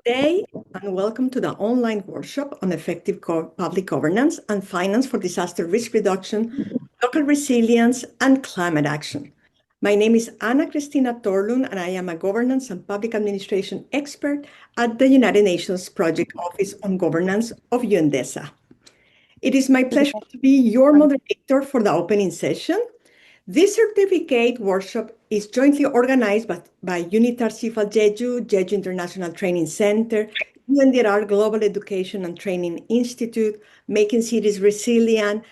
day, and welcome to the online workshop on effective public governance and finance for disaster risk reduction, local resilience, and climate action. My name is Ana Cristina Torlund, and I am a governance and public administration expert at the United Nations Project Office on Governance of UNDRR. It is my pleasure to be your moderator for the opening session. This certificate workshop is jointly organized by UNDRR Jeju, Jeju International Training Center, UNDRR Global Education and Training Institute, Making Cities Resilient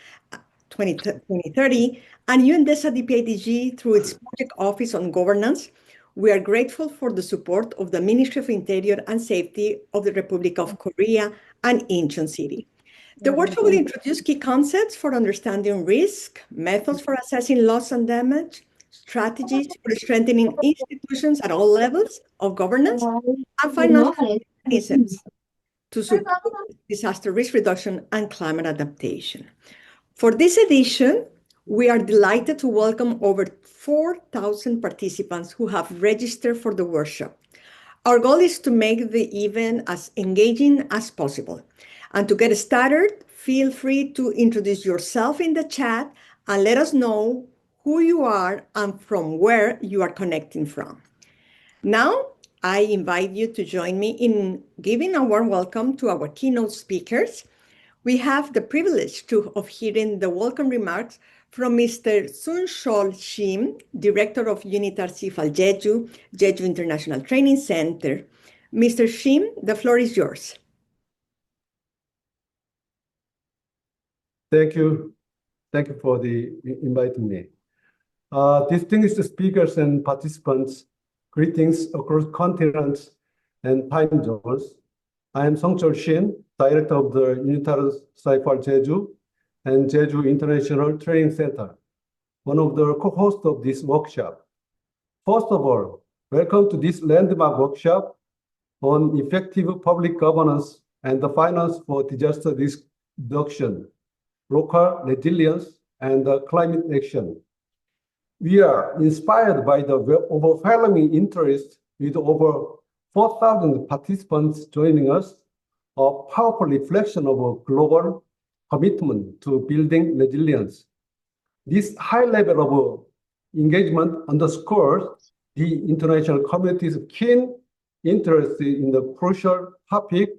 2030, and UNDRR DPIDG through its Project Office on Governance. We are grateful for the support of the Ministry of Interior and Safety of the Republic of Korea and Incheon City. The workshop will introduce key concepts for understanding risk, methods for assessing loss and damage, strategies for strengthening institutions at all levels of governance, and financial mechanisms to support disaster risk reduction and climate adaptation. For this edition, we are delighted to welcome over 4,000 participants who have registered for the workshop. Our goal is to make the event as engaging as possible. And to get started, feel free to introduce yourself in the chat and let us know who you are and from where you are connecting from. Now, I invite you to join me in giving a warm welcome to our keynote speakers. We have the privilege of hearing the welcome remarks from Mr. Sun-Chol Shim, Director of UNDRR Jeju, Jeju International Training Center. Mr. Shim, the floor is yours. Thank you. Thank you for inviting me. Distinguished speakers and participants, greetings across continents and time zones. I am Sun-Chol Shim, Director of the UNDRR Jeju and Jeju International Training Center, one of the co-hosts of this workshop. First of all, welcome to this landmark workshop on effective public governance and the finance for disaster risk reduction, local resilience, and climate action. We are inspired by the overwhelming interest with over 4,000 participants joining us, a powerful reflection of a global commitment to building resilience. This high level of engagement underscores the international community's keen interest in the crucial topic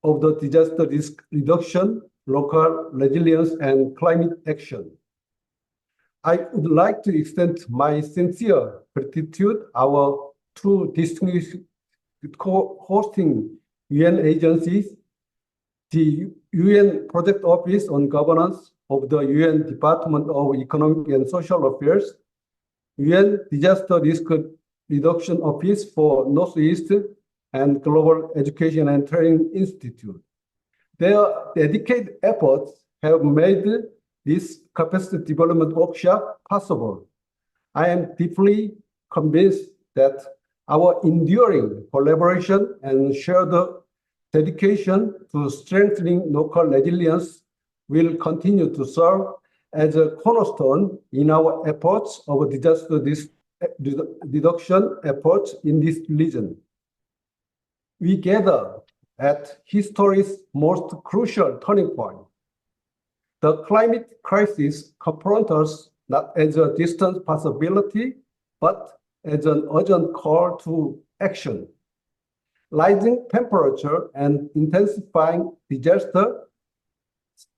of the disaster risk reduction, local resilience, and climate action. I would like to extend my sincere gratitude to our two distinguished co-hosting UN agencies, the UN Project Office on Governance of the UN Department of Economic and Social Affairs, UN Disaster Risk Reduction Office for Northeast, and Global Education and Training Institute. Their dedicated efforts have made this capacity development workshop possible. I am deeply convinced that our enduring collaboration and shared dedication to strengthening local resilience will continue to serve as a cornerstone in our efforts of disaster risk reduction efforts in this region. We gather at history's most crucial turning point. The climate crisis confronts us not as a distant possibility, but as an urgent call to action. Rising temperature and intensifying disaster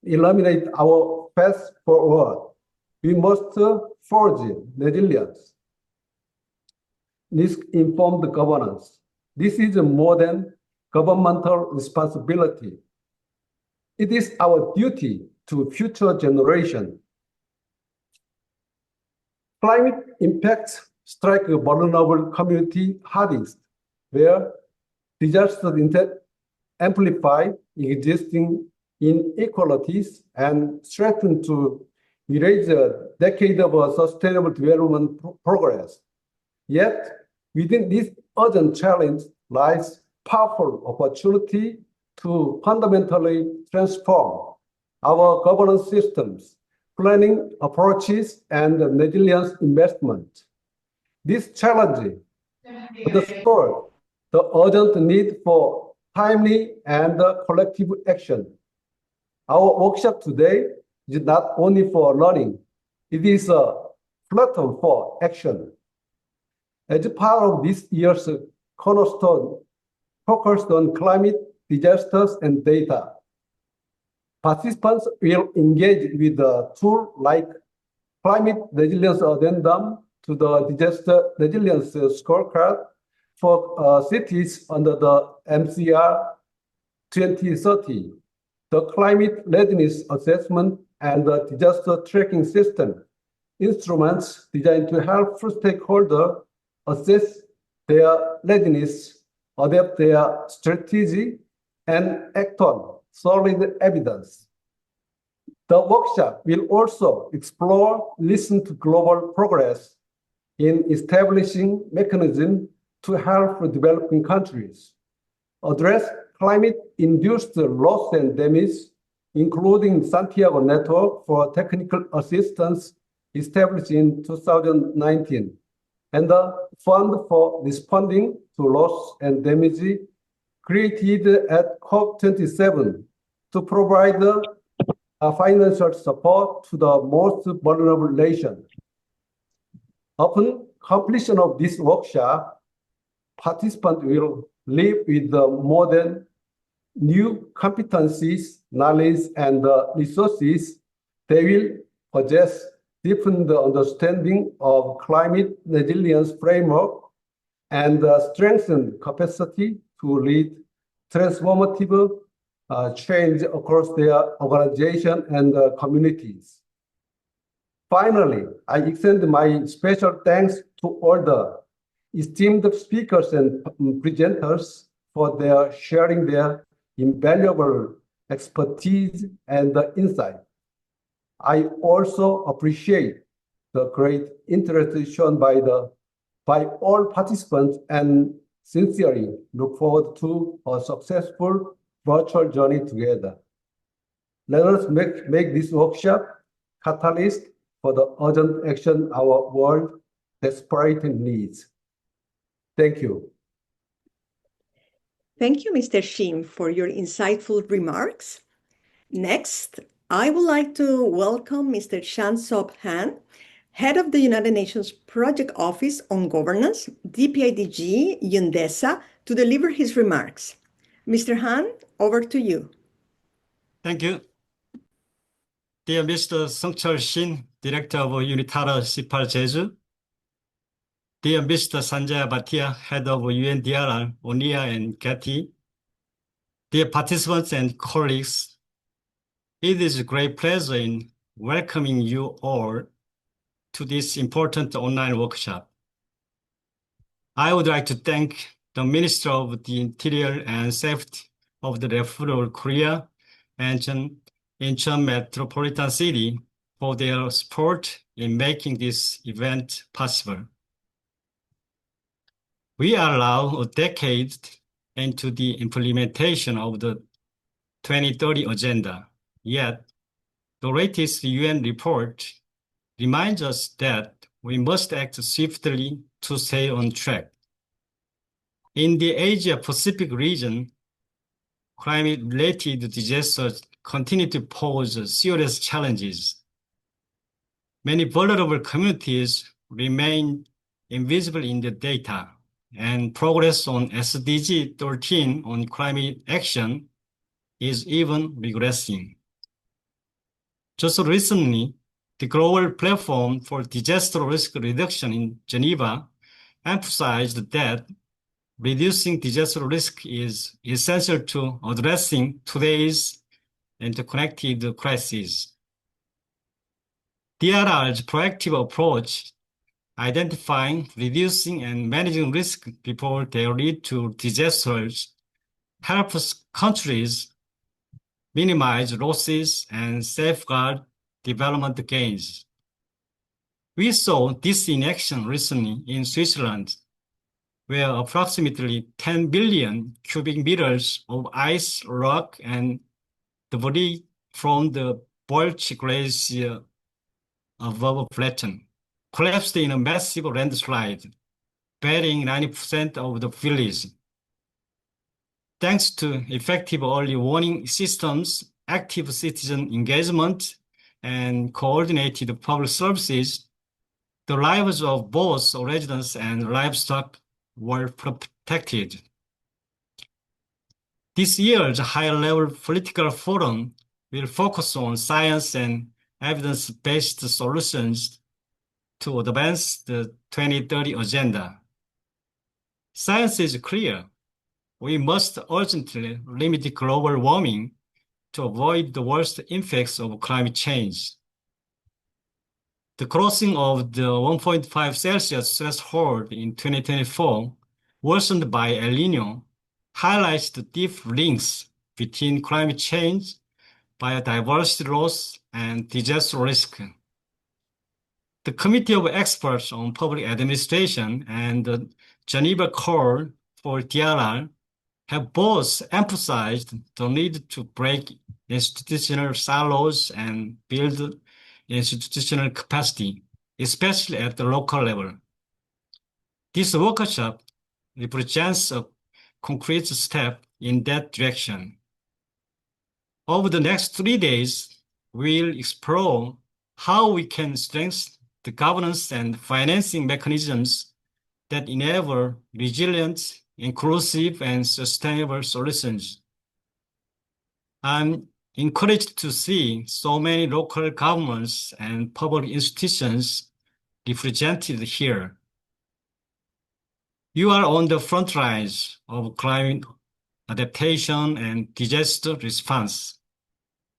eliminate our path forward. We must forge resilience. Risk-informed governance. This is more than governmental responsibility. It is our duty to future generations. Climate impacts strike a vulnerable community hardest, where disasters amplify existing inequalities and threaten to erase a decade of sustainable development progress. Yet, within this urgent challenge lies powerful opportunity to fundamentally transform our governance systems, planning approaches, and resilience investment. This challenge underscores the urgent need for timely and collective action. Our workshop today is not only for learning, it is a platform for action. As part of this year's cornerstone focused on climate disasters and data, participants will engage with a tool like Climate Resilience Addendum to the Disaster Resilience Scorecard for cities under the MCR 2030, the Climate Readiness Assessment and the Disaster Tracking System, instruments designed to help stakeholders assess their readiness, adapt their strategy, and act on solid evidence. The workshop will also explore recent global progress in establishing mechanisms to help developing countries address climate-induced loss and damage, including Santiago Network for Technical Assistance established in 2019, and the Fund for Responding to Loss and Damage created at COP27 to provide financial support to the most vulnerable nations. Upon completion of this workshop, participants will live with more than new competencies, knowledge, and resources. They will possess deepened understanding of climate resilience framework and strengthened capacity to lead transformative change across their organization and communities. Finally, I extend my special thanks to all the esteemed speakers and presenters for their sharing their invaluable expertise and insight. I also appreciate the great interest shown by all participants and sincerely look forward to a successful virtual journey together. Let us make this workshop catalyst for the urgent action our world desperately needs. Thank you. Thank you, Mr. Shim, for your insightful remarks. Next, I would like to welcome Mr. Shansop Han, Head of the United Nations Project Office on Governance, DPIDG UNDESA, to deliver his remarks. Mr. Han, over to you. Thank you. Dear Mr. Seungcheol Shin, Director of UNDRR C8 Jeju, dear Mr. Sanjay Bhatia, Head of UNDRR, ONIA and GATI, dear participants and colleagues, it is a great pleasure in welcoming you all to this important online workshop. I would like to thank the Minister of the Interior and Safety of the Republic of Korea and Incheon Metropolitan City for their support in making this event possible. We are now a decade into the implementation of the 2030 agenda, yet the latest UN report reminds us that we must act swiftly to stay on track. In the Asia-Pacific region, climate-related disasters continue to pose serious challenges. Many vulnerable communities remain invisible in the data, and progress on SDG 13 on climate action is even regressing. Just recently, the Global Platform for Disaster Risk Reduction in Geneva emphasized that reducing disaster risk is essential to addressing today's interconnected crises. DRR's proactive approach, identifying, reducing, and managing risk before they lead to disasters, helps countries minimize losses and safeguard development gains. We saw this in action recently in Switzerland, where approximately 10 billion cubic meters of ice, rock, and debris from the Bolch Glacier above Flatton collapsed in a massive landslide, burying 90% of the village. Thanks to effective early warning systems, active citizen engagement, and coordinated public services, the lives of both residents and livestock were protected. This year's high-level political forum will focus on science and evidence-based solutions to advance the 2030 agenda. Science is clear. We must urgently limit global warming to avoid the worst effects of climate change. The crossing of the 1.5 Celsius threshold in 2024, worsened by El Nino, highlights the deep links between climate change, biodiversity loss, and disaster risk. The Committee of Experts on Public Administration and the Geneva Call for DRR have both emphasized the need to break institutional silos and build institutional capacity, especially at the local level. This workshop represents a concrete step in that direction. Over the next 3 days, we'll explore how we can strengthen the governance and financing mechanisms that enable resilient, inclusive, and sustainable solutions. I'm encouraged to see so many local governments and public institutions represented here. You are on the front lines of climate adaptation and disaster response,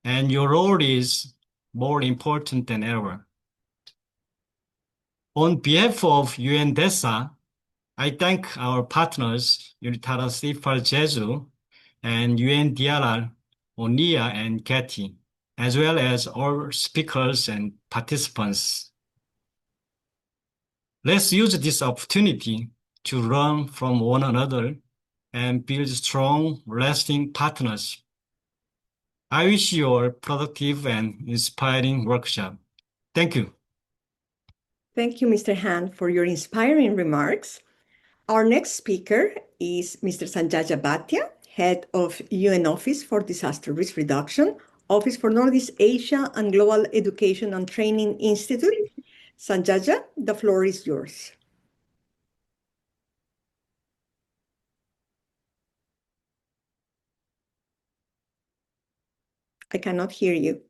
and your role is more important than ever. On behalf of UNDRR, I thank our partners, UNDRR CIFAR Jeju and UNDRR, Onia and Katy, as well as all speakers and participants. Let's use this opportunity to learn from one another and build strong, lasting partnerships. I wish you a productive and inspiring workshop. Thank you. Thank you, Mr. Han, for your inspiring remarks. Our next speaker is Mr. Sanjaya Bhatia, Head of UN Office for Disaster Risk Reduction, Office for Northeast Asia and Global Education and Training Institute. Sanjaya, the floor is yours. I cannot hear you.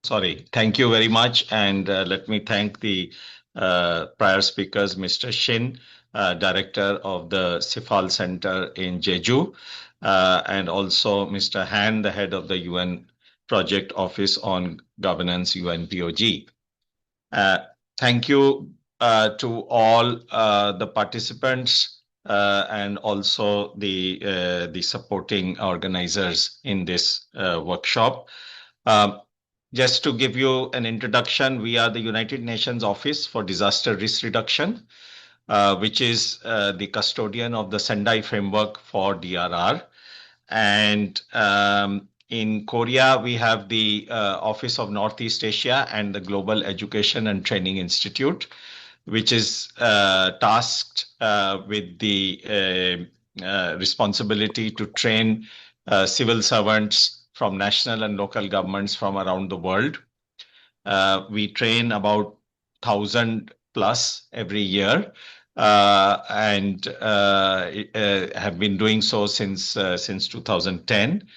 Sorry, thank you very much. And let me thank the prior speakers, Mr. Shin, Director of the CIFAL Center in Jeju, and also Mr. Han, the Head of the UN Project Office on Governance, UNPOG. Thank you to all the participants and also the supporting organizers in this workshop. Just to give you an introduction, we are the United Nations Office for Disaster Risk Reduction, which is the custodian of the Sendai Framework for DRR. And in Korea, we have the Office of Northeast Asia and the Global Education and Training Institute, which is tasked with the responsibility to train civil servants from national and local governments from around the world. We train about 1,000 plus every year and have been doing so since 2010.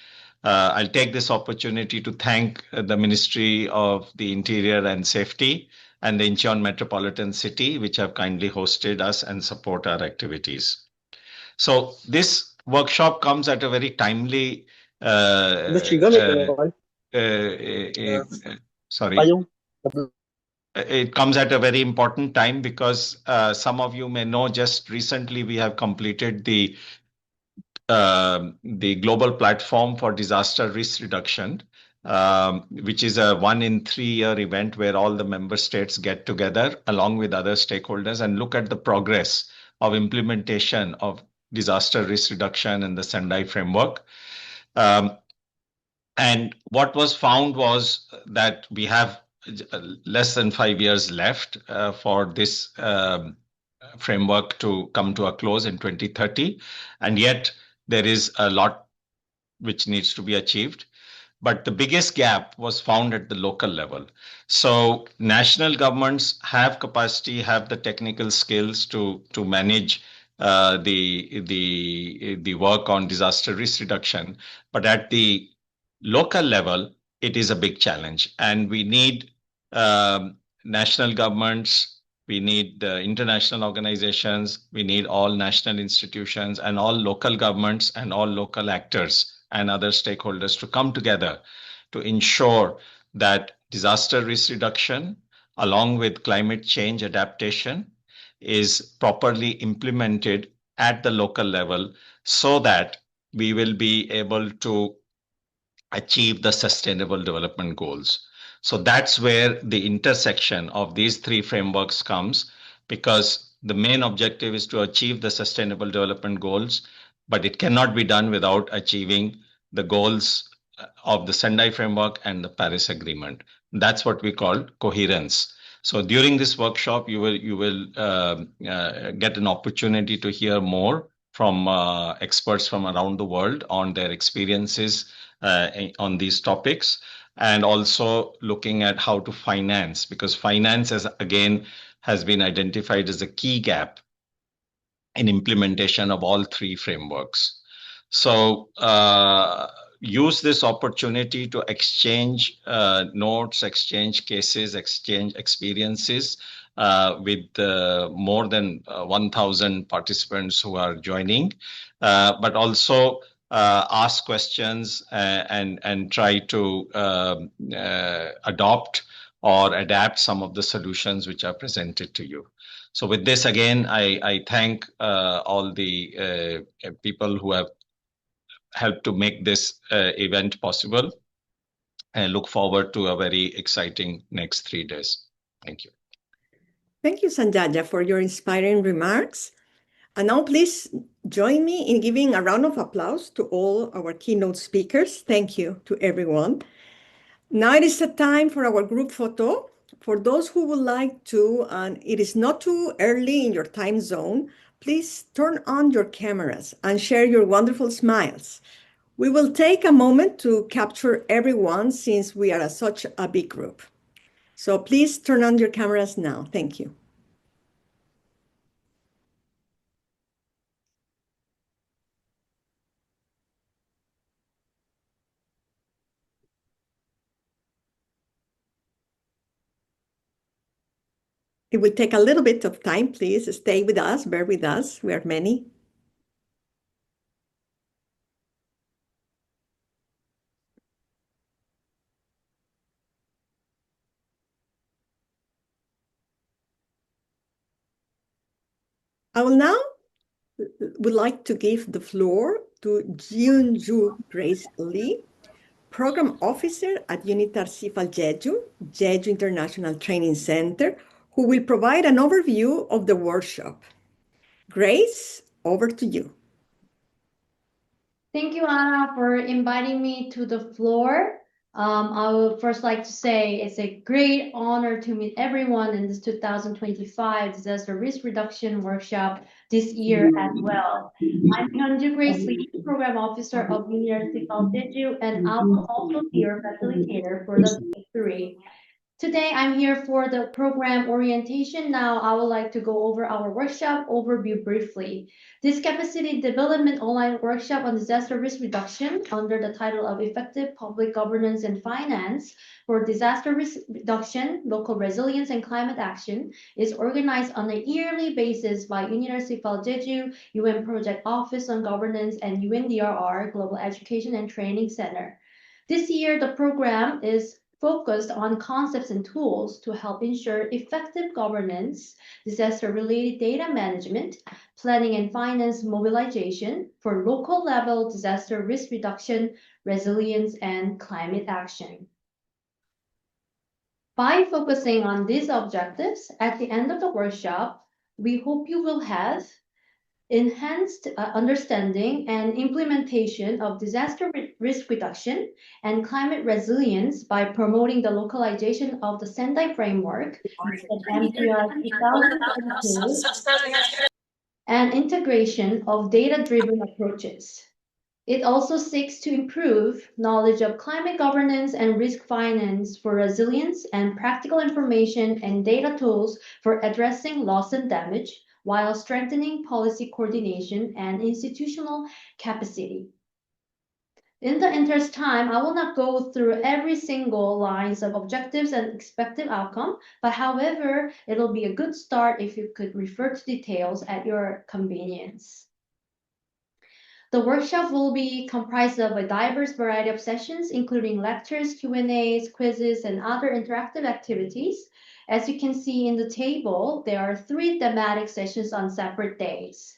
I'll take this opportunity to thank the Ministry of the Interior and Safety and the Incheon Metropolitan City, which have kindly hosted us and support our activities. So this workshop comes at a very timely it comes at a very important time because some of you may know just recently we have completed the global platform for disaster risk reduction, which is a 1 in 3 year event where all the member states get together along with other stakeholders and look at the progress of implementation of disaster risk reduction in the Sendai framework. And what was found was that we have less than 5 years left for this framework to come to a close in 2030. And yet there is a lot which needs to be achieved. But the biggest gap was found at the local level. So national governments have capacity, have the technical skills to manage the work on disaster risk reduction. But at the local level, it is a big challenge. And we need national governments, we need the international organizations, we need all national institutions and all local governments and all local actors and other stakeholders to come together to ensure that disaster risk reduction, along with climate change adaptation, is properly implemented at the local level so that we will be able to achieve the sustainable development goals. So that's where the intersection of these three frameworks comes, because the main objective is to achieve the sustainable development goals, but it cannot be done without achieving the goals of the Sendai framework and the Paris Agreement. That's what we call coherence. So during this workshop, you will get an opportunity to hear more from experts from around the world on their experiences on these topics, and also looking at how to finance, because finance has been identified as a key gap in implementation of all three frameworks. So use this opportunity to exchange notes, exchange cases, exchange experiences with more than 1,000 participants who are joining, but also ask questions and try to adopt or adapt some of the solutions which are presented to you. So with this, again, I thank all the people who have helped to make this event possible, and look forward to a very exciting next 3 days. Thank you. Thank you, Sanjaya, for your inspiring remarks. And now please join me in giving a round of applause to all our keynote speakers. Thank you to everyone. Now it is the time for our group photo. For those who would like to, and it is not too early in your time zone, please turn on your cameras and share your wonderful smiles. We will take a moment to capture everyone since we are such a big group. So please turn on your cameras now. Thank you. It will take a little bit of time. Please stay with us, bear with us. We are many. I will now would like to give the floor to Jeonju Grace Lee, Program Officer at UNDRR CIFAL Jeju, Jeju International Training Center, who will provide an overview of the workshop. Grace, over to you. Thank you, Anna, for inviting me to the floor. I would first like to say it's a great honor to meet everyone in this 2025 Disaster Risk Reduction Workshop this year as well. I'm Hyunju Grace Lee, Program Officer of UNDRR CIFAL Jeju, and I will also be your facilitator for the P3. Today, I'm here for the program orientation. Now, I would like to go over our workshop overview briefly. This capacity development online workshop on disaster risk reduction under the title of Effective Public Governance and Finance for Disaster Risk Reduction, Local Resilience and Climate Action is organized on a yearly basis by UNDRR CIFAL Jeju, UN Project Office on Governance, and UNDRR Global Education and Training Center. This year, the program is focused on concepts and tools to help ensure effective governance, disaster-related data management, planning and finance mobilization for local level disaster risk reduction, resilience, and climate action. By focusing on these objectives, at the end of the workshop, we hope you will have enhanced understanding and implementation of disaster risk reduction and climate resilience by promoting the localization of the Sendai framework, MDR 2022, and integration of data-driven approaches. It also seeks to improve knowledge of climate governance and risk finance for resilience and practical information and data tools for addressing loss and damage, while strengthening policy coordination and institutional capacity. In the interest of time, I will not go through every single lines of objectives and expected outcome, but however, it'll be a good start if you could refer to details at your convenience. The workshop will be comprised of a diverse variety of sessions, including lectures, Q&As, quizzes, and other interactive activities. As you can see in the table, there are 3 thematic sessions on separate days.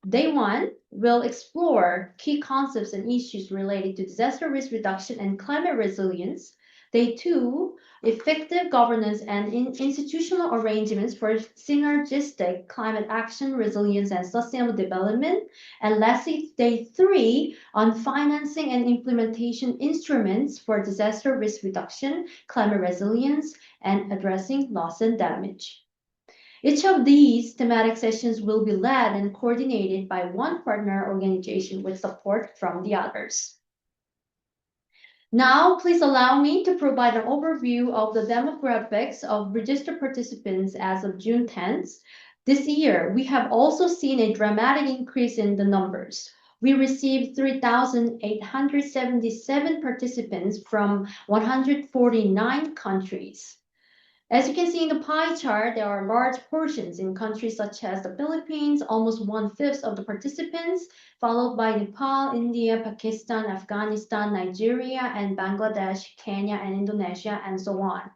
Day 1 will explore key concepts and issues related to disaster risk reduction and climate resilience. Day 2, effective governance and institutional arrangements for synergistic climate action, resilience, and sustainable development. And lastly, Day 3 on financing and implementation instruments for disaster risk reduction, climate resilience, and addressing loss and damage. Each of these thematic sessions will be led and coordinated by one partner organization with support from the others. Now, please allow me to provide an overview of the demographics of registered participants as of June 10th. This year, we have also seen a dramatic increase in the numbers. We received 3,877 participants from 149 countries. As you can see in the pie chart, there are large portions in countries such as the Philippines, almost 1/5 of the participants, followed by Nepal, India, Pakistan, Afghanistan, Nigeria, and Bangladesh, Kenya, and Indonesia, and so on.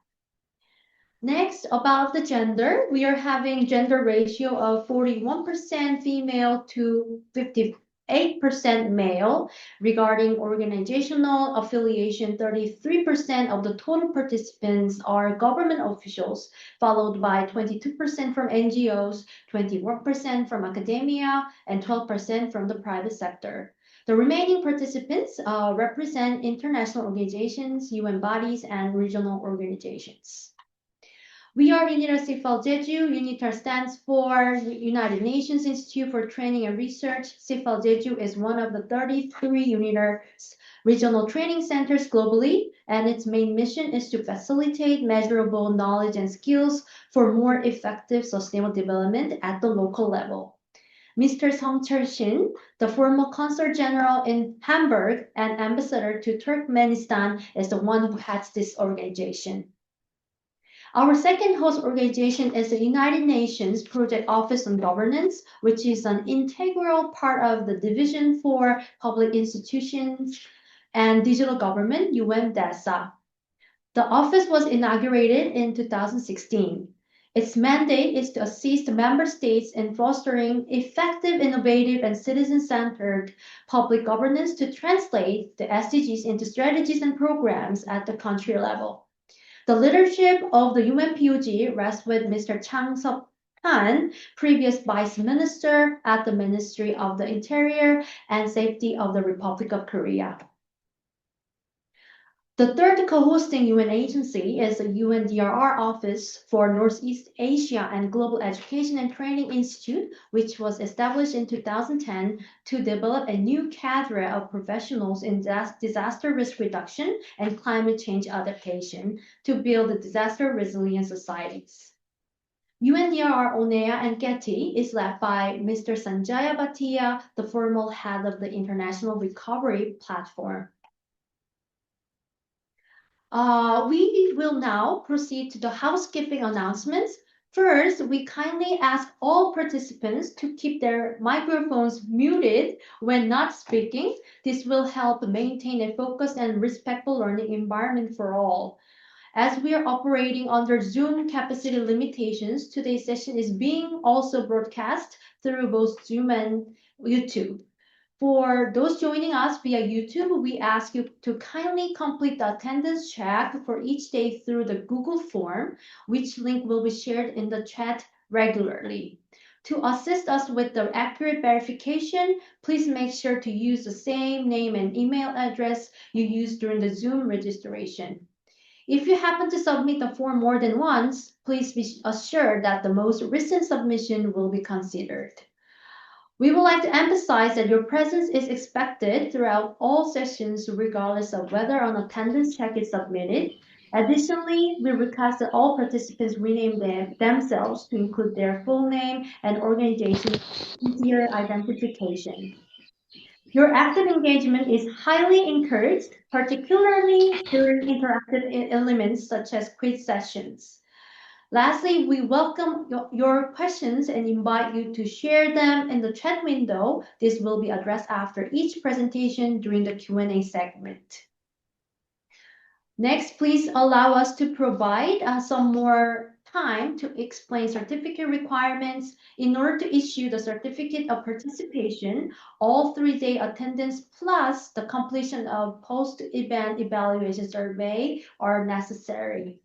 Next, about the gender, we are having gender ratio of 41% female to 58% male. Regarding organizational affiliation, 33% of the total participants are government officials, followed by 22% from NGOs, 21% from academia, and 12% from the private sector. The remaining participants represent international organizations, UN bodies, and regional organizations. We are UNDRR CIFAL Jeju. UNDRR stands for United Nations Institute for Training and Research. CIFAL Jeju is one of the 33 UNDRR regional training centers globally, and its main mission is to facilitate measurable knowledge and skills for more effective sustainable development at the local level. Mr. Songcheol Shin, the former Consul General in Hamburg and Ambassador to Turkmenistan, is the one who heads this organization. Our second host organization is the United Nations Project Office on Governance, which is an integral part of the Division for Public Institutions and Digital Government, UNDRR. The office was inaugurated in 2016. Its mandate is to assist member states in fostering effective, innovative, and citizen-centered public governance to translate the SDGs into strategies and programs at the country level. The leadership of the UNPOG rests with Mr. Chang Seok-han, previous Vice Minister at the Ministry of the Interior and Safety of the Republic of Korea. The third co-hosting UN agency is the UNDRR Office for Northeast Asia and Global Education and Training Institute, which was established in 2010 to develop a new cadre of professionals in disaster risk reduction and climate change adaptation to build disaster resilient societies. UNDRR ONEA and Getty is led by Mr. Sanjaya Bhatia, the former head of the International Recovery Platform. We will now proceed to the housekeeping announcements. First, we kindly ask all participants to keep their microphones muted when not speaking. This will help maintain a focused and respectful learning environment for all. As we are operating under Zoom capacity limitations, today's session is being also broadcast through both Zoom and YouTube. For those joining us via YouTube, we ask you to kindly complete the attendance check for each day through the Google form, which link will be shared in the chat regularly. To assist us with the accurate verification, please make sure to use the same name and email address you used during the Zoom registration. If you happen to submit the form more than once, please be assured that the most recent submission will be considered. We would like to emphasize that your presence is expected throughout all sessions, regardless of whether an attendance check is submitted. Additionally, we request that all participants rename themselves to include their full name and organization for easier identification. Your active engagement is highly encouraged, particularly during interactive elements such as quiz sessions. Lastly, we welcome your questions and invite you to share them in the chat window. This will be addressed after each presentation during the Q&A segment. Next, please allow us to provide some more time to explain certificate requirements. In order to issue the certificate of participation, all 3-day attendance plus the completion of post-event evaluation survey are necessary.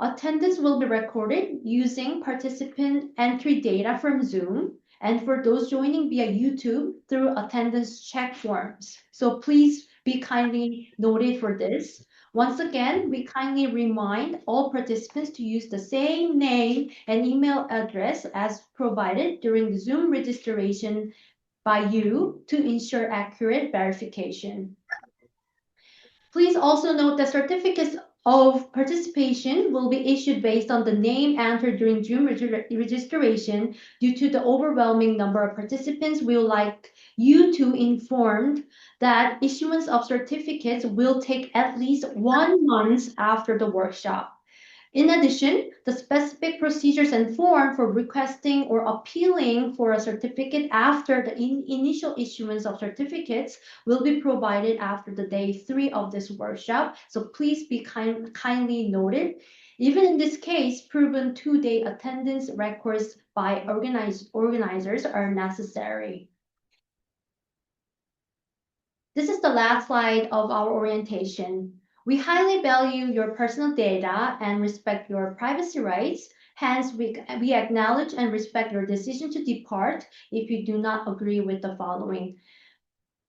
Attendance will be recorded using participant entry data from Zoom, and for those joining via YouTube through attendance check forms. So please be kindly noted for this. Once again, we kindly remind all participants to use the same name and email address as provided during the Zoom registration by you to ensure accurate verification. Please also note that certificates of participation will be issued based on the name entered during Zoom registration. Due to the overwhelming number of participants, we would like you to inform that issuance of certificates will take at least 1 month after the workshop. In addition, the specific procedures and form for requesting or appealing for a certificate after the initial issuance of certificates will be provided after the day 3 of this workshop. So please be kindly noted. Even in this case, proven 2-day attendance records by organizers are necessary. This is the last slide of our orientation. We highly value your personal data and respect your privacy rights. Hence, we acknowledge and respect your decision to depart if you do not agree with the following.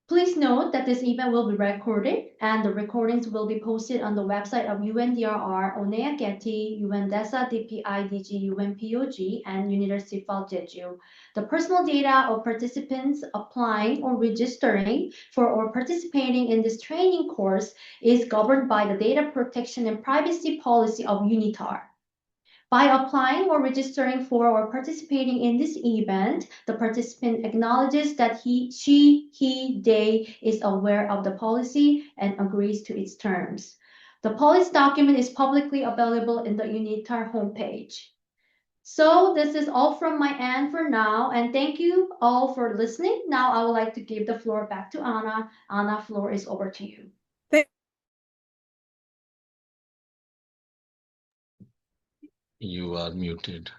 Please note that this event will be recorded and the recordings will be posted on the website of UNDRR, Onea Getty, UNDESA, DPIDG, UNPOG, and University of Jeju. The personal data of participants applying or registering for or participating in this training course is governed by the Data Protection and Privacy Policy of UNDRR. By applying or registering for or participating in this event, the participant acknowledges that they is aware of the policy and agrees to its terms. The policy document is publicly available in the UNDRR homepage. So this is all from my end for now, and thank you all for listening. Now I would like to give the floor back to Anna. Anna, floor is over to you. You are muted.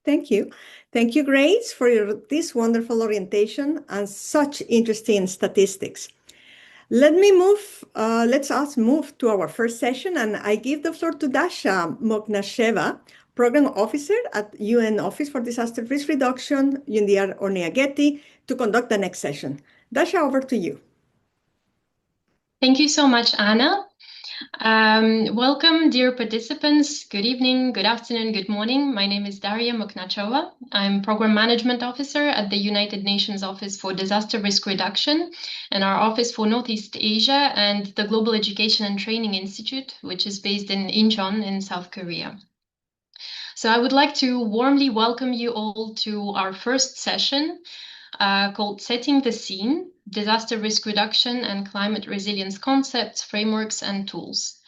Thank you. Thank you, Grace, for this wonderful orientation and such interesting statistics. Let's move to our first session, and I give the floor to Dasha Moknasheva, Program Officer at UN Office for Disaster Risk Reduction, UNDRR Onea Getty, to conduct the next session. Dasha, over to you. Thank you so much, Anna. Welcome, dear participants. Good evening, good afternoon, good morning. My name is Daria Moknachova. I'm Program Management Officer at the United Nations Office for Disaster Risk Reduction and our Office for Northeast Asia and the Global Education and Training Institute, which is based in Incheon in South Korea. So I would like to warmly welcome you all to our first session called Setting the Scene, Disaster Risk Reduction and Climate Resilience Concepts, Frameworks and Tools.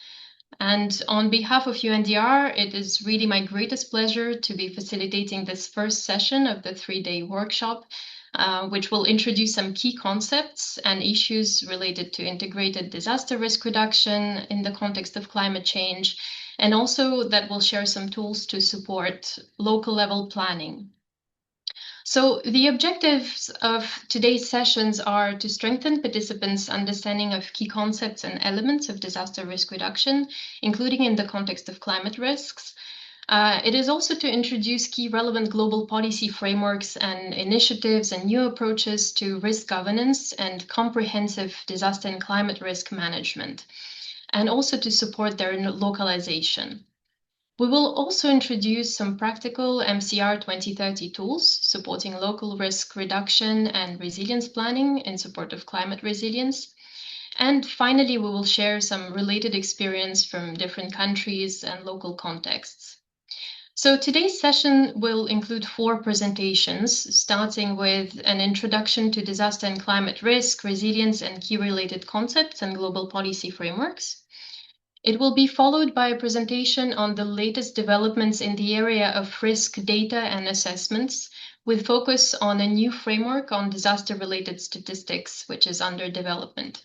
And on behalf of UNDRR, it is really my greatest pleasure to be facilitating this first session of the 3-day workshop, which will introduce some key concepts and issues related to integrated disaster risk reduction in the context of climate change, and also that will share some tools to support local level planning. So the objectives of today's sessions are to strengthen participants' understanding of key concepts and elements of disaster risk reduction, including in the context of climate risks, It is also to introduce key relevant global policy frameworks and initiatives and new approaches to risk governance and comprehensive disaster and climate risk management, and also to support their localization. We will also introduce some practical MCR 2030 tools supporting local risk reduction and resilience planning in support of climate resilience. And finally, we will share some related experience from different countries and local contexts. So today's session will include 4 presentations, starting with an introduction to disaster and climate risk, resilience, and key related concepts and global policy frameworks. It will be followed by a presentation on the latest developments in the area of risk data and assessments, with focus on a new framework on disaster-related statistics, which is under development.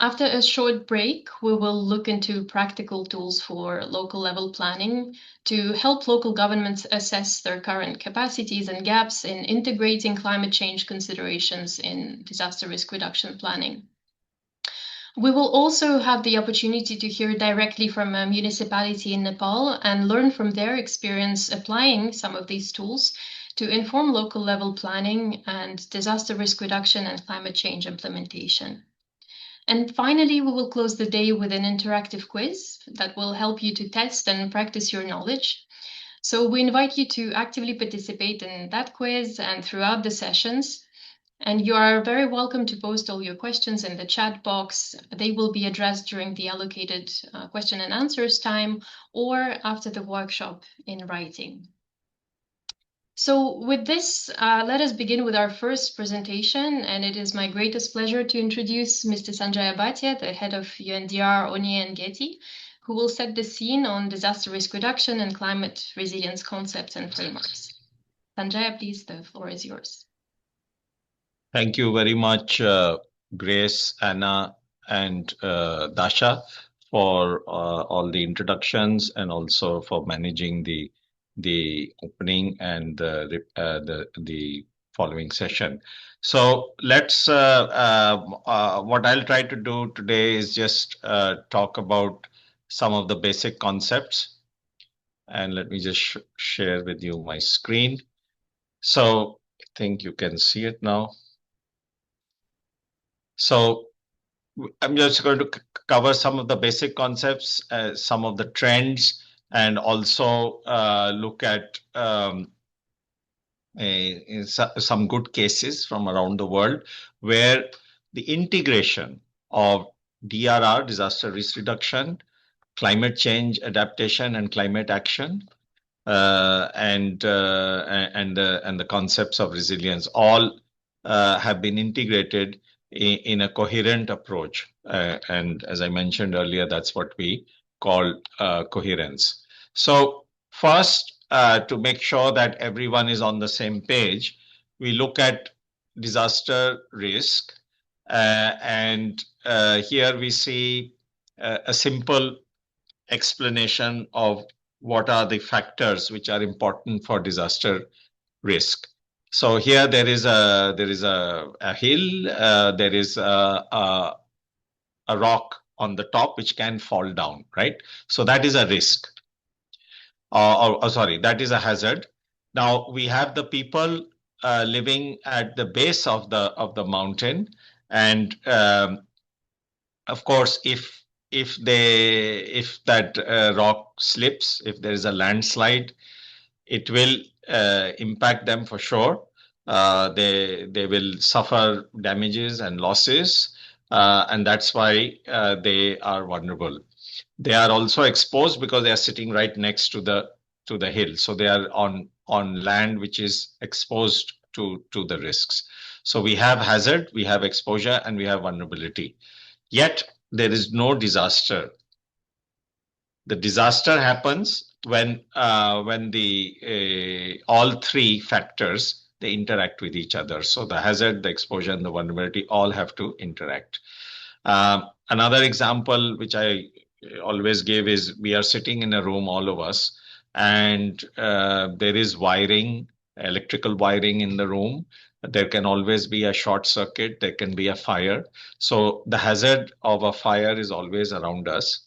After a short break, we will look into practical tools for local level planning to help local governments assess their current capacities and gaps in integrating climate change considerations in disaster risk reduction planning. We will also have the opportunity to hear directly from a municipality in Nepal and learn from their experience applying some of these tools to inform local level planning and disaster risk reduction and climate change implementation. And finally, we will close the day with an interactive quiz that will help you to test and practice your knowledge. So we invite you to actively participate in that quiz and throughout the sessions. And you are very welcome to post all your questions in the chat box. They will be addressed during the allocated question and answers time or after the workshop in writing. So with this, let us begin with our first presentation, and it is my greatest pleasure to introduce Mr. Sanjay Bhatia, the head of UNDRR, ONIE and Getty, who will set the scene on disaster risk reduction and climate resilience concepts and frameworks. Sanjay, please, the floor is yours. Thank you very much, Grace, Anna, and Dasha, for all the introductions and also for managing the opening and the following session. So let's what I'll try to do today is just talk about some of the basic concepts. And let me just share with you my screen. So I think you can see it now. So I'm just going to cover some of the basic concepts, some of the trends, and also look at some good cases from around the world where the integration of DRR, disaster risk reduction, climate change adaptation, and climate action, and the concepts of resilience all have been integrated in a coherent approach. And as I mentioned earlier, that's what we call coherence. So first, to make sure that everyone is on the same page, we look at disaster risk. And here we see a simple explanation of what are the factors which are important for disaster risk. So here there is a hill, there is a rock on the top which can fall down, right? So that is a risk. Sorry, that is a hazard. Now we have the people living at the base of the mountain, and of course, if that rock slips, if there is a landslide, it will impact them for sure. They will suffer damages and losses, and that's why they are vulnerable. They are also exposed because they are sitting right next to the hill, so they are on land which is exposed to the risks. So we have hazard, we have exposure, and we have vulnerability. Yet there is no disaster. The disaster happens when the all three factors, they interact with each other. So the hazard, the exposure, and the vulnerability all have to interact. Another example which I always give is we are sitting in a room, all of us, and there is wiring, electrical wiring in the room. There can always be a short circuit, there can be a fire. So the hazard of a fire is always around us.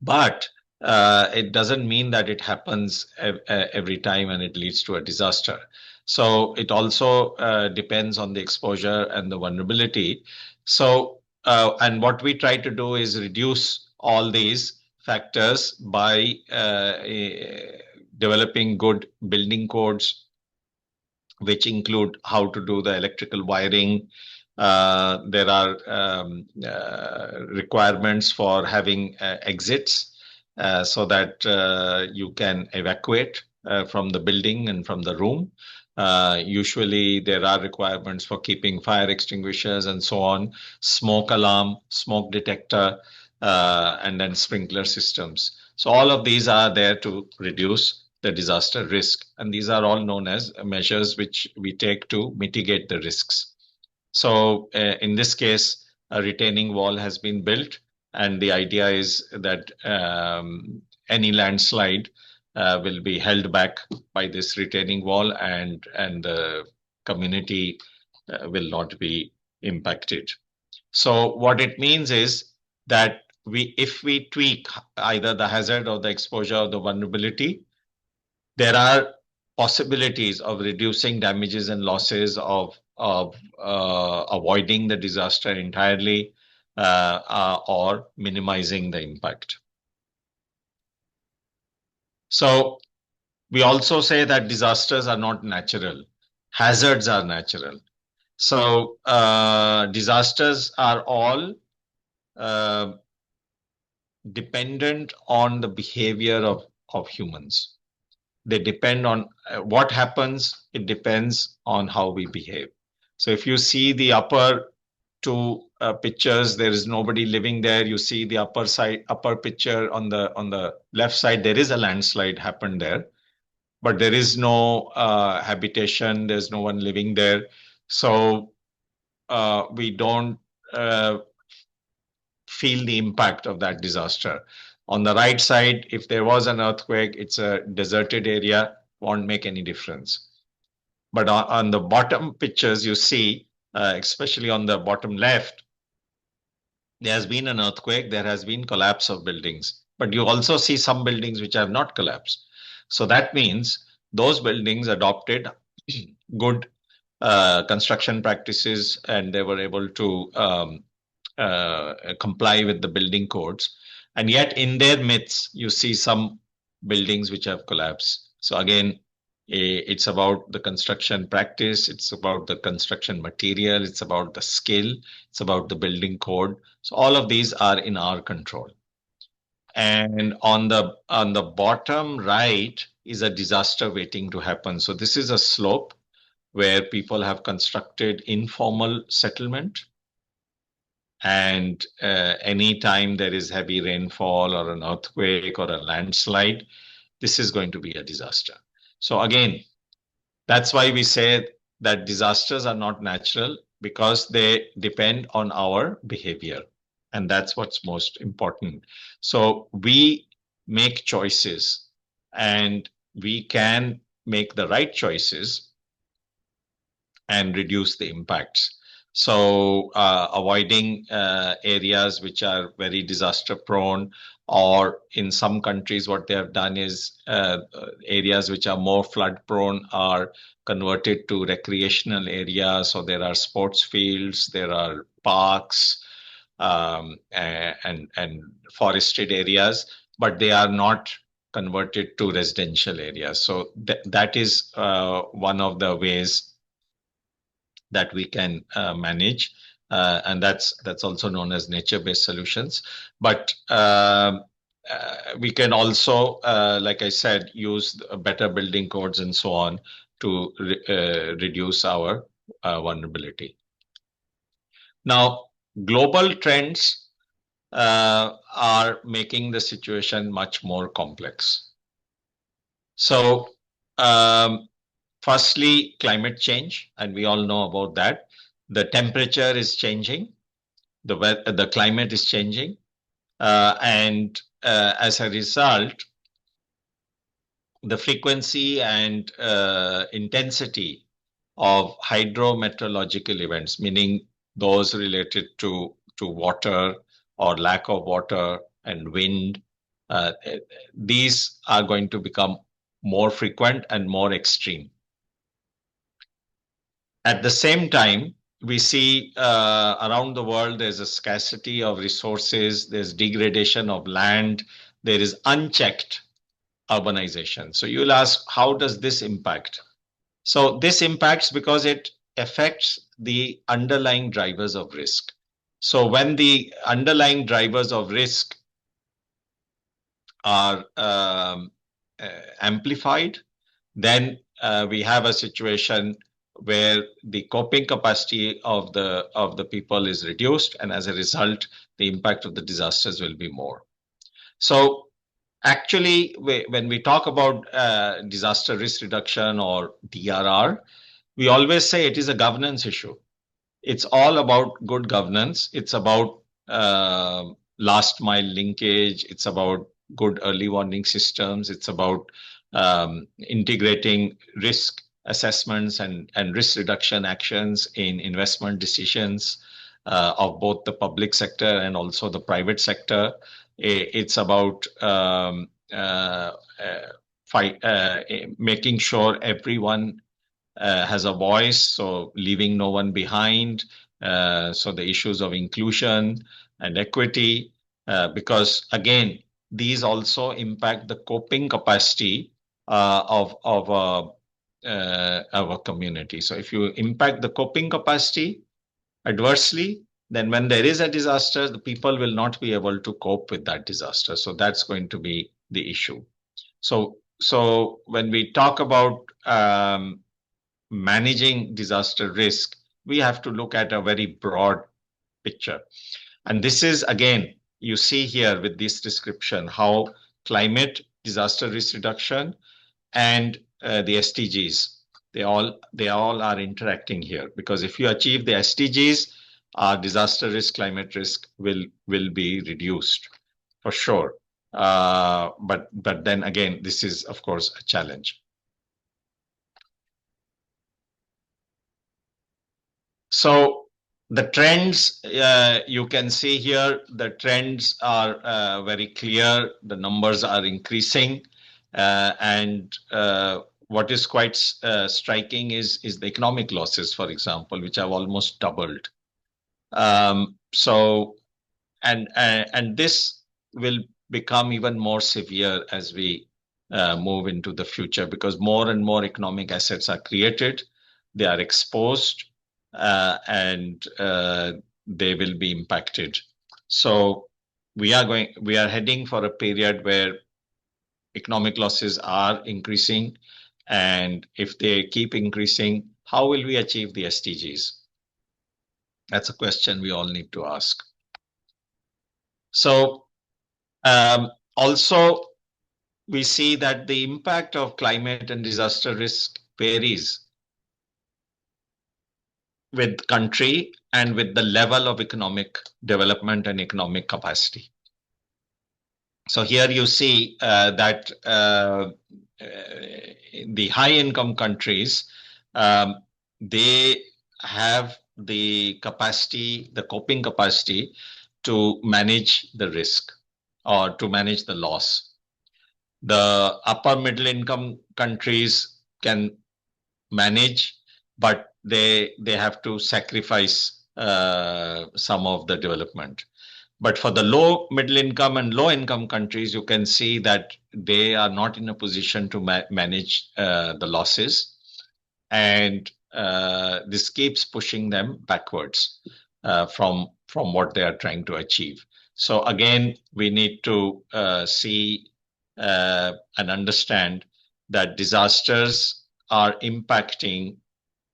But it doesn't mean that it happens every time and it leads to a disaster. So it also depends on the exposure and the vulnerability. So, and what we try to do is reduce all these factors by developing good building codes, which include how to do the electrical wiring. There are requirements for having exits so that you can evacuate from the building and from the room. Usually there are requirements for keeping fire extinguishers and so on, smoke alarm, smoke detector, and then sprinkler systems. So all of these are there to reduce the disaster risk. And these are all known as measures which we take to mitigate the risks. So in this case, a retaining wall has been built, and the idea is that any landslide will be held back by this retaining wall, and the community will not be impacted. So what it means is that if we tweak either the hazard or the exposure or the vulnerability, there are possibilities of reducing damages and losses, of avoiding the disaster entirely, or minimizing the impact. So we also say that disasters are not natural, hazards are natural. So disasters are all dependent on the behavior of humans. They depend on what happens. It depends on how we behave. So if you see the upper two pictures, there is nobody living there. You see the upper picture on the left side, there is a landslide happened there, but there is no habitation. There's no one living there. So we don't feel the impact of that disaster. On the right side, if there was an earthquake, it's a deserted area, won't make any difference. But on the bottom pictures, you see, especially on the bottom left, there has been an earthquake, there has been collapse of buildings, but you also see some buildings which have not collapsed. So that means those buildings adopted good construction practices, and they were able to comply with the building codes. And yet in their midst, you see some buildings which have collapsed. So again, it's about the construction practice, it's about the construction material, it's about the skill, it's about the building code. So all of these are in our control. And on the bottom right is a disaster waiting to happen. So this is a slope where people have constructed informal settlement. And anytime there is heavy rainfall or an earthquake or a landslide, this is going to be a disaster. So again, that's why we say that disasters are not natural, because they depend on our behavior. And that's what's most important. So we make choices, and we can make the right choices and reduce the impacts. So avoiding areas which are very disaster prone, or in some countries what they have done is areas which are more flood prone are converted to recreational areas. So there are sports fields, there are parks, and forested areas, but they are not converted to residential areas. So that is one of the ways that we can manage, and that's also known as nature-based solutions. But we can also, like I said, use better building codes and so on to reduce our vulnerability. Now, global trends are making the situation much more complex. So firstly, climate change, and we all know about that. The temperature is changing, the climate is changing, and as a result, the frequency and intensity of hydrometeorological events, meaning those related to water or lack of water and wind, these are going to become more frequent and more extreme. At the same time, we see around the world there's a scarcity of resources, there's degradation of land, there is unchecked urbanization. So you'll ask, how does this impact? So this impacts because it affects the underlying drivers of risk. So when the underlying drivers of risk are amplified, then we have a situation where the coping capacity of the people is reduced, and as a result, the impact of the disasters will be more. So actually, when we talk about disaster risk reduction or DRR, we always say it is a governance issue. It's all about good governance. It's about last mile linkage. It's about good early warning systems. It's about integrating risk assessments and risk reduction actions in investment decisions of both the public sector and also the private sector. It's about making sure everyone has a voice, so leaving no one behind. So the issues of inclusion and equity, because again, these also impact the coping capacity of our community. So if you impact the coping capacity adversely, then when there is a disaster, the people will not be able to cope with that disaster. So that's going to be the issue. So when we talk about managing disaster risk, we have to look at a very broad picture. And this is, again, you see here with this description, how climate, disaster risk reduction, and the SDGs, they all are interacting here. Because if you achieve the SDGs, disaster risk, climate risk will be reduced for sure. But then again, this is of course a challenge. So the trends you can see here, the trends are very clear. The numbers are increasing, and what is quite striking is the economic losses, for example, which have almost doubled. So and this will become even more severe as we move into the future, because more and more economic assets are created, they are exposed, and they will be impacted. So we are heading for a period where economic losses are increasing, and if they keep increasing, how will we achieve the SDGs? That's a question we all need to ask. So also we see that the impact of climate and disaster risk varies with country and with the level of economic development and economic capacity. So here you see that the high income countries, they have the capacity, the coping capacity to manage the risk or to manage the loss. The upper middle income countries can manage, but they have to sacrifice some of the development. But for the low middle income and low income countries, you can see that they are not in a position to manage the losses, and this keeps pushing them backwards from what they are trying to achieve. So again, we need to see and understand that disasters are impacting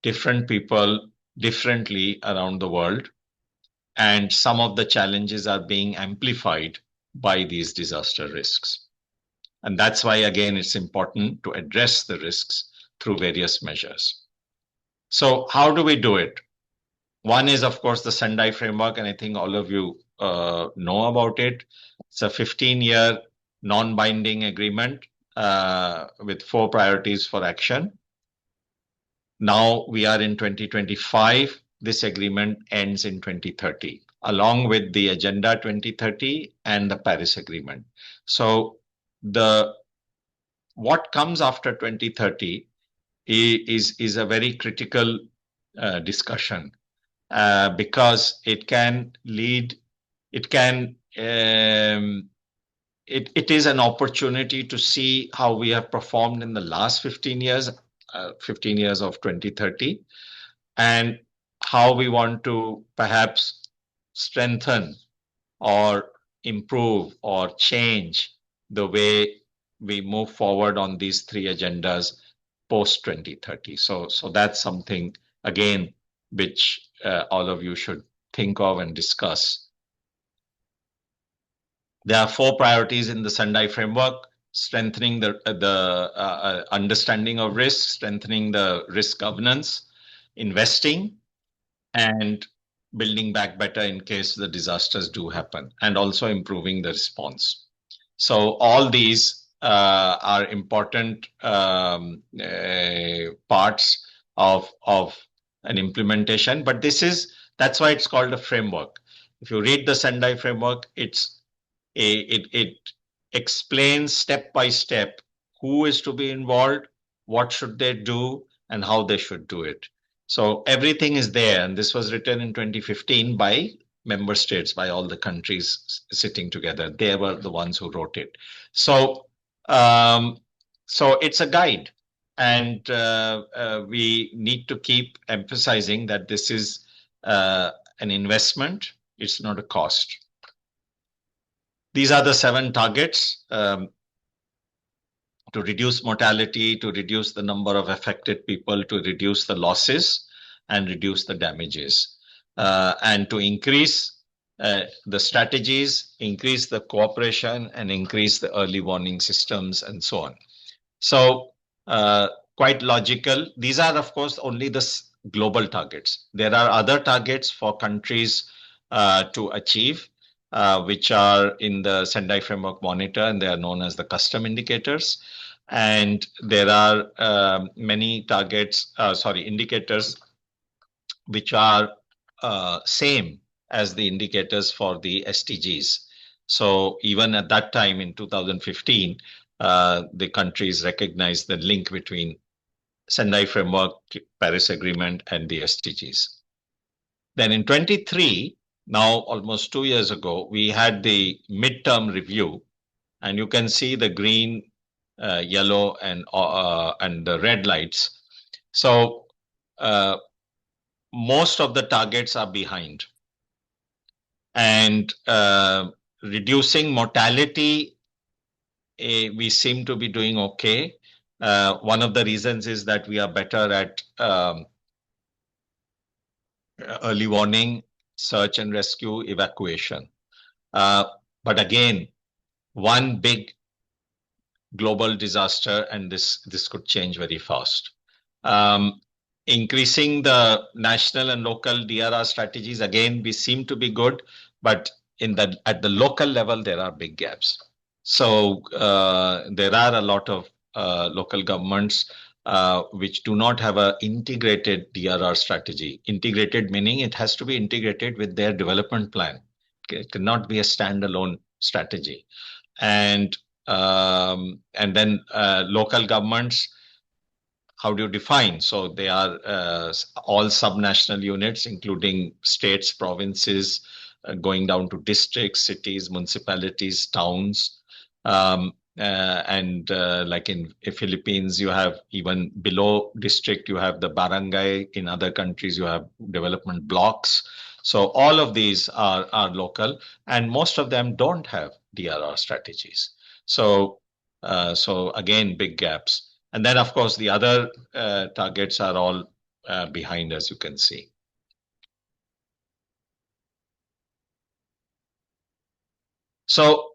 different people differently around the world, and some of the challenges are being amplified by these disaster risks. And that's why, again, it's important to address the risks through various measures. So how do we do it? One is, of course, the Sendai framework, and I think all of you know about it. It's a 15-year non-binding agreement with 4 priorities for action. Now we are in 2025. This agreement ends in 2030. along with the Agenda 2030 and the Paris Agreement. So what comes after 2030 is a very critical discussion because it can lead, it can, it is an opportunity to see how we have performed in the last 15 years, 15 years of 2030, and how we want to perhaps strengthen or improve or change the way we move forward on these three agendas post 2030. So that's something, again, which all of you should think of and discuss. There are 4 priorities in the Sendai framework: strengthening the understanding of risk, strengthening the risk governance, investing, and building back better in case the disasters do happen, and also improving the response. So all these are important parts of an implementation, but that's why it's called a framework. If you read the Sendai framework, it explains step by step who is to be involved, what should they do, and how they should do it. So everything is there, and this was written in 2015 by member states, by all the countries sitting together. They were the ones who wrote it. So it's a guide, and we need to keep emphasizing that this is an investment. It's not a cost. These are the 7 targets: to reduce mortality, to reduce the number of affected people, to reduce the losses and reduce the damages, and to increase the strategies, increase the cooperation, and increase the early warning systems, and so on. So quite logical. These are, of course, only the global targets. There are other targets for countries to achieve, which are in the Sendai Framework Monitor, and they are known as the custom indicators. And there are many indicators which are same as the indicators for the SDGs. So even at that time in 2015, the countries recognized the link between Sendai Framework, Paris Agreement, and the SDGs. Then in 23, now almost 2 years ago, we had the midterm review, and you can see the green, yellow, and the red lights. So most of the targets are behind, and reducing mortality, we seem to be doing okay. One of the reasons is that we are better at early warning, search and rescue, evacuation. But again, one big global disaster, and this could change very fast. Increasing the national and local DRR strategies, again, we seem to be good, but at the local level, there are big gaps. So there are a lot of local governments which do not have an integrated DRR strategy. Integrated meaning it has to be integrated with their development plan. It cannot be a standalone strategy. And then local governments, how do you define? So they are all subnational units, including states, provinces, going down to districts, cities, municipalities, towns. And like in Philippines, you have even below district, you have the barangay. In other countries, you have development blocks. So all of these are local, and most of them don't have DRR strategies. So again, big gaps. And then, of course, the other targets are all behind, as you can see. So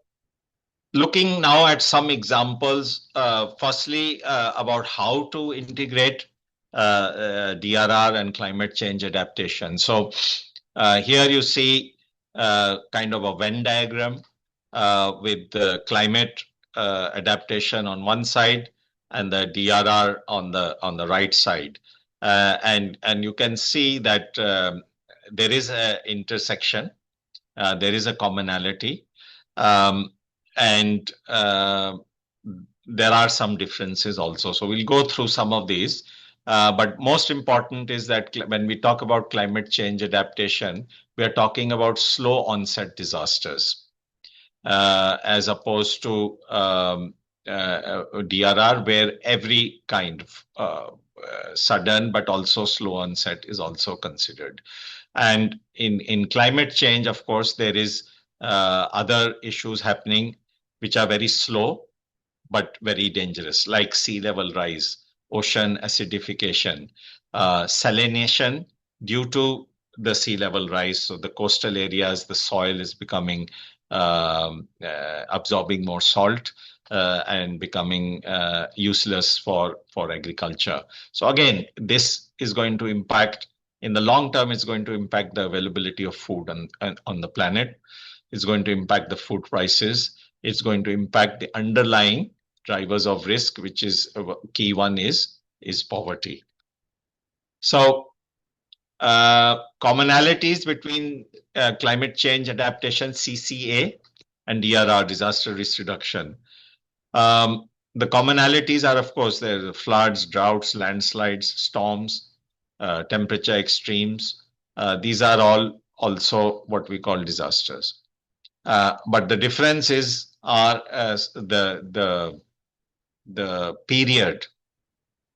looking now at some examples, firstly, about how to integrate DRR and climate change adaptation. So here you see kind of a Venn diagram with the climate adaptation on one side and the DRR on the right side. And you can see that there is an intersection. there is a commonality, and there are some differences also. So we'll go through some of these. But most important is that when we talk about climate change adaptation, we are talking about slow onset disasters, as opposed to DRR, where every kind of sudden but also slow onset is also considered. And in climate change, of course, there is other issues happening which are very slow but very dangerous, like sea level rise, ocean acidification, salination due to the sea level rise. So the coastal areas, the soil is becoming absorbing more salt and becoming useless for agriculture. So again, this is going to impact, in the long term, it's going to impact the availability of food on the planet. It's going to impact the food prices. It's going to impact the underlying drivers of risk, which is key one is poverty. So commonalities between climate change adaptation, CCA, and DRR, disaster risk reduction. The commonalities are, of course, there are floods, droughts, landslides, storms, temperature extremes. These are all also what we call disasters. But the differences are the period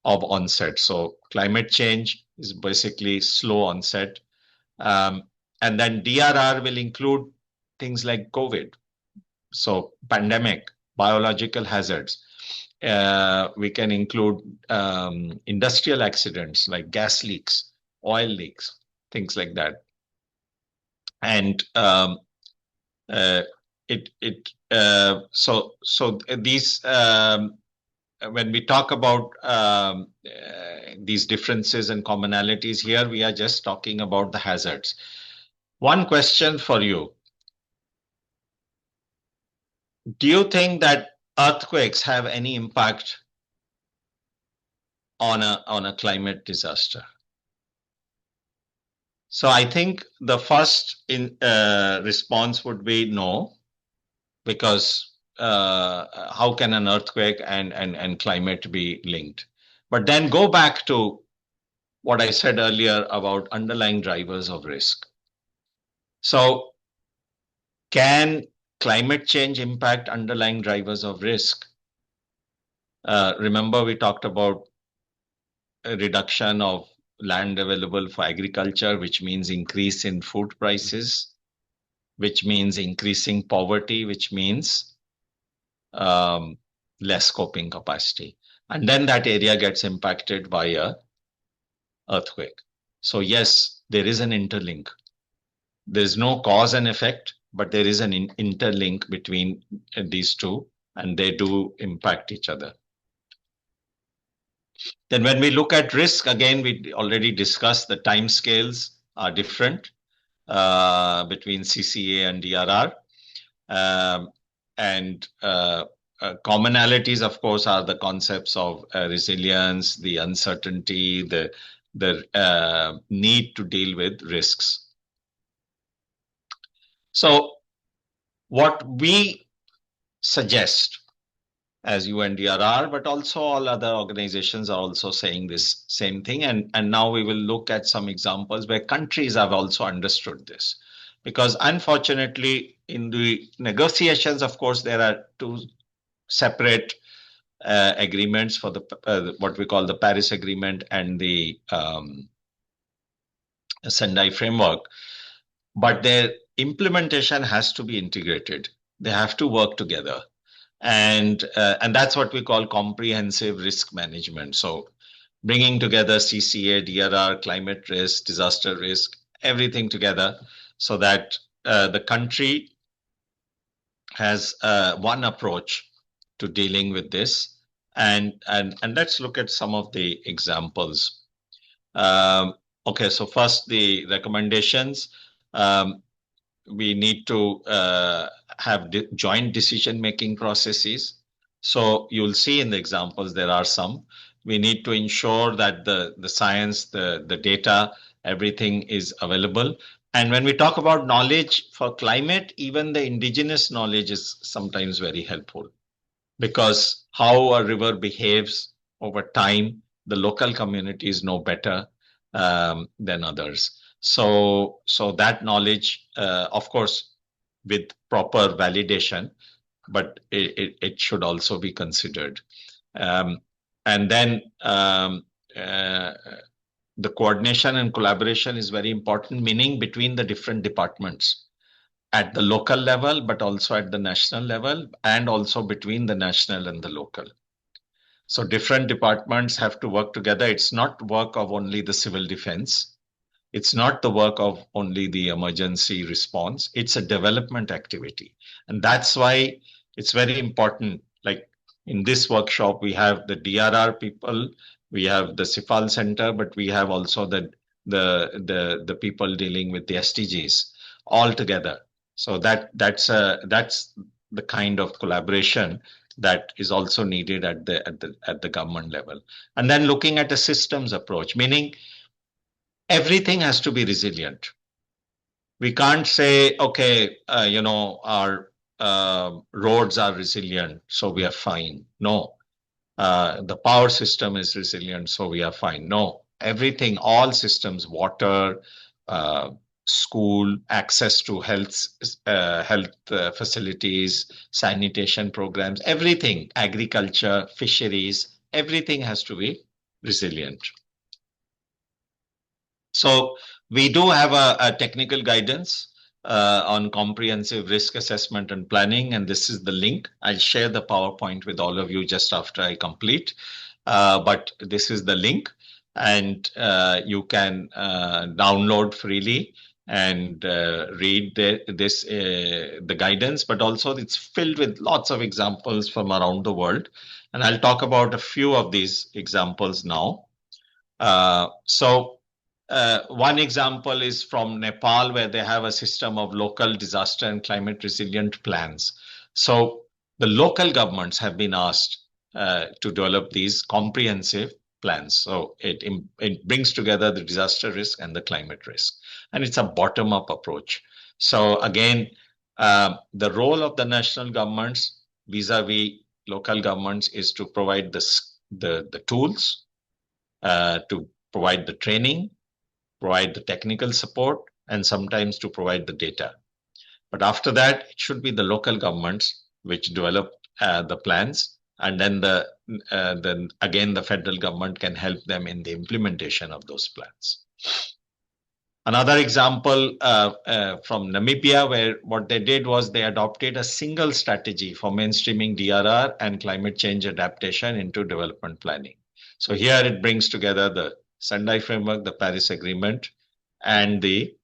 of onset. So climate change is basically slow onset. And then DRR will include things like COVID. So pandemic, biological hazards. We can include industrial accidents like gas leaks, oil leaks, things like that. And so these when we talk about these differences and commonalities here, we are just talking about the hazards. One question for you. Do you think that earthquakes have any impact on a climate disaster? So I think the first response would be no, because how can an earthquake and climate be linked? But then go back to what I said earlier about underlying drivers of risk. So can climate change impact underlying drivers of risk? Remember, we talked about a reduction of land available for agriculture, which means increase in food prices, which means increasing poverty, which means less coping capacity. And then that area gets impacted by a earthquake. So yes, there is an interlink. There's no cause and effect, but there is an interlink between these two, and they do impact each other. Then when we look at risk, again, we already discussed the timescales are different between CCA and DRR. And commonalities, of course, are the concepts of resilience, the uncertainty, the need to deal with risks. So what we suggest as UNDRR, but also all other organizations are also saying this same thing. And now we will look at some examples where countries have also understood this. Because unfortunately, in the negotiations, of course, there are two separate agreements for the what we call the Paris Agreement and the Sendai Framework. But their implementation has to be integrated. They have to work together. And that's what we call comprehensive risk management. So bringing together CCA, DRR, climate risk, disaster risk, everything together so that the country has one approach to dealing with this. And let's look at some of the examples. Okay, so first the recommendations. We need to have joint decision-making processes. So you'll see in the examples, there are some. We need to ensure that the science, the data, everything is available. And when we talk about knowledge for climate, even the indigenous knowledge is sometimes very helpful, because how a river behaves over time, the local communities know better than others. So that knowledge, of course, with proper validation, but it should also be considered. And then the coordination and collaboration is very important, meaning between the different departments at the local level, but also at the national level, and also between the national and the local. So different departments have to work together. It's not work of only the civil defense. It's not the work of only the emergency response. It's a development activity. And that's why it's very important. Like in this workshop, we have the DRR people, we have the CIFAL Center, but we have also the people dealing with the SDGs all together. So that's the kind of collaboration that is also needed at the government level. And then looking at a systems approach, meaning everything has to be resilient. We can't say, okay, our roads are resilient, so we are fine. No. The power system is resilient, so we are fine. No. Everything, all systems, water, school, access to health facilities, sanitation programs, everything, agriculture, fisheries, everything has to be resilient. So we do have a technical guidance on comprehensive risk assessment and planning, and this is the link. I'll share the PowerPoint with all of you just after I complete, but this is the link, and you can download freely and read the guidance, but also it's filled with lots of examples from around the world, and I'll talk about a few of these examples now. One example is from Nepal, where they have a system of local disaster and climate resilient plans. So the local governments have been asked to develop these comprehensive plans. So it brings together the disaster risk and the climate risk, and it's a bottom-up approach. So again, the role of the national governments vis-a-vis local governments is to provide the tools, to provide the training, provide the technical support, and sometimes to provide the data. But after that, it should be the local governments which develop the plans, and then again the federal government can help them in the implementation of those plans. Another example from Namibia, where what they did was they adopted a single strategy for mainstreaming DRR and climate change adaptation into development planning. So here it brings together the Sendai Framework, the Paris Agreement, and the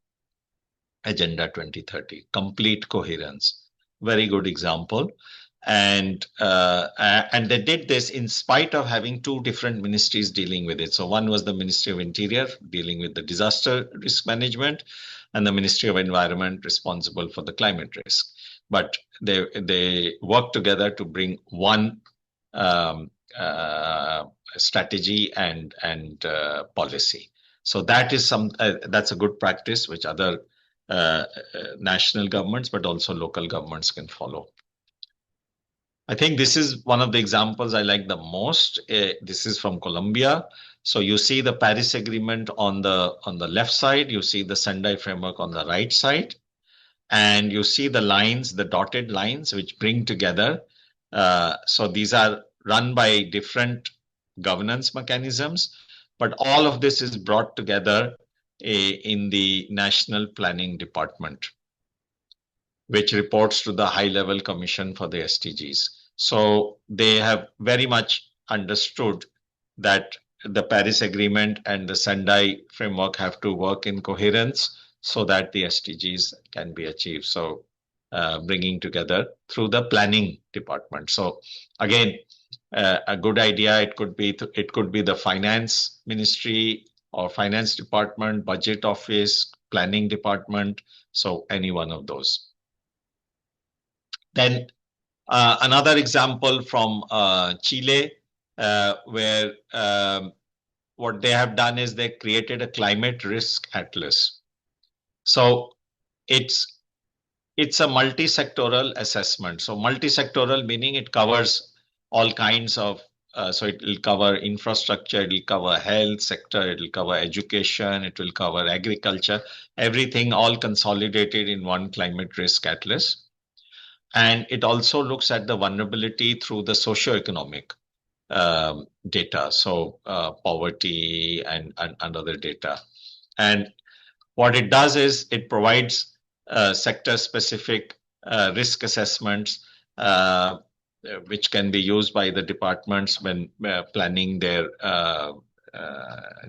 Agenda 2030. Complete coherence. Very good example. And they did this in spite of having two different ministries dealing with it. So one was the Ministry of Interior dealing with the disaster risk management, and the Ministry of Environment responsible for the climate risk. But they worked together to bring one strategy and policy. So that is that's a good practice which other national governments but also local governments can follow. I think this is one of the examples I like the most. This is from Colombia. So you see the Paris Agreement on the left side, you see the Sendai Framework on the right side, and you see the lines, the dotted lines, which bring together. So these are run by different governance mechanisms, but all of this is brought together in the National Planning Department, which reports to the High-Level Commission for the SDGs. So they have very much understood that the Paris Agreement and the Sendai Framework have to work in coherence so that the SDGs can be achieved. So bringing together through the planning department. So again, a good idea, it could be the finance ministry or finance department, budget office, planning department. So any one of those. Then another example from Chile, where what they have done is they created a climate risk atlas. So it's a multi-sectoral assessment. So multi-sectoral meaning it covers all kinds of, so it will cover infrastructure, it will cover health sector, it will cover education, it will cover agriculture, everything all consolidated in one climate risk atlas. And it also looks at the vulnerability through the socio-economic data, so poverty and other data. And what it does is it provides sector-specific risk assessments, which can be used by the departments when planning their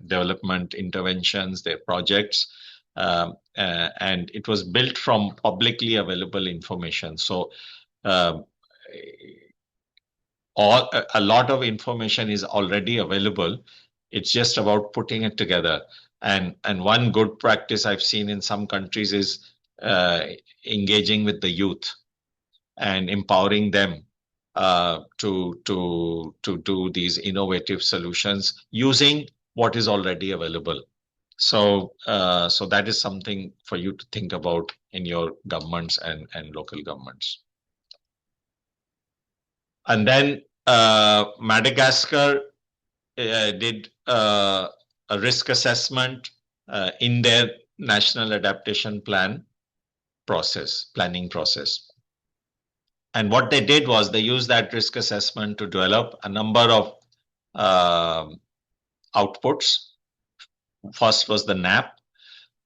development interventions, their projects. And it was built from publicly available information. So a lot of information is already available. It's just about putting it together. And one good practice I've seen in some countries is engaging with the youth and empowering them to do these innovative solutions using what is already available. So that is something for you to think about in your governments and local governments. And then Madagascar did a risk assessment in their national adaptation planning process. And what they did was they used that risk assessment to develop a number of outputs. First was the NAP.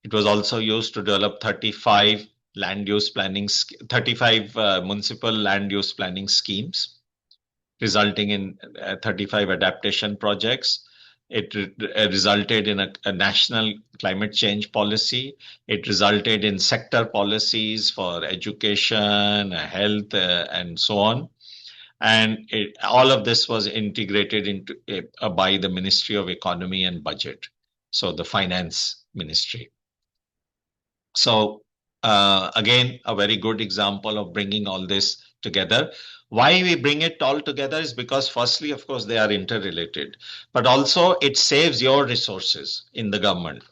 It was also used to develop 35 municipal land use planning schemes, resulting in 35 adaptation projects. It resulted in a national climate change policy. It resulted in sector policies for education, health, and so on. And all of this was integrated into by the Ministry of Economy and Budget, so the Finance Ministry. So again, a very good example of bringing all this together. Why we bring it all together is because firstly, of course, they are interrelated, but also it saves your resources in the government.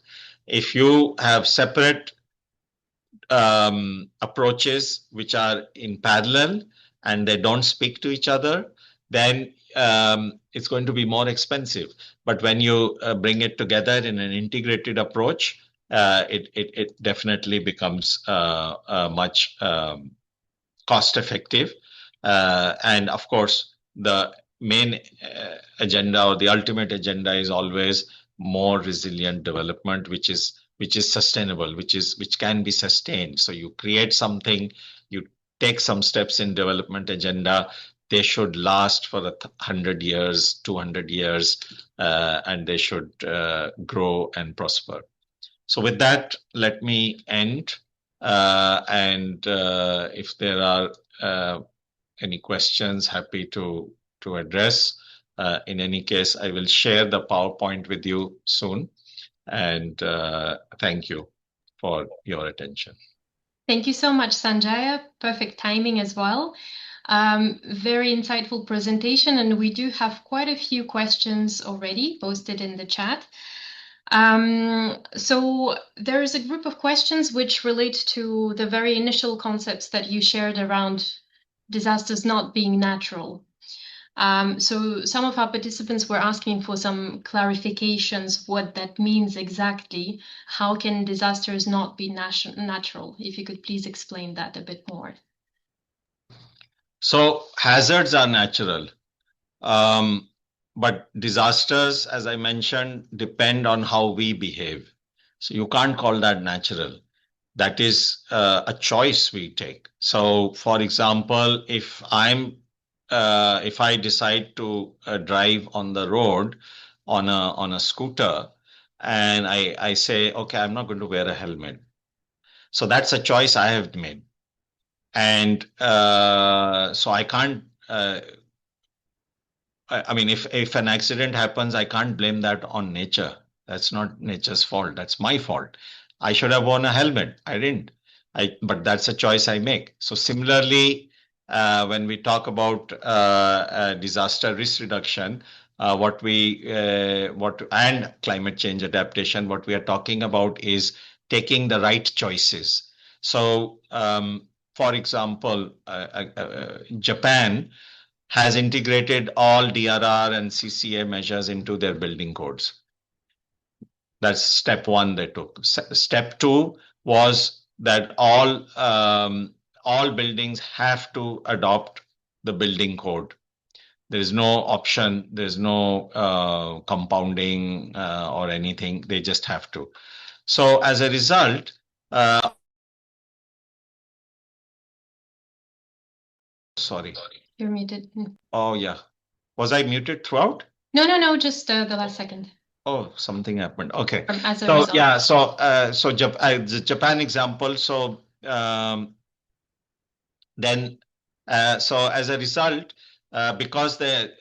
If you have separate approaches which are in parallel and they don't speak to each other, then it's going to be more expensive. But when you bring it together in an integrated approach, it definitely becomes much cost effective. And of course, the main agenda or the ultimate agenda is always more resilient development, which is sustainable, which can be sustained. So you create something, you take some steps in development agenda, they should last for 100 years, 200 years, and they should grow and prosper. So with that, let me end. And if there are any questions, happy to address. In any case, I will share the PowerPoint with you soon. And thank you for your attention. Thank you so much, Sanjaya. Perfect timing as well. Very insightful presentation, and we do have quite a few questions already posted in the chat. So there is a group of questions which relate to the very initial concepts that you shared around disasters not being natural. So some of our participants were asking for some clarifications, what that means exactly. How can disasters not be natural? If you could please explain that a bit more. So hazards are natural, but disasters, as I mentioned, depend on how we behave. So you can't call that natural. That is a choice we take. So, for example, if I decide to drive on the road on a scooter, and I say, okay, I'm not going to wear a helmet. So that's a choice I have made. And so I can't, I mean, if an accident happens, I can't blame that on nature. That's not nature's fault. That's my fault. I should have worn a helmet. I didn't. But that's a choice I make. So similarly, when we talk about disaster risk reduction, and climate change adaptation, what we are talking about is taking the right choices. So, for example, Japan has integrated all DRR and CCA measures into their building codes. That's step one they took. Step two was that all buildings have to adopt the building code. There is no option. There's no compounding or anything. They just have to. So as a result, sorry. You're muted. Oh yeah. Was I muted throughout? No, just the last second. Oh, something happened. Okay. As a So result. yeah, so the Japan example. So then, so as a result, because the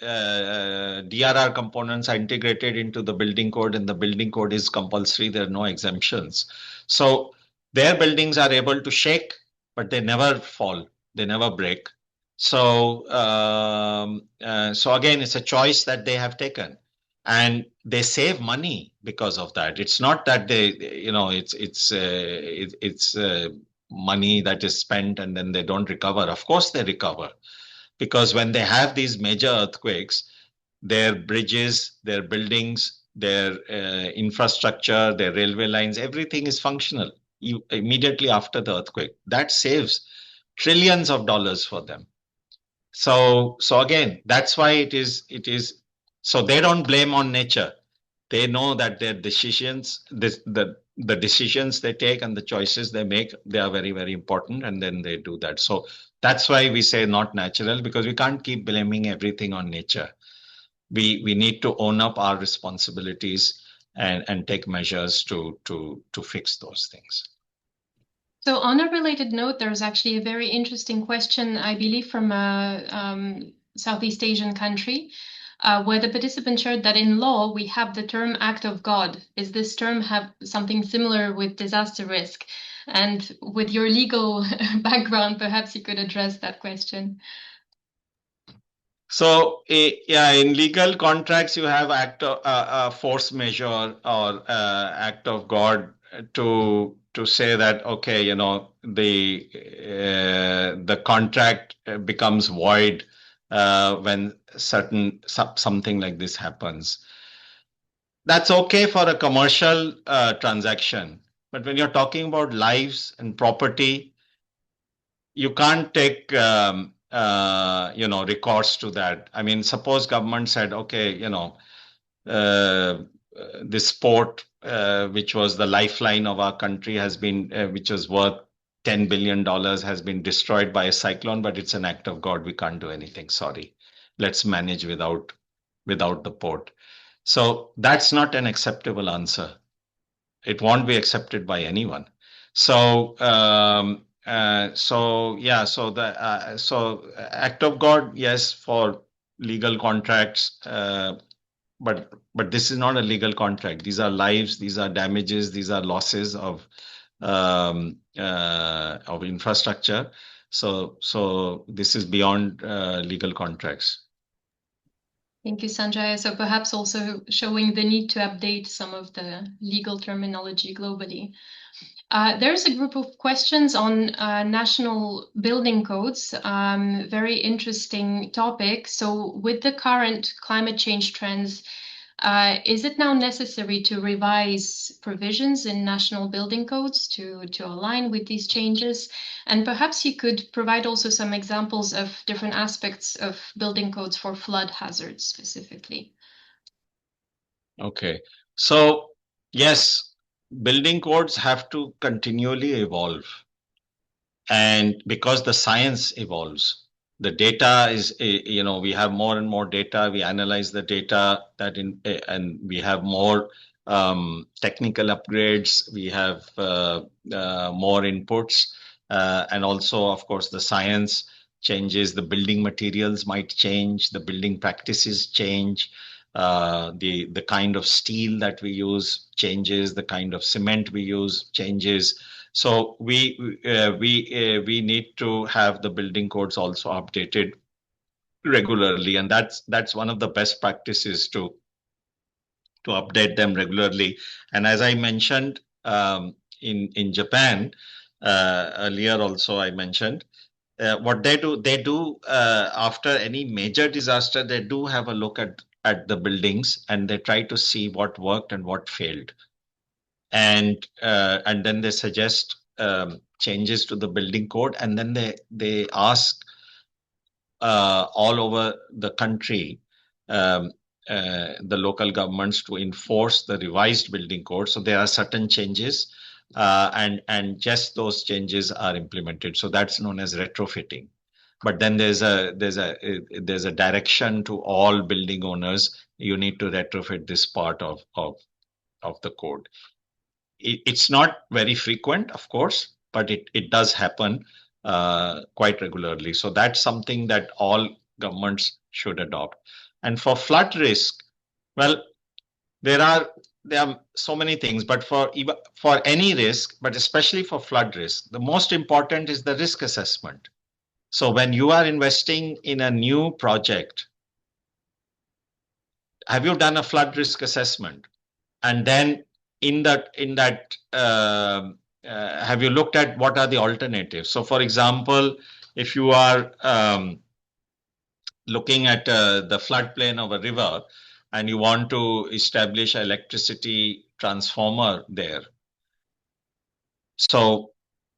DRR components are integrated into the building code and the building code is compulsory, there are no exemptions. So their buildings are able to shake, but they never fall, they never break. So, so again, it's a choice that they have taken, and they save money because of that. It's not that they, you know, it's money that is spent and then they don't recover. Of course, they recover, because when they have these major earthquakes, their bridges, their buildings, their infrastructure, their railway lines, everything is functional immediately after the earthquake. That saves trillions of dollars for them. So again, that's why it is. So they don't blame on nature. They know that their decisions, the decisions they take and the choices they make, they are very, very important, and then they do that. So that's why we say not natural, because we can't keep blaming everything on nature. We need to own up our responsibilities and take measures to fix those things. So on a related note, there's actually a very interesting question, I believe, from a Southeast Asian country, where the participant shared that in law, we have the term act of God. Is this term have something similar with disaster risk? And with your legal background, perhaps you could address that question. So, yeah, in legal contracts, you have act of force majeure or act of God to say that, okay, you know, the contract becomes void when something like this happens. That's okay for a commercial transaction, but when you're talking about lives and property, you can't take you know, recourse to that. I mean, suppose government said, okay, you know, this port, which was the lifeline of our country, has been, which was worth $10 billion, has been destroyed by a cyclone, but it's an act of God. We can't do anything. Sorry. Let's manage without the port. So that's not an acceptable answer. It won't be accepted by anyone. So, so yeah, so the so act of God, yes, for legal contracts, but this is not a legal contract. These are lives, these are damages, these are losses of infrastructure. So this is beyond legal contracts. Thank you, Sanjay. So perhaps also showing the need to update some of the legal terminology globally. There's a group of questions on national building codes. Very interesting topic. So with the current climate change trends, is it now necessary to revise provisions in national building codes to align with these changes? And perhaps you could provide also some examples of different aspects of building codes for flood hazards specifically. Okay, so yes, building codes have to continually evolve. And because the science evolves, the data is, you know, we have more and more data, we analyze the data and we have more technical upgrades, we have more inputs, and also, of course, the science changes, the building materials might change, the building practices change, the kind of steel that we use changes, the kind of cement we use changes. So we need to have the building codes also updated regularly, and that's one of the best practices to update them regularly. And as I mentioned, in Japan, earlier also I mentioned, what they do after any major disaster, they do have a look at the buildings and they try to see what worked and what failed, and then they suggest changes to the building code, and then they ask all over the country the local governments to enforce the revised building code. So there are certain changes, and just those changes are implemented. So that's known as retrofitting. But then there's a direction to all building owners. You need to retrofit this part of the code. It's not very frequent, of course, but it does happen quite regularly. So that's something that all governments should adopt. And for flood risk, well, there are so many things, but for any risk, but especially for flood risk, the most important is the risk assessment. So when you are investing in a new project, have you done a flood risk assessment? And then in that, have you looked at what are the alternatives? So for example, if you are looking at the floodplain of a river and you want to establish an electricity transformer there, so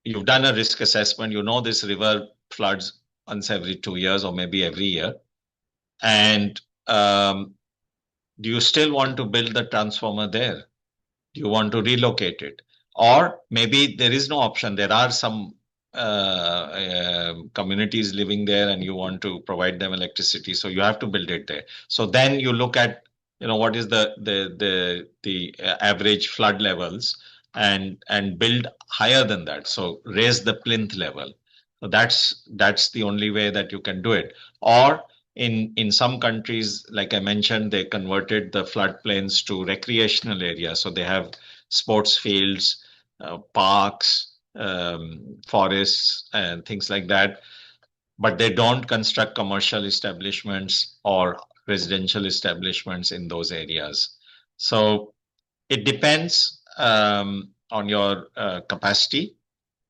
you've done a risk assessment, you know this river floods once every 2 years or maybe every year, and do you still want to build the transformer there? Do you want to relocate it? Or maybe there is no option. There are some communities living there and you want to provide them electricity, so you have to build it there. So then you look at, what is the average flood levels and build higher than that. So raise the plinth level. So that's the only way that you can do it. Or in some countries, like I mentioned, they converted the floodplains to recreational areas. So they have sports fields, parks, forests, and things like that. But they don't construct commercial establishments or residential establishments in those areas. So it depends on your capacity.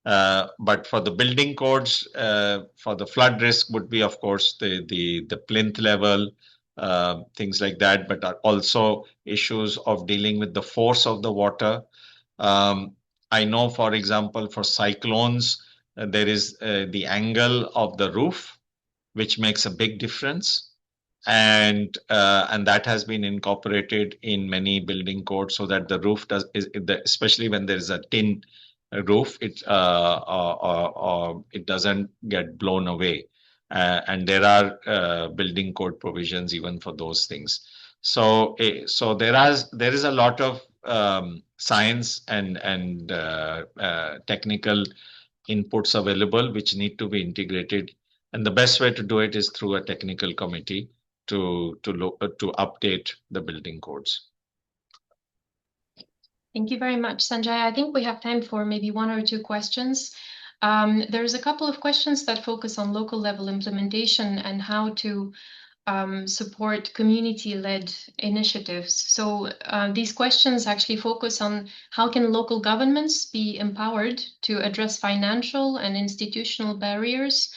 But for the building codes, for the flood risk would be, of course, the plinth level, things like that, but also issues of dealing with the force of the water. I know, for example, for cyclones, there is the angle of the roof, which makes a big difference. And that has been incorporated in many building codes so that the roof especially when there is a tin roof, it doesn't get blown away. And there are building code provisions even for those things. So there is a lot of science and technical inputs available which need to be integrated. And the best way to do it is through a technical committee to update the building codes. Thank you very much, Sanjay. I think we have time for maybe 1 or 2 questions. There's a couple of questions that focus on local level implementation and how to support community-led initiatives. So these questions actually focus on how can local governments be empowered to address financial and institutional barriers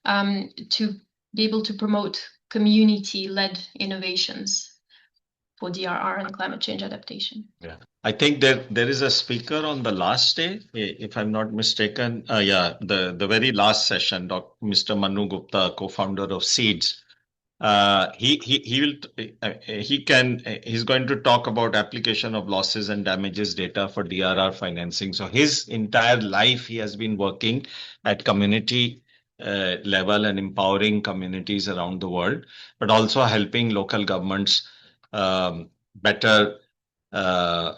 to be able to promote community-led innovations for DRR and climate change adaptation. Yeah, I think there is a speaker on the last day, if I'm not mistaken. The very last session, Mr. Manu Gupta, co-founder of Seeds. He's going to talk about application of losses and damages data for DRR financing. So his entire life he has been working at community level and empowering communities around the world, but also helping local governments better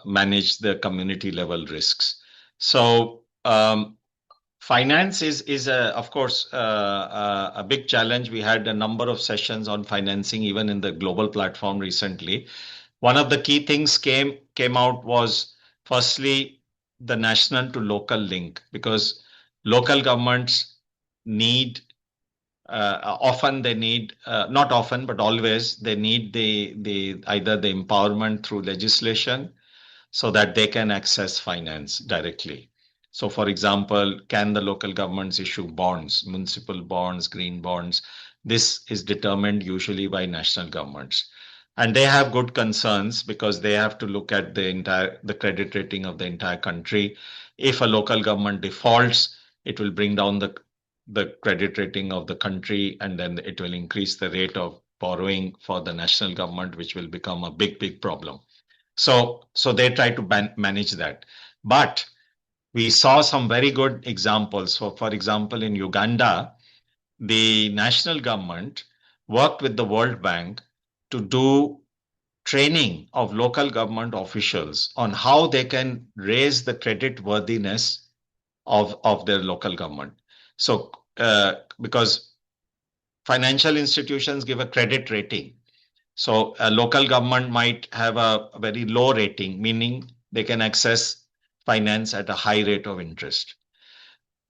manage the community level risks. So finance is of course a big challenge. We had a number of sessions on financing even in the global platform recently. One of the key things came out was firstly the national to local link, because local governments need often they need not often but always they need the either the empowerment through legislation so that they can access finance directly. So, for example, can the local governments issue bonds, municipal bonds, green bonds? This is determined usually by national governments. And they have good concerns because they have to look at the credit rating of the entire country. If a local government defaults, it will bring down the credit rating of the country, and then it will increase the rate of borrowing for the national government, which will become a big problem. So they try to manage that. But we saw some very good examples. So, for example, in Uganda, the national government worked with the World Bank to do training of local government officials on how they can raise the credit worthiness of their local government. So, because financial institutions give a credit rating. So a local government might have a very low rating, meaning they can access finance at a high rate of interest.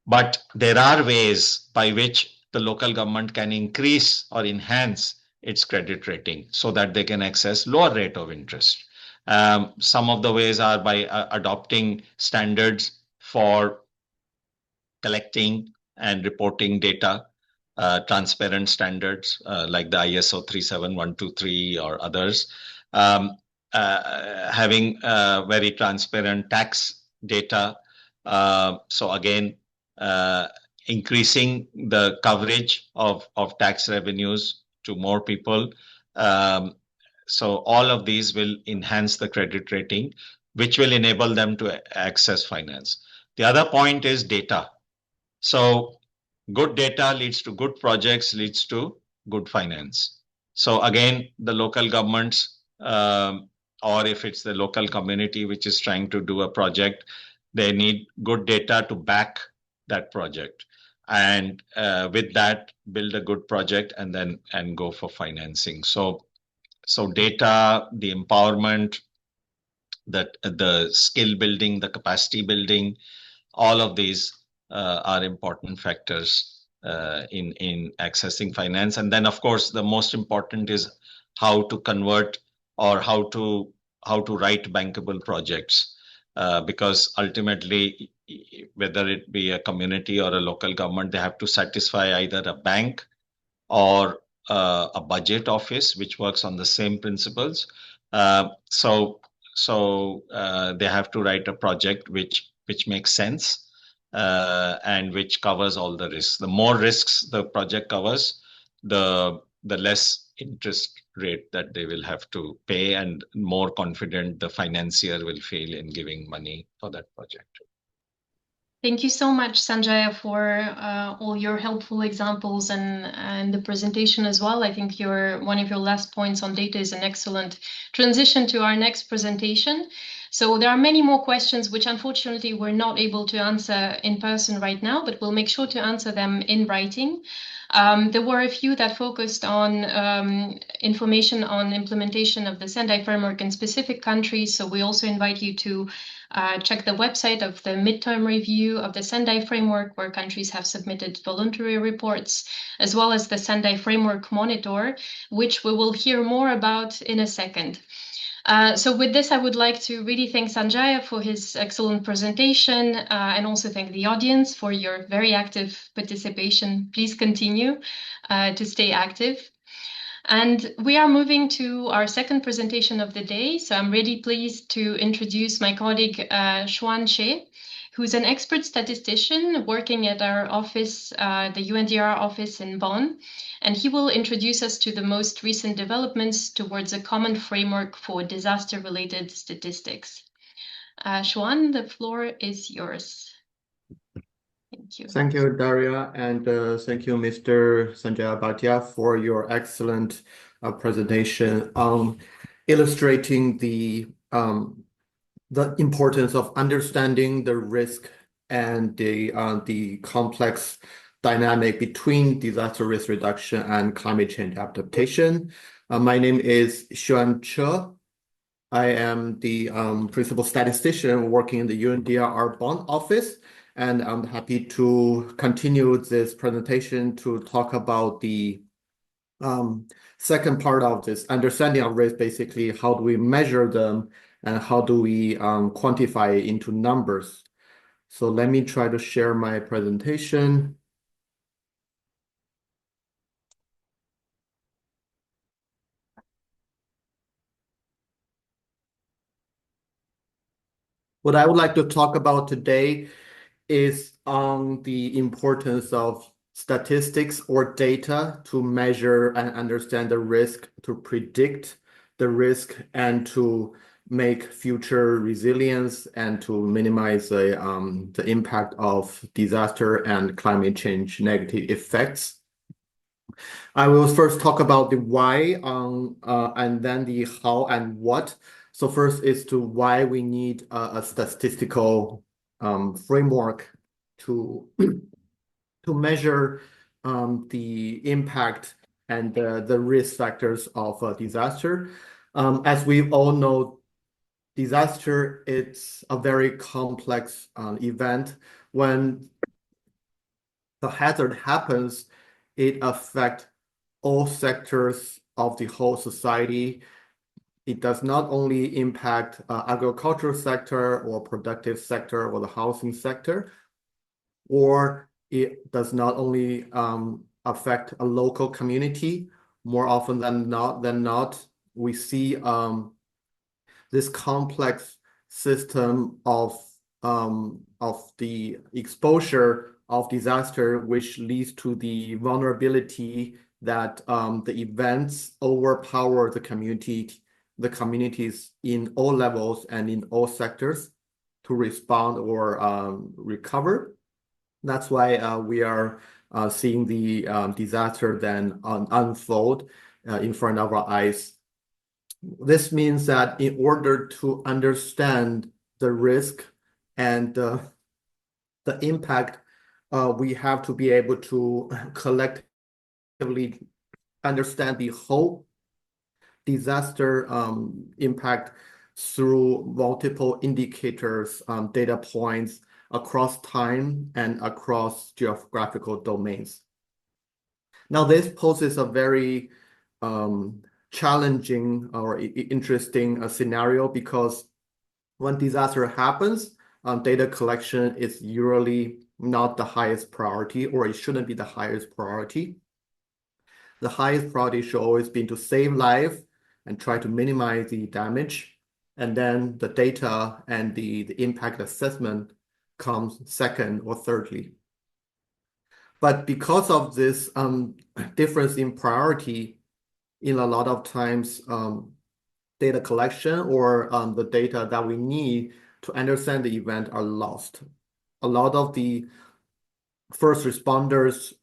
But there are ways by which the local government can increase or enhance its credit rating so that they can access lower rate of interest. Some of the ways are by adopting standards for collecting and reporting data, transparent standards like the ISO 37123 or others, having very transparent tax data. So again, increasing the coverage of tax revenues to more people. So all of these will enhance the credit rating, which will enable them to access finance. The other point is data. So good data leads to good projects, leads to good finance. So again, the local governments, or if it's the local community which is trying to do a project, they need good data to back that project. And with that, build a good project and go for financing. So data, the empowerment, the skill building, the capacity building, all of these are important factors in accessing finance. And then, of course, the most important is how to convert or how to write bankable projects, because ultimately, whether it be a community or a local government, they have to satisfy either a bank or a budget office, which works on the same principles. So they have to write a project which makes sense and which covers all the risks. The more risks the project covers, the less interest rate that they will have to pay, and more confident the financier will feel in giving money for that project. Thank you so much, Sanjaya, for all your helpful examples and the presentation as well. I think one of your last points on data is an excellent transition to our next presentation. So there are many more questions which unfortunately we're not able to answer in person right now, but we'll make sure to answer them in writing. There were a few that focused on information on implementation of the Sendai framework in specific countries. So we also invite you to check the website of the midterm review of the Sendai framework, where countries have submitted voluntary reports, as well as the Sendai framework monitor, which we will hear more about in a second. So with this, I would like to really thank Sanjaya for his excellent presentation and also thank the audience for your very active participation. Please continue to stay active. And we are moving to our second presentation of the day. So I'm really pleased to introduce my colleague, Xuan Che, who's an expert statistician working at our office, the UNDRR office in Bonn. And he will introduce us to the most recent developments towards a common framework for disaster-related statistics. Xuan, the floor is yours. Thank you. Thank you, Daria, and thank you, Mr. Sanjaya Bhatia, for your excellent presentation on illustrating the importance of understanding the risk and the complex dynamic between disaster risk reduction and climate change adaptation. My name is Xuan Che. I am the principal statistician working in the UNDRR Bonn office, and I'm happy to continue this presentation to talk about the second part of this understanding of risk, basically how do we measure them and how do we quantify it into numbers. So let me try to share my presentation. What I would like to talk about today is on the importance of statistics or data to measure and understand the risk, to predict the risk, and to make future resilience and to minimize the impact of disaster and climate change negative effects. I will first talk about the why and then the how and what. So first is to why we need a statistical framework to measure the impact and the risk factors of a disaster. As we all know, disaster it's a very complex event. When the hazard happens, it affects all sectors of the whole society. It does not only impact agricultural sector or productive sector or the housing sector, or it does not only affect a local community. More often than not, we see this complex system of the exposure of disaster, which leads to the vulnerability that the events overpower the communities in all levels and in all sectors to respond or recover. That's why we are seeing the disaster then unfold in front of our eyes. This means that in order to understand the risk and the impact, we have to be able to collectively understand the whole disaster impact through multiple indicators, data points across time and across geographical domains. Now, this poses a very challenging or interesting scenario, because when disaster happens, data collection is usually not the highest priority, or it shouldn't be the highest priority. The highest priority should always be to save life and try to minimize the damage. And then the data and the impact assessment comes second or thirdly. But because of this difference in priority, in a lot of times, data collection or the data that we need to understand the event are lost. A lot of the first responders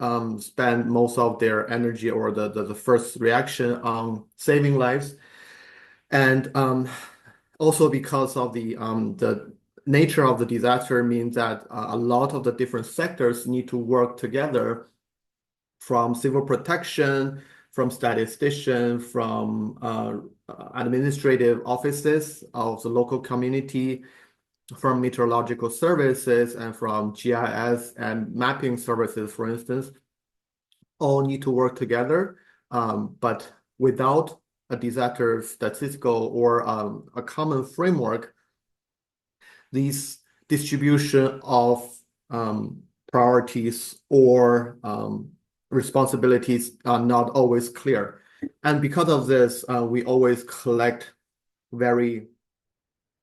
spend most of their energy or the first reaction on saving lives. And also because of the nature of the disaster means that a lot of the different sectors need to work together, from civil protection, from statistician, from administrative offices of the local community, from meteorological services, and from GIS and mapping services, for instance, all need to work together. But without a disaster statistical or a common framework, these distribution of priorities or responsibilities are not always clear. And because of this, we always collect very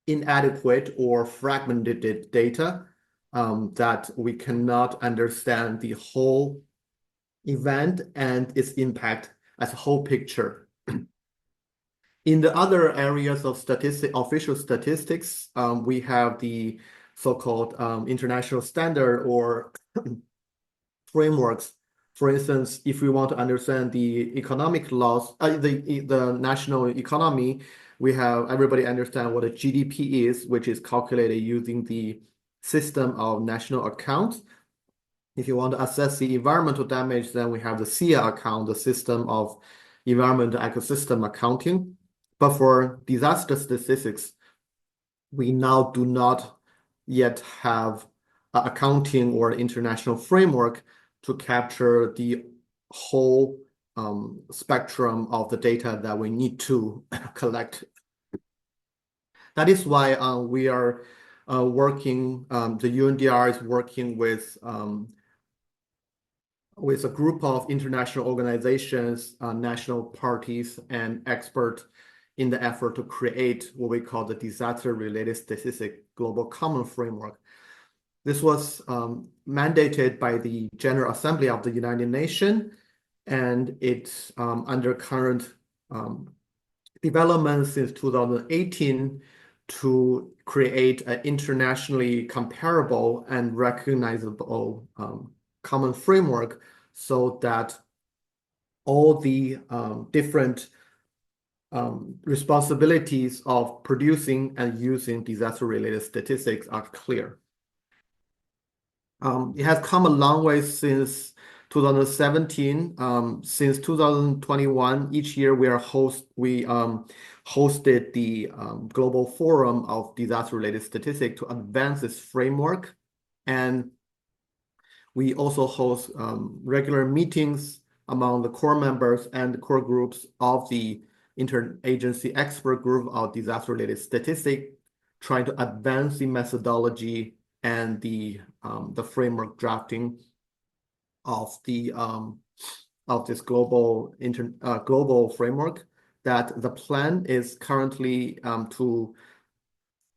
inadequate or fragmented data that we cannot understand the whole event and its impact as a whole picture. In the other areas of official statistics, we have the so-called international standard or frameworks. For instance, if we want to understand the economic loss, the national economy, we have everybody understand what a GDP is, which is calculated using the system of national accounts. If you want to assess the environmental damage, then we have the SEA account, the system of environmental ecosystem accounting. But for disaster statistics, we now do not yet have accounting or international framework to capture the whole spectrum of the data that we need to collect. That is why we are working, the UNDRR is working with a group of international organizations, national parties, and experts in the effort to create what we call the Disaster-Related Statistics Global Common Framework. This was mandated by the General Assembly of the United Nations, and it's under current development since 2018 to create an internationally comparable and recognizable common framework so that all the different responsibilities of producing and using disaster-related statistics are clear. It has come a long way since 2017. Since 2021, each year we hosted the Global Forum of Disaster-Related Statistics to advance this framework. And we also host regular meetings among the core members and core groups of the interagency expert group of disaster-related statistics, trying to advance the methodology and the framework drafting of this global framework. That the plan is currently to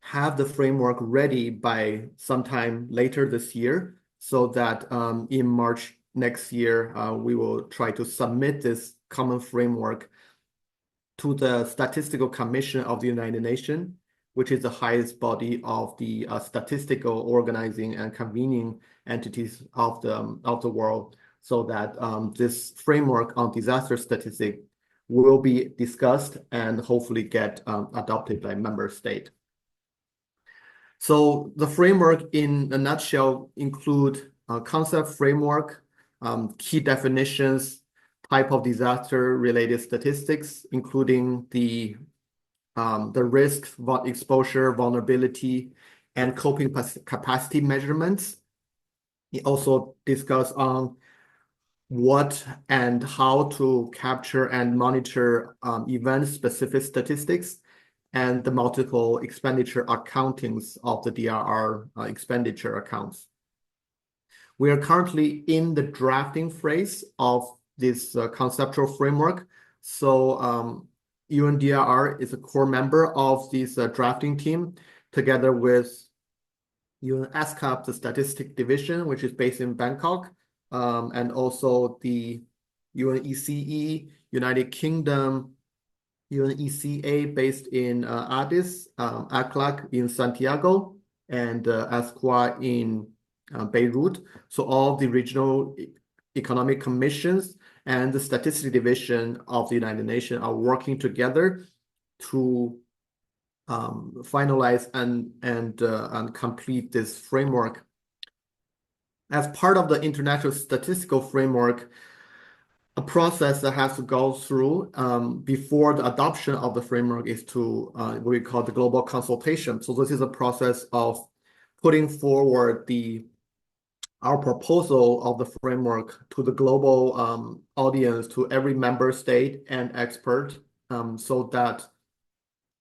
have the framework ready by sometime later this year, so that in March next year we will try to submit this common framework to the Statistical Commission of the United Nations, which is the highest body of the statistical organizing and convening entities of the world, so that this framework on disaster statistics will be discussed and hopefully get adopted by member state. So the framework in a nutshell include a concept framework, key definitions, type of disaster-related statistics, including the risk, exposure, vulnerability, and coping capacity measurements. It also discuss on what and how to capture and monitor event-specific statistics and the multiple expenditure accountings of the DRR expenditure accounts. We are currently in the drafting phase of this conceptual framework. So UNDRR is a core member of this drafting team, together with UNESCAP, the Statistic Division, which is based in Bangkok, and also the UNECE, United Kingdom, UNECA based in Addis, ACLAC in Santiago, and ASQA in Beirut. So all the regional economic commissions and the Statistic Division of the United Nations are working together to finalize and complete this framework. As part of the international statistical framework, a process that has to go through before the adoption of the framework is to what we call the global consultation. So this is a process of putting forward our proposal of the framework to the global audience, to every member state and expert, so that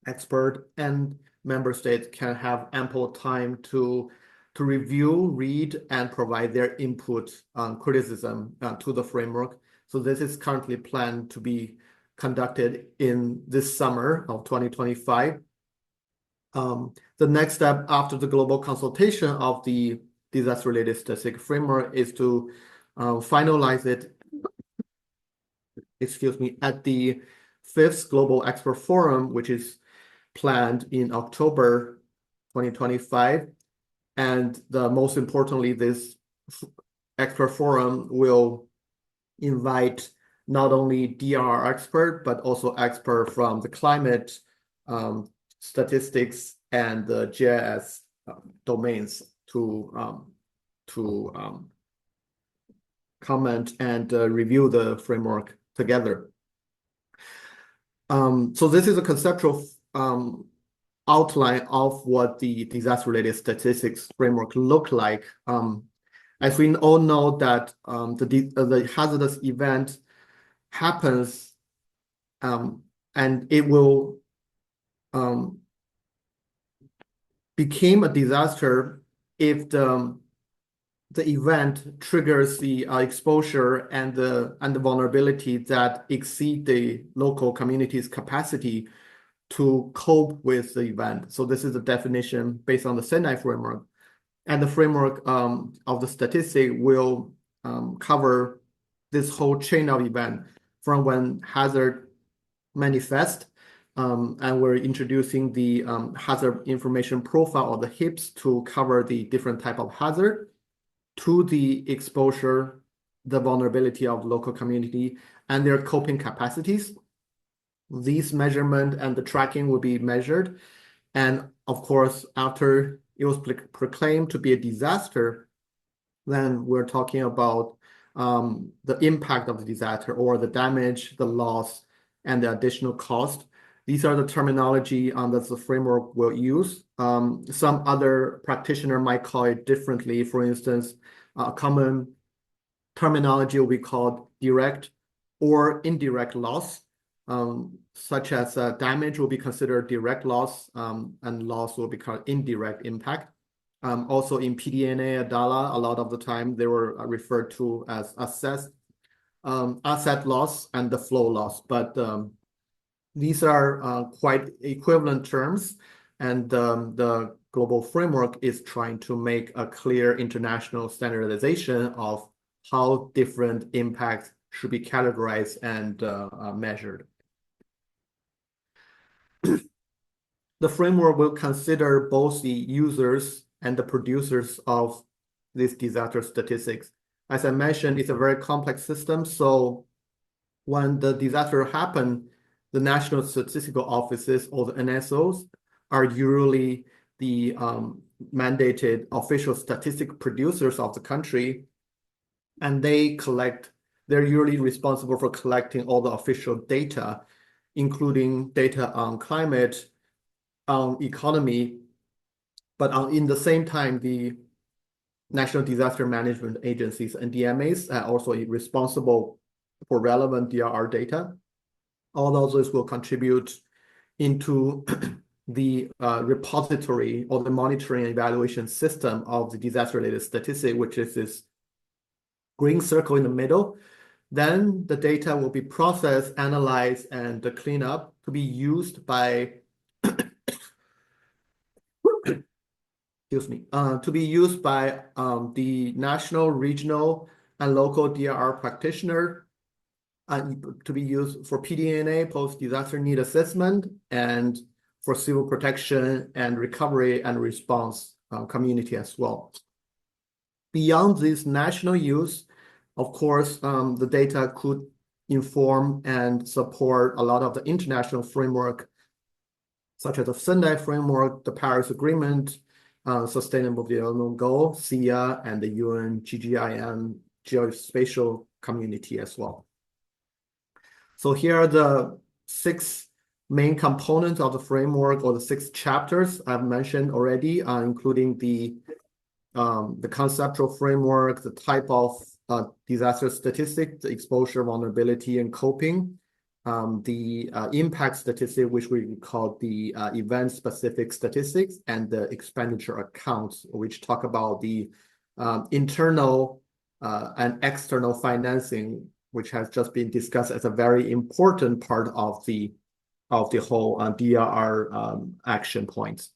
expert and member states can have ample time to review, read, and provide their input criticism to the framework. So this is currently planned to be conducted in this summer of 2025. The next step after the global consultation of the disaster-related statistics framework is to finalize it, at the 5th Global Expert Forum, which is planned in October 2025. And most importantly, this expert forum will invite not only DRR expert, but also expert from the climate, statistics, and the GIS domains to comment and review the framework together. So this is a conceptual outline of what the disaster-related statistics framework look like. As we all know that the hazardous event happens, and it will became a disaster if the event triggers the exposure and the vulnerability that exceed the local community's capacity to cope with the event. So this is a definition based on the Sendai framework. And the framework of the statistic will cover this whole chain of event from when hazard manifest, and we're introducing the hazard information profile of the HIPS to cover the different type of hazard, to the exposure, the vulnerability of local community, and their coping capacities. These measurement and the tracking will be measured. And of course, after it was proclaimed to be a disaster, then we're talking about the impact of the disaster or the damage, the loss, and the additional cost. These are the terminology that the framework will use. Some other practitioner might call it differently. For instance, a common terminology will be called direct or indirect loss, such as damage will be considered direct loss, and loss will be called indirect impact. Also in PDNA, ADALA, a lot of the time they were referred to as asset loss and the flow loss. But these are quite equivalent terms, and the global framework is trying to make a clear international standardization of how different impacts should be categorized and measured. The framework will consider both the users and the producers of these disaster statistics. As I mentioned, it's a very complex system. So when the disaster happens, the National Statistical Offices or the NSOs are usually the mandated official statistic producers of the country. And they're usually responsible for collecting all the official data, including data on climate, on economy, but in the same time, the National Disaster Management Agencies and DMAs are also responsible for relevant DRR data. All of those will contribute into the repository or the monitoring and evaluation system of the disaster-related statistic, which is this green circle in the middle. Then the data will be processed, analyzed, and cleaned up to be used by the national, regional, and local DRR practitioner, and to be used for PDNA, post-disaster need assessment, and for civil protection and recovery and response community as well. Beyond this national use, of course, the data could inform and support a lot of the international framework, such as the Sendai framework, the Paris Agreement, Sustainable Development Goal, SIA, and the UN GGIM geospatial community as well. So here are the 6 main components of the framework, or the 6 chapters I've mentioned already, including the conceptual framework, the type of disaster statistic, the exposure, vulnerability, and coping, the impact statistic, which we call the event-specific statistics, and the expenditure accounts, which talk about the internal and external financing, which has just been discussed as a very important part of the whole DRR action points.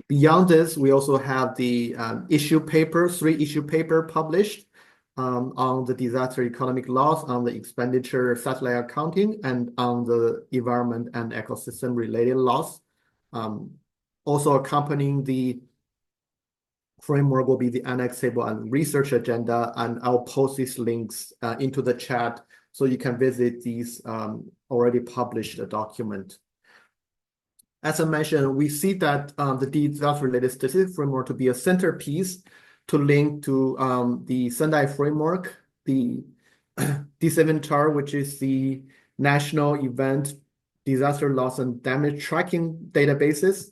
Beyond this, we also have the 3 issue paper published on the disaster economic loss, on the expenditure satellite accounting, and on the environment and ecosystem related loss. Also accompanying the framework will be the annex table and research agenda, and I'll post these links into the chat so you can visit these already published document. As I mentioned, we see that the disaster-related statistics framework to be a centerpiece to link to the Sendai framework, the D7TAR, which is the National Event Disaster Loss and Damage Tracking Databases,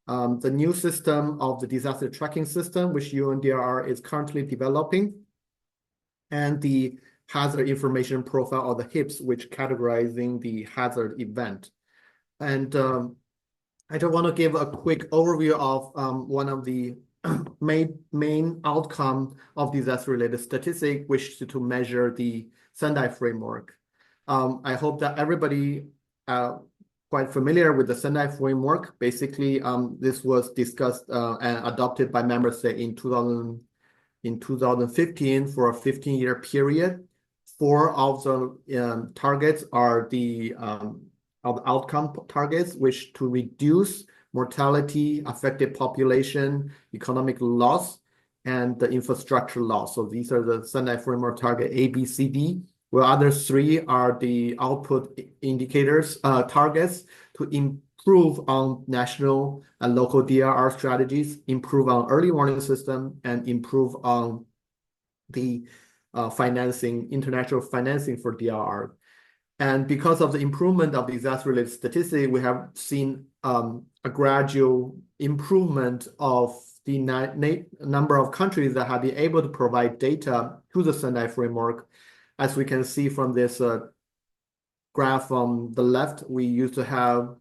the new system of the disaster tracking system, which UNDRR is currently developing, and the hazard information profile, or the HIPS, which categorizing the hazard event. And I just want to give a quick overview of one of the main outcome of disaster-related statistics, which is to measure the Sendai framework. I hope that everybody quite familiar with the Sendai framework. Basically, this was discussed and adopted by member states in 2015 for a 15-year period. 4 of the targets are the outcome targets, which to reduce mortality, affected population, economic loss, and the infrastructure loss. So these are the Sendai framework target A, B, C, D. Well, other 3 are the output indicators targets to improve on national and local DRR strategies, improve on early warning system, and improve on the international financing for DRR. And because of the improvement of disaster-related statistics, we have seen a gradual improvement of the number of countries that have been able to provide data to the Sendai framework. As we can see from this graph on the left, we used to have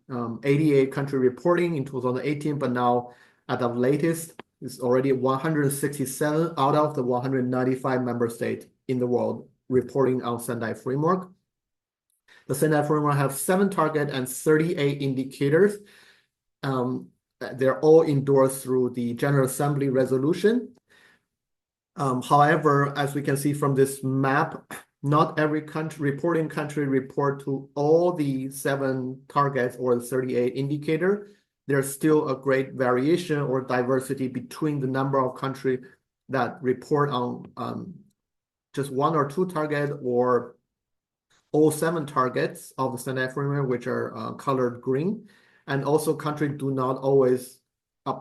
88 country reporting in 2018, but now at the latest, it's already 167 out of the 195 member states in the world reporting on Sendai framework. The Sendai framework have 7 targets and 38 indicators. They're all endorsed through the General Assembly resolution. However, as we can see from this map, not every reporting country report to all the 7 targets or the 38 indicator. There's still a great variation or diversity between the number of countries that report on just 1 or 2 targets or all 7 targets of the Sendai framework, which are colored green. And also countries do not always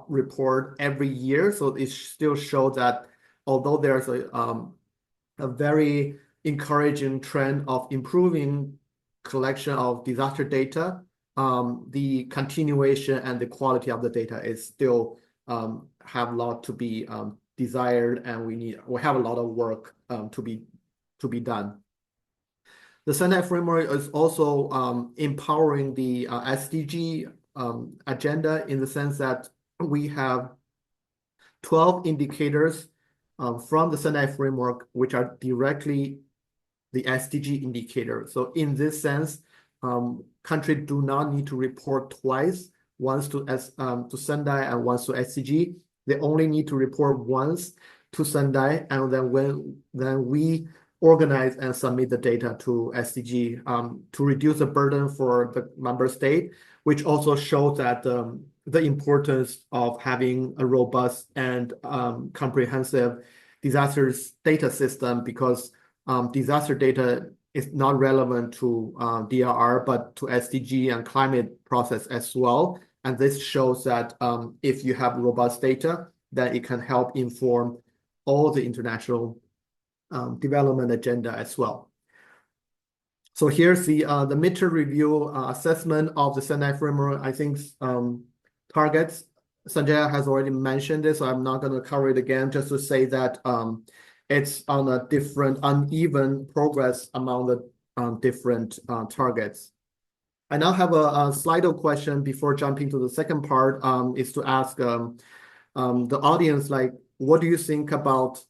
report every year. So it still shows that although there's a very encouraging trend of improving collection of disaster data, the continuation and the quality of the data is still have a lot to be desired, and we have a lot of work to be done. The Sendai framework is also empowering the SDG agenda in the sense that we have 12 indicators from the Sendai framework, which are directly the SDG indicator. So in this sense, countries do not need to report twice, once to Sendai and once to SDG. They only need to report once to Sendai, and then we organize and submit the data to SDG to reduce the burden for the member state, which also shows that the importance of having a robust and comprehensive disasters data system, because disaster data is not relevant to DRR, but to SDG and climate process as well. And this shows that if you have robust data, then it can help inform all the international development agenda as well. So here's the midterm review assessment of the Sendai framework. I think targets, Sanjaya has already mentioned this, so I'm not going to cover it again, just to say that it's on a different uneven progress among the different targets. I now have a Slido question before jumping to the second part, is to ask the audience, like, what do you think about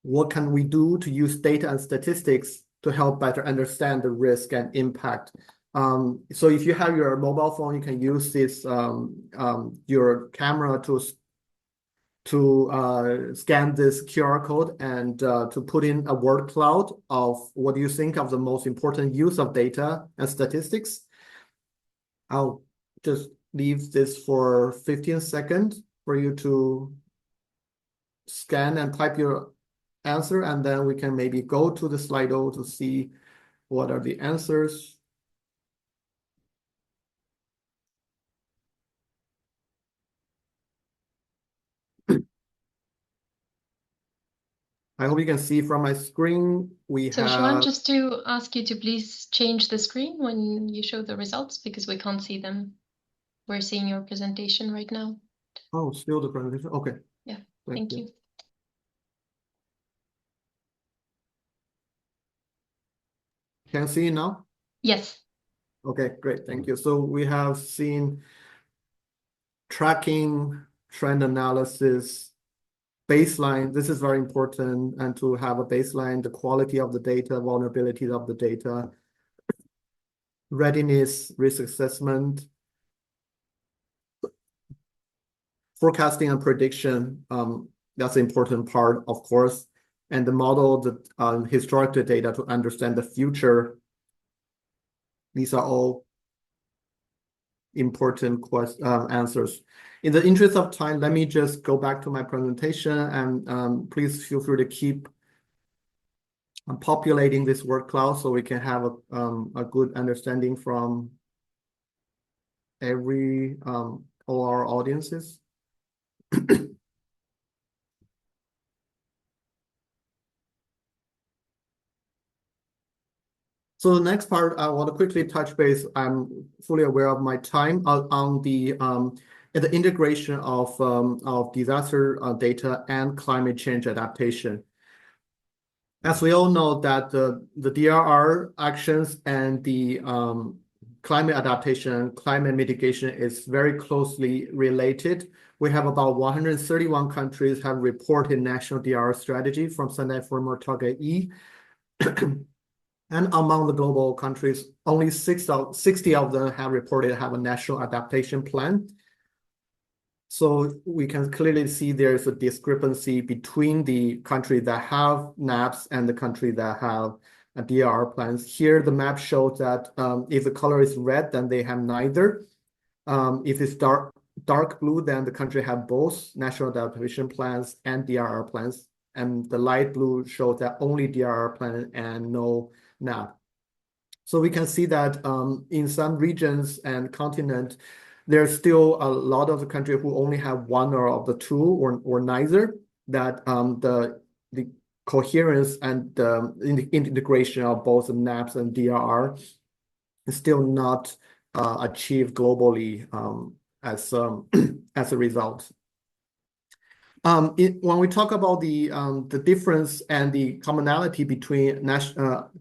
what can we do to use data and statistics to help better understand the risk and impact? So if you have your mobile phone, you can use this your camera to scan this QR code and to put in a word cloud of what do you think of the most important use of data and statistics. I'll just leave this for 15 seconds for you to scan and type your answer, and then we can maybe go to the Slido to see what are the answers. I hope you can see from my screen, So Xuan, just to ask you to please change the screen when you show the results, because we can't see them. We're seeing your presentation right now. Oh, still the presentation? Okay. Yeah, thank you. Can you see it now? Yes. Okay, great. Thank you. So we have seen tracking, trend analysis, baseline. This is very important, and to have a baseline, the quality of the data, vulnerabilities of the data, readiness, risk assessment, forecasting and prediction. That's an important part, of course, and the model, the historical data to understand the future. These are all important answers. In the interest of time, let me just go back to my presentation, and please feel free to keep populating this word cloud so we can have a good understanding from all our audiences. So the next part, I want to quickly touch base. I'm fully aware of my time on the integration of disaster data and climate change adaptation. As we all know that the DRR actions and the climate adaptation, climate mitigation is very closely related. We have about 131 countries have reported national DRR strategy from Sendai Framework Target E. And among the global countries, only 60 of them have reported have a national adaptation plan. So we can clearly see there's a discrepancy between the countries that have NAPs and the countries that have DRR plans. Here, the map shows that if the color is red, then they have neither. If it's dark blue, then the country have both national adaptation plans and DRR plans. And the light blue shows that only DRR plan and no NAP. So we can see that in some regions and continent, there's still a lot of the country who only have one or of the two or neither, that the coherence and the integration of both NAPs and DRR is still not achieved globally as a result. When we talk about the difference and the commonality between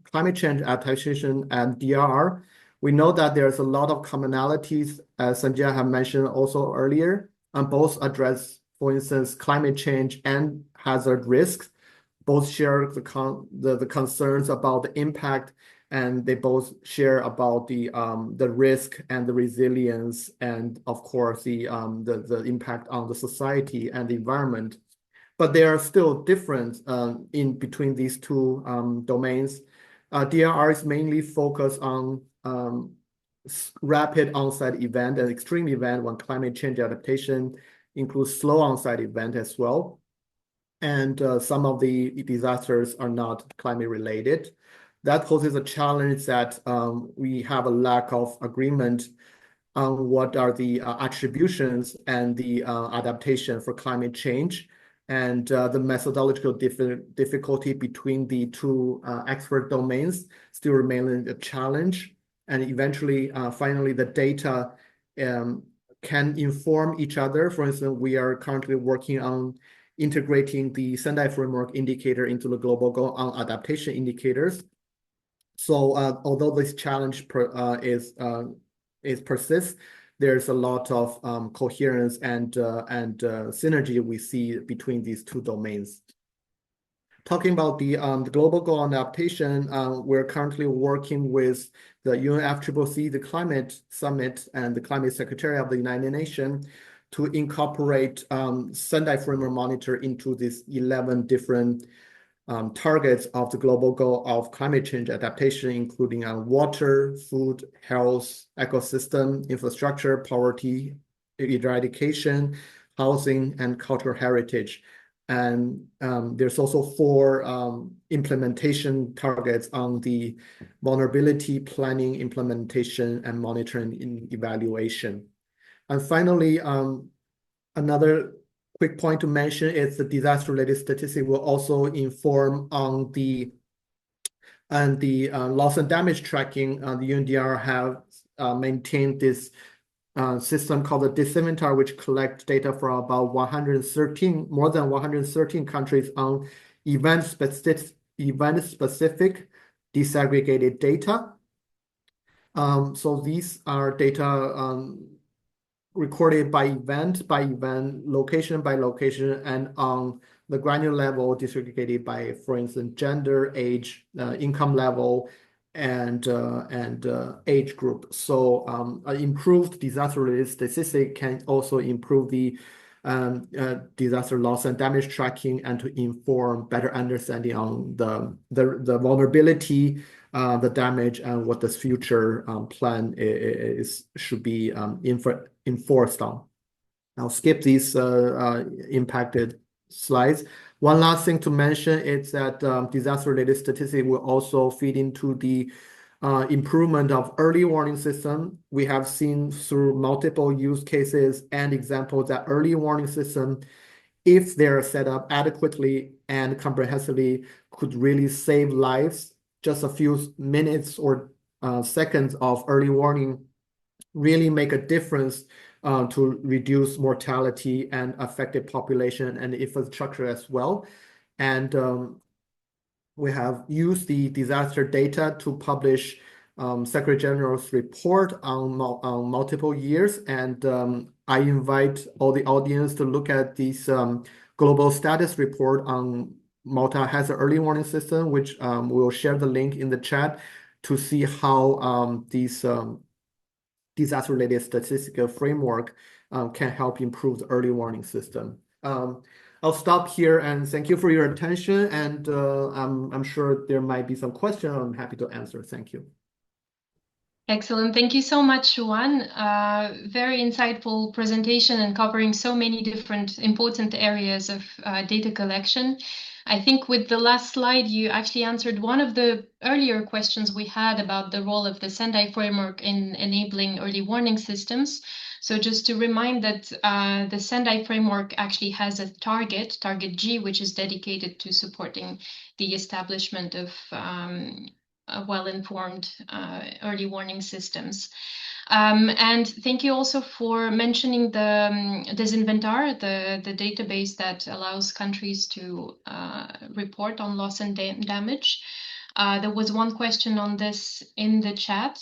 climate change adaptation and DRR, we know that there's a lot of commonalities, as Sanjay had mentioned also earlier, and both address, for instance, climate change and hazard risks. Both share the concerns about the impact, and they both share about the risk and the resilience, and of course the impact on the society and the environment. But they are still different in between these two domains. DRR is mainly focused on rapid onset event and extreme event, when climate change adaptation includes slow onset event as well. And some of the disasters are not climate related. That poses a challenge that we have a lack of agreement on what are the attributions and the adaptation for climate change. And the methodological difficulty between the two expert domains still remains a challenge. And eventually, finally, the data can inform each other. For instance, we are currently working on integrating the Sendai Framework indicator into the global goal on adaptation indicators. So although this challenge persists, there's a lot of coherence and synergy we see between these two domains. Talking about the global goal on adaptation, we're currently working with the UNFCCC, the Climate Summit, and the Climate Secretary of the United Nations to incorporate Sendai Framework Monitor into these 11 different targets of the global goal of climate change adaptation, including water, food, health, ecosystem, infrastructure, poverty, eradication, housing, and cultural heritage. And there's also 4 implementation targets on the vulnerability planning, implementation, and monitoring and evaluation. And finally, another quick point to mention is the disaster-related statistic will also inform on the loss and damage tracking. The UNDRR have maintained this system called the DISinventory, which collects data from about more than 113 countries on event-specific disaggregated data. So these are data recorded by event, location by location, and on the granular level distributed by, for instance, gender, age, income level, and age group. So improved disaster-related statistic can also improve the disaster loss and damage tracking, and to inform better understanding on the vulnerability, the damage, and what the future plan should be enforced on. I'll skip these impacted slides. One last thing to mention is that disaster-related statistics will also feed into the improvement of early warning system. We have seen through multiple use cases and examples that early warning system, if they're set up adequately and comprehensively, could really save lives. Just a few minutes or seconds of early warning really make a difference to reduce mortality and affected population and infrastructure as well. And we have used the disaster data to publish Secretary General's report on multiple years. And I invite all the audience to look at this global status report on Malta has an early warning system, which we'll share the link in the chat to see how these disaster-related statistical framework can help improve the early warning system. I'll stop here and thank you for your attention. And I'm sure there might be some questions. I'm happy to answer. Thank you. Excellent. Thank you so much, Juan. Very insightful presentation and covering so many different important areas of data collection. I think with the last slide, you actually answered one of the earlier questions we had about the role of the Sendai framework in enabling early warning systems. So just to remind that the Sendai framework actually has a target G, which is dedicated to supporting the establishment of well-informed early warning systems. And thank you also for mentioning the DRR, the database that allows countries to report on loss and damage. There was one question on this in the chat.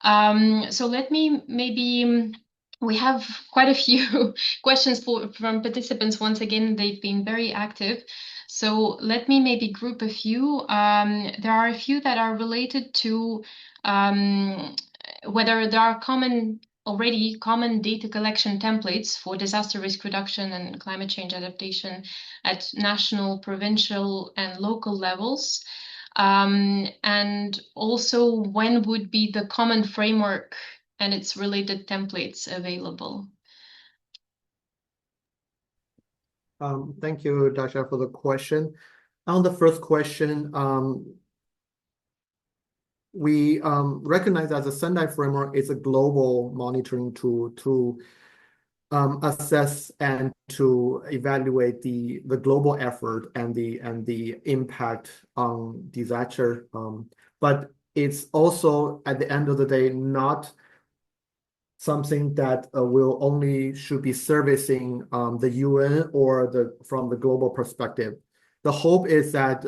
So let me maybe, we have quite a few questions from participants. Once again, they've been very active. So let me maybe group a few. There are a few that are related to whether there are common data collection templates for disaster risk reduction and climate change adaptation at national, provincial, and local levels. And also, when would be the common framework and its related templates available? Thank you, Dasha, for the question. On the first question, we recognize that the Sendai framework is a global monitoring tool to assess and to evaluate the global effort and the impact on disaster. But it's also, at the end of the day, not something that should be servicing the UN or from the global perspective. The hope is that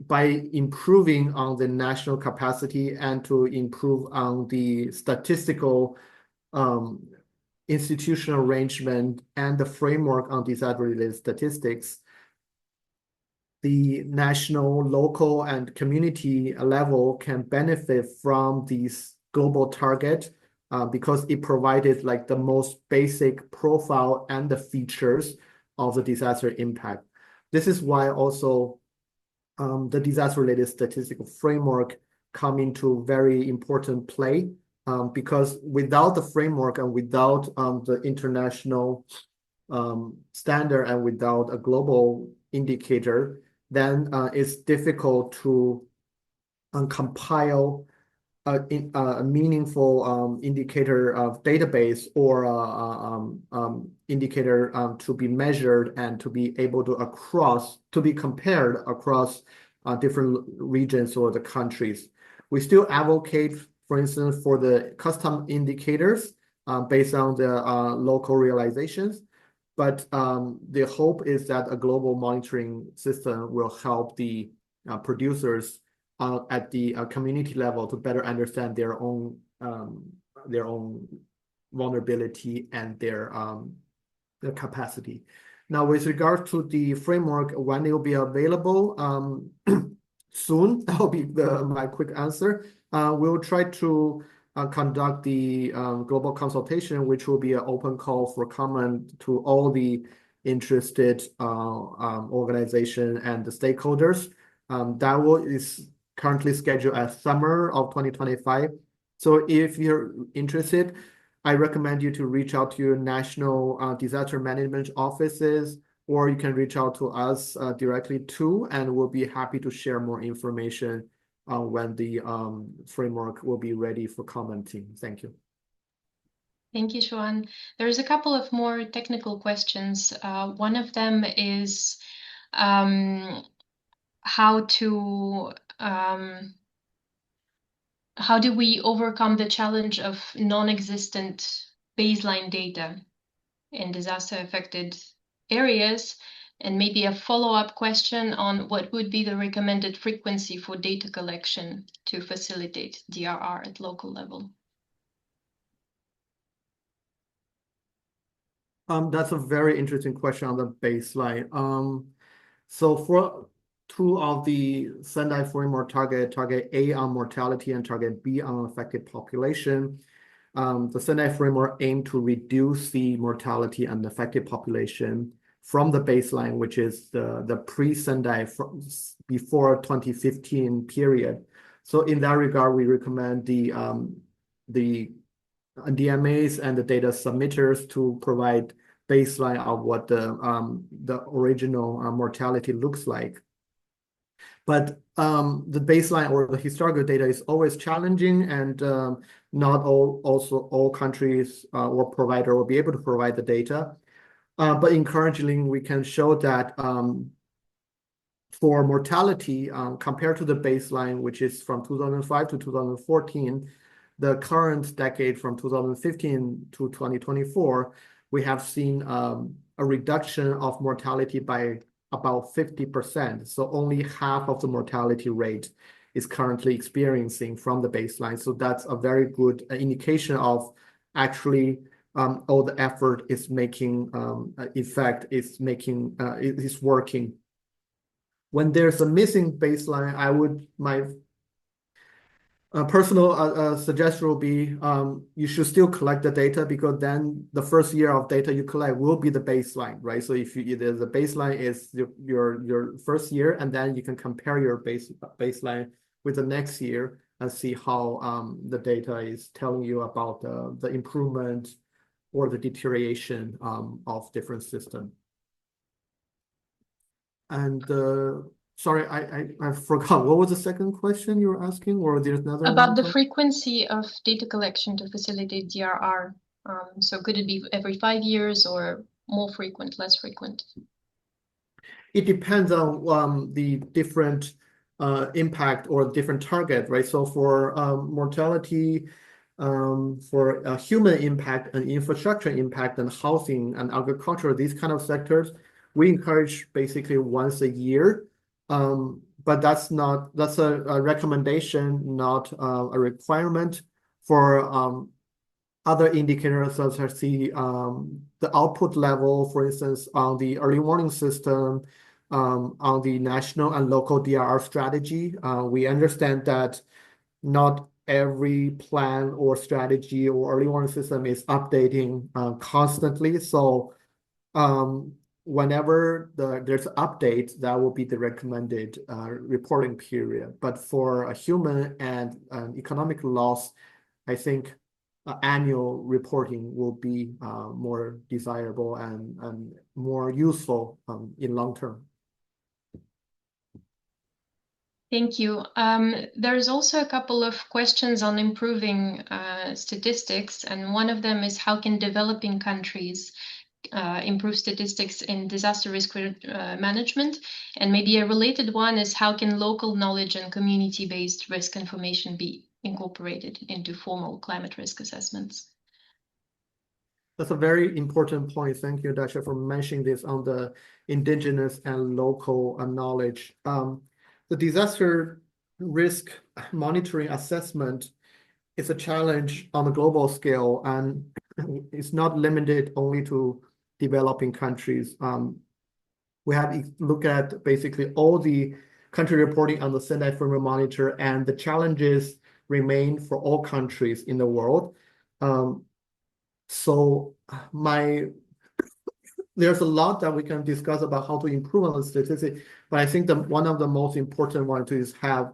by improving on the national capacity and to improve on the statistical institutional arrangement and the framework on disaster-related statistics, the national, local, and community level can benefit from these global target because it provided like the most basic profile and the features of the disaster impact. This is why also the disaster-related statistical framework come into very important play because without the framework and without the international standard and without a global indicator, then it's difficult to compile a meaningful indicator of database or indicator to be measured and to be able to be compared across different regions or the countries. We still advocate, for instance, for the custom indicators based on the local realizations. But the hope is that a global monitoring system will help the producers at the community level to better understand their own vulnerability and their capacity. Now, with regard to the framework, when it will be available, soon, that'll be my quick answer. We'll try to conduct the global consultation, which will be an open call for comment to all the interested organization and the stakeholders. That is currently scheduled as summer of 2025. So if you're interested, I recommend you to reach out to your national disaster management offices, or you can reach out to us directly too, and we'll be happy to share more information when the framework will be ready for commenting. Thank you. Thank you, Xuan. There's a couple of more technical questions. One of them is how do we overcome the challenge of non-existent baseline data in disaster-affected areas? And maybe a follow-up question on what would be the recommended frequency for data collection to facilitate DRR at local level? That's a very interesting question on the baseline. So for two of the Sendai framework target A on mortality and target B on affected population, the Sendai framework aimed to reduce the mortality and affected population from the baseline, which is the pre-Sendai before 2015 period. So in that regard, we recommend the DMAs and the data submitters to provide baseline of what the original mortality looks like. But the baseline or the historical data is always challenging, and not all countries or provider will be able to provide the data. But encouragingly, we can show that for mortality, compared to the baseline, which is from 2005 to 2014, the current decade from 2015 to 2024, we have seen a reduction of mortality by about 50%. So only half of the mortality rate is currently experiencing from the baseline. So that's a very good indication of actually all the effort is making effect, is working. When there's a missing baseline, my personal suggestion will be you should still collect the data, because then the first year of data you collect will be the baseline, right? So if the baseline is your first year, and then you can compare your baseline with the next year and see how the data is telling you about the improvement or the deterioration of different systems. And sorry, I forgot. What was the second question you were asking, or there's another one? About the frequency of data collection to facilitate DRR. So could it be every 5 years or more frequent, less frequent? It depends on the different impact or different target, right? So for mortality, for human impact and infrastructure impact and housing and agriculture, these kind of sectors, we encourage basically once a year. But that's a recommendation, not a requirement. For other indicators such as the output level, for instance, on the early warning system, on the national and local DRR strategy, we understand that not every plan or strategy or early warning system is updating constantly. So whenever there's an update, that will be the recommended reporting period. But for a human and economic loss, I think annual reporting will be more desirable and more useful in long term. Thank you. There's also a couple of questions on improving statistics, and one of them is how can developing countries improve statistics in disaster risk management? And maybe a related one is how can local knowledge and community-based risk information be incorporated into formal climate risk assessments? That's a very important point. Thank you, Dasha, for mentioning this on the indigenous and local knowledge. The disaster risk monitoring assessment is a challenge on a global scale, and it's not limited only to developing countries. We have to look at basically all the country reporting on the Sendai Framework Monitor, and the challenges remain for all countries in the world. So there's a lot that we can discuss about how to improve on the statistics, but I think one of the most important ones is have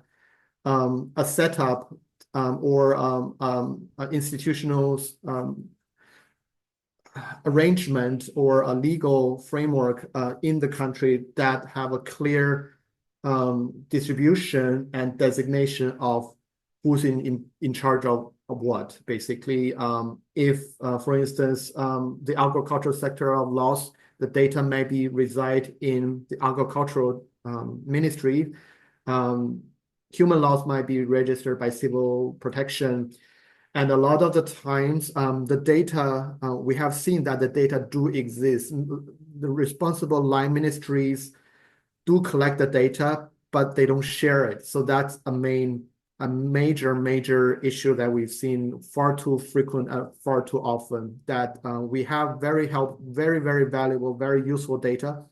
a setup or an institutional arrangement or a legal framework in the country that have a clear distribution and designation of who's in charge of what. Basically, if, for instance, the agricultural sector of Laos, the data maybe reside in the agricultural ministry, human laws might be registered by civil protection. And a lot of the times, the data, we have seen that the data do exist. The responsible line ministries do collect the data, but they don't share it. So that's a major issue that we've seen far too frequent, far too often, that we have very valuable, very useful data,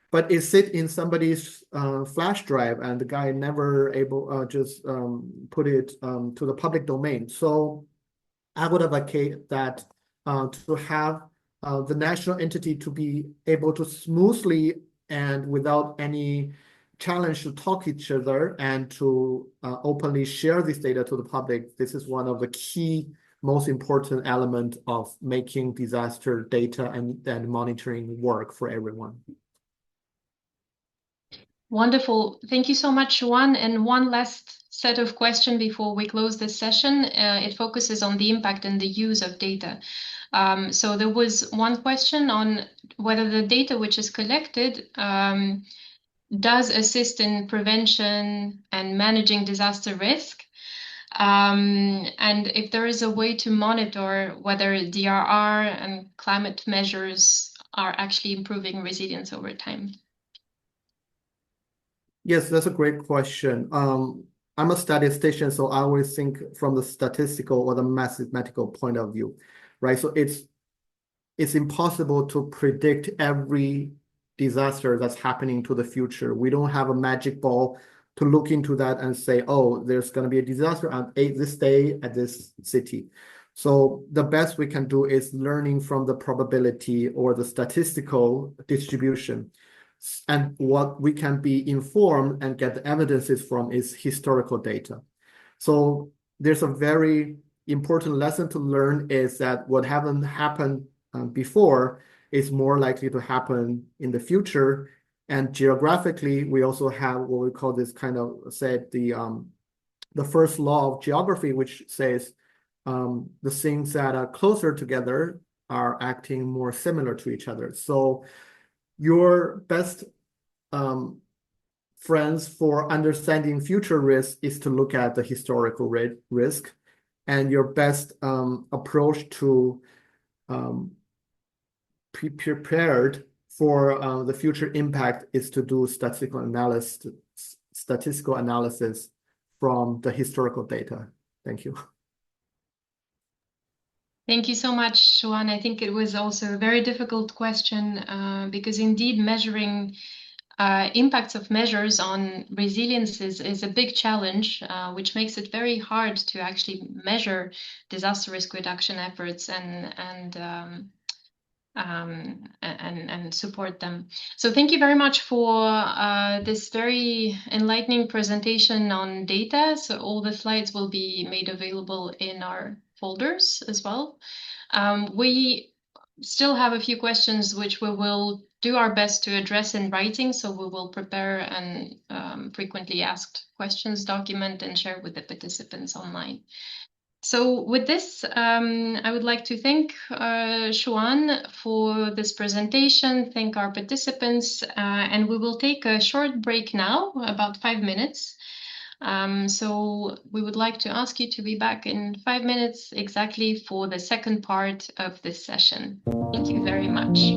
but it sits in somebody's flash drive, and the guy never able just put it to the public domain. So I would advocate that to have the national entity to be able to smoothly and without any challenge to talk each other and to openly share this data to the public. This is one of the key, most important element of making disaster data and monitoring work for everyone. Wonderful. Thank you so much, Juan. And one last set of questions before we close this session. It focuses on the impact and the use of data. So there was one question on whether the data which is collected does assist in prevention and managing disaster risk. And if there is a way to monitor whether DRR and climate measures are actually improving resilience over time. Yes, that's a great question. I'm a statistician, so I always think from the statistical or the mathematical point of view, right? So it's impossible to predict every disaster that's happening to the future. We don't have a magic ball to look into that and say, oh, there's going to be a disaster on this day at this city. So the best we can do is learning from the probability or the statistical distribution. And what we can be informed and get the evidences from is historical data. So there's a very important lesson to learn, is that what haven't happened before is more likely to happen in the future. And geographically, we also have what we call this kind of the first law of geography, which says the things that are closer together are acting more similar to each other. So your best friends for understanding future risk is to look at the historical risk, and your best approach to prepared for the future impact is to do statistical analysis from the historical data. Thank you. Thank you so much, Juan. I think it was also a very difficult question because indeed measuring impacts of measures on resilience is a big challenge, which makes it very hard to actually measure disaster risk reduction efforts and support them. So thank you very much for this very enlightening presentation on data. So all the slides will be made available in our folders as well. We still have a few questions which we will do our best to address in writing. So we will prepare an frequently asked questions document and share with the participants online. So with this, I would like to thank Xuan for this presentation, thank our participants, and we will take a short break now, about 5 minutes. So we would like to ask you to be back in 5 minutes exactly for the second part of this session. Thank you very much.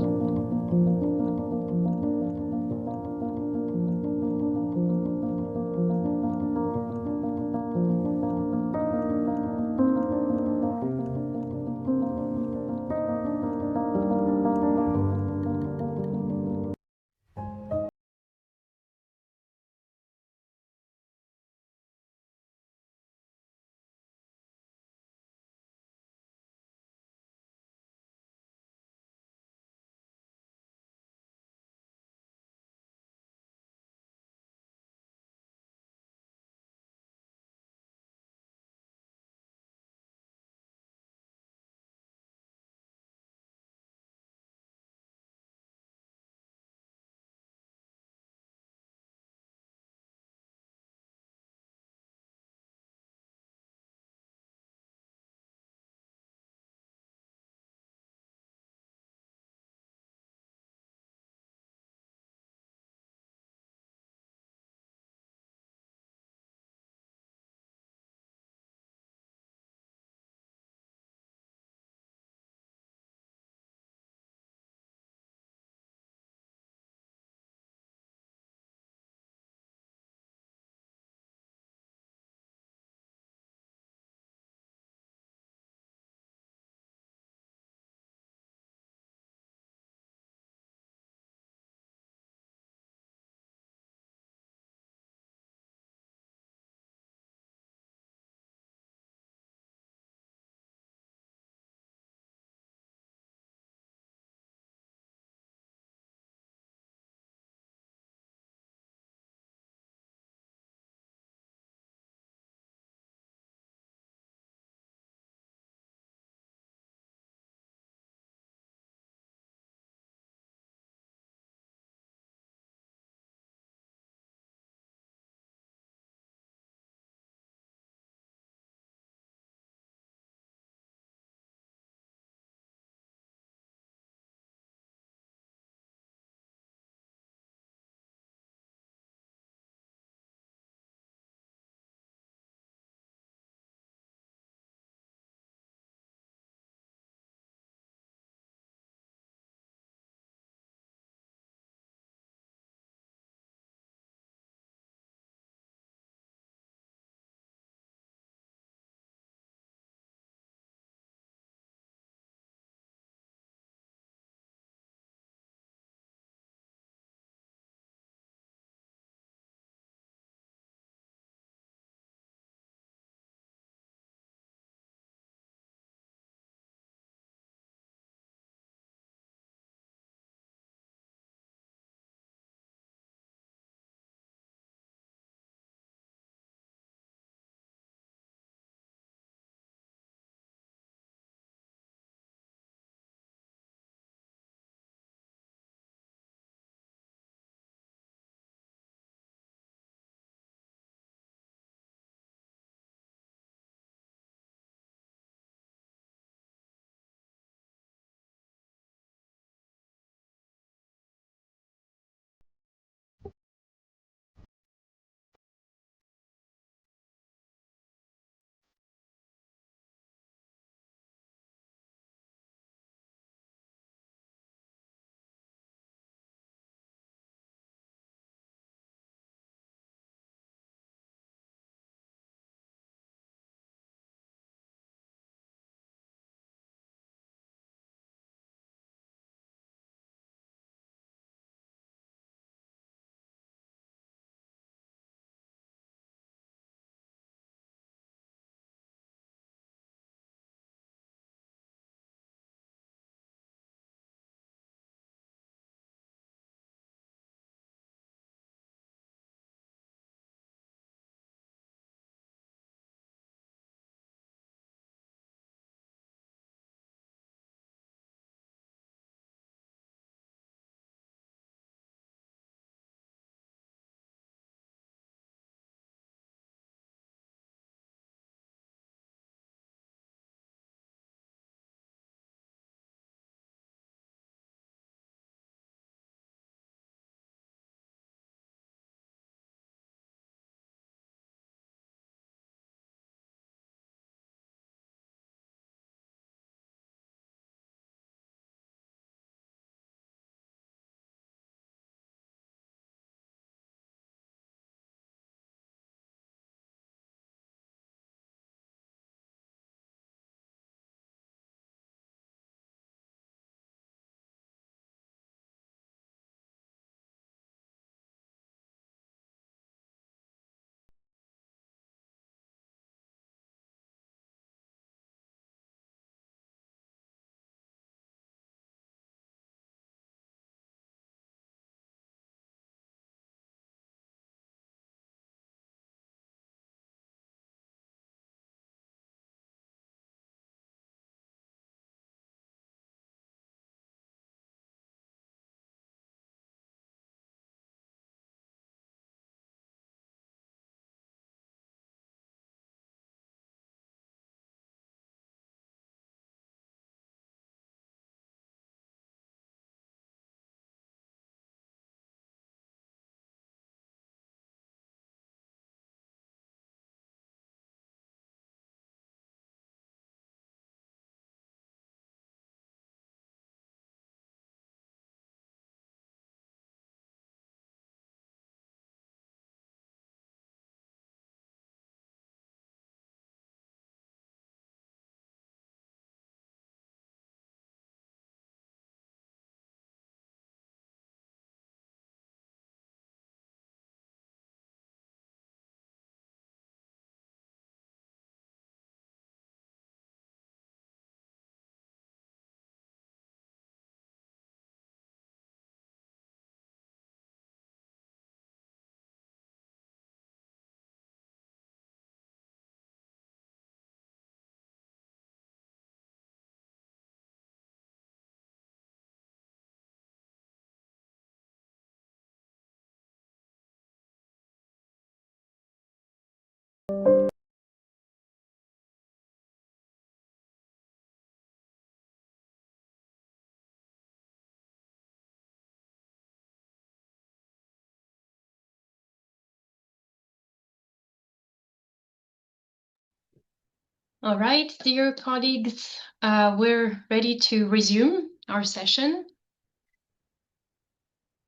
All right, dear colleagues, we're ready to resume our session.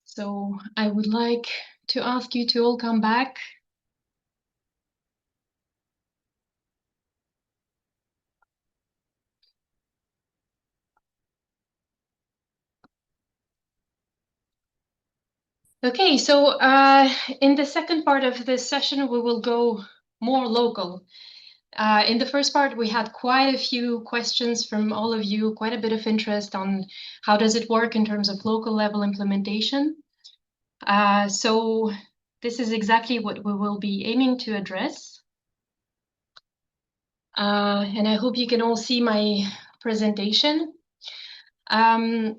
So I would like to ask you to all come back. Okay, so in the second part of this session, we will go more local. In the first part, we had quite a few questions from all of you, quite a bit of interest on how does it work in terms of local level implementation. So this is exactly what we will be aiming to address. And I hope you can all see my presentation. In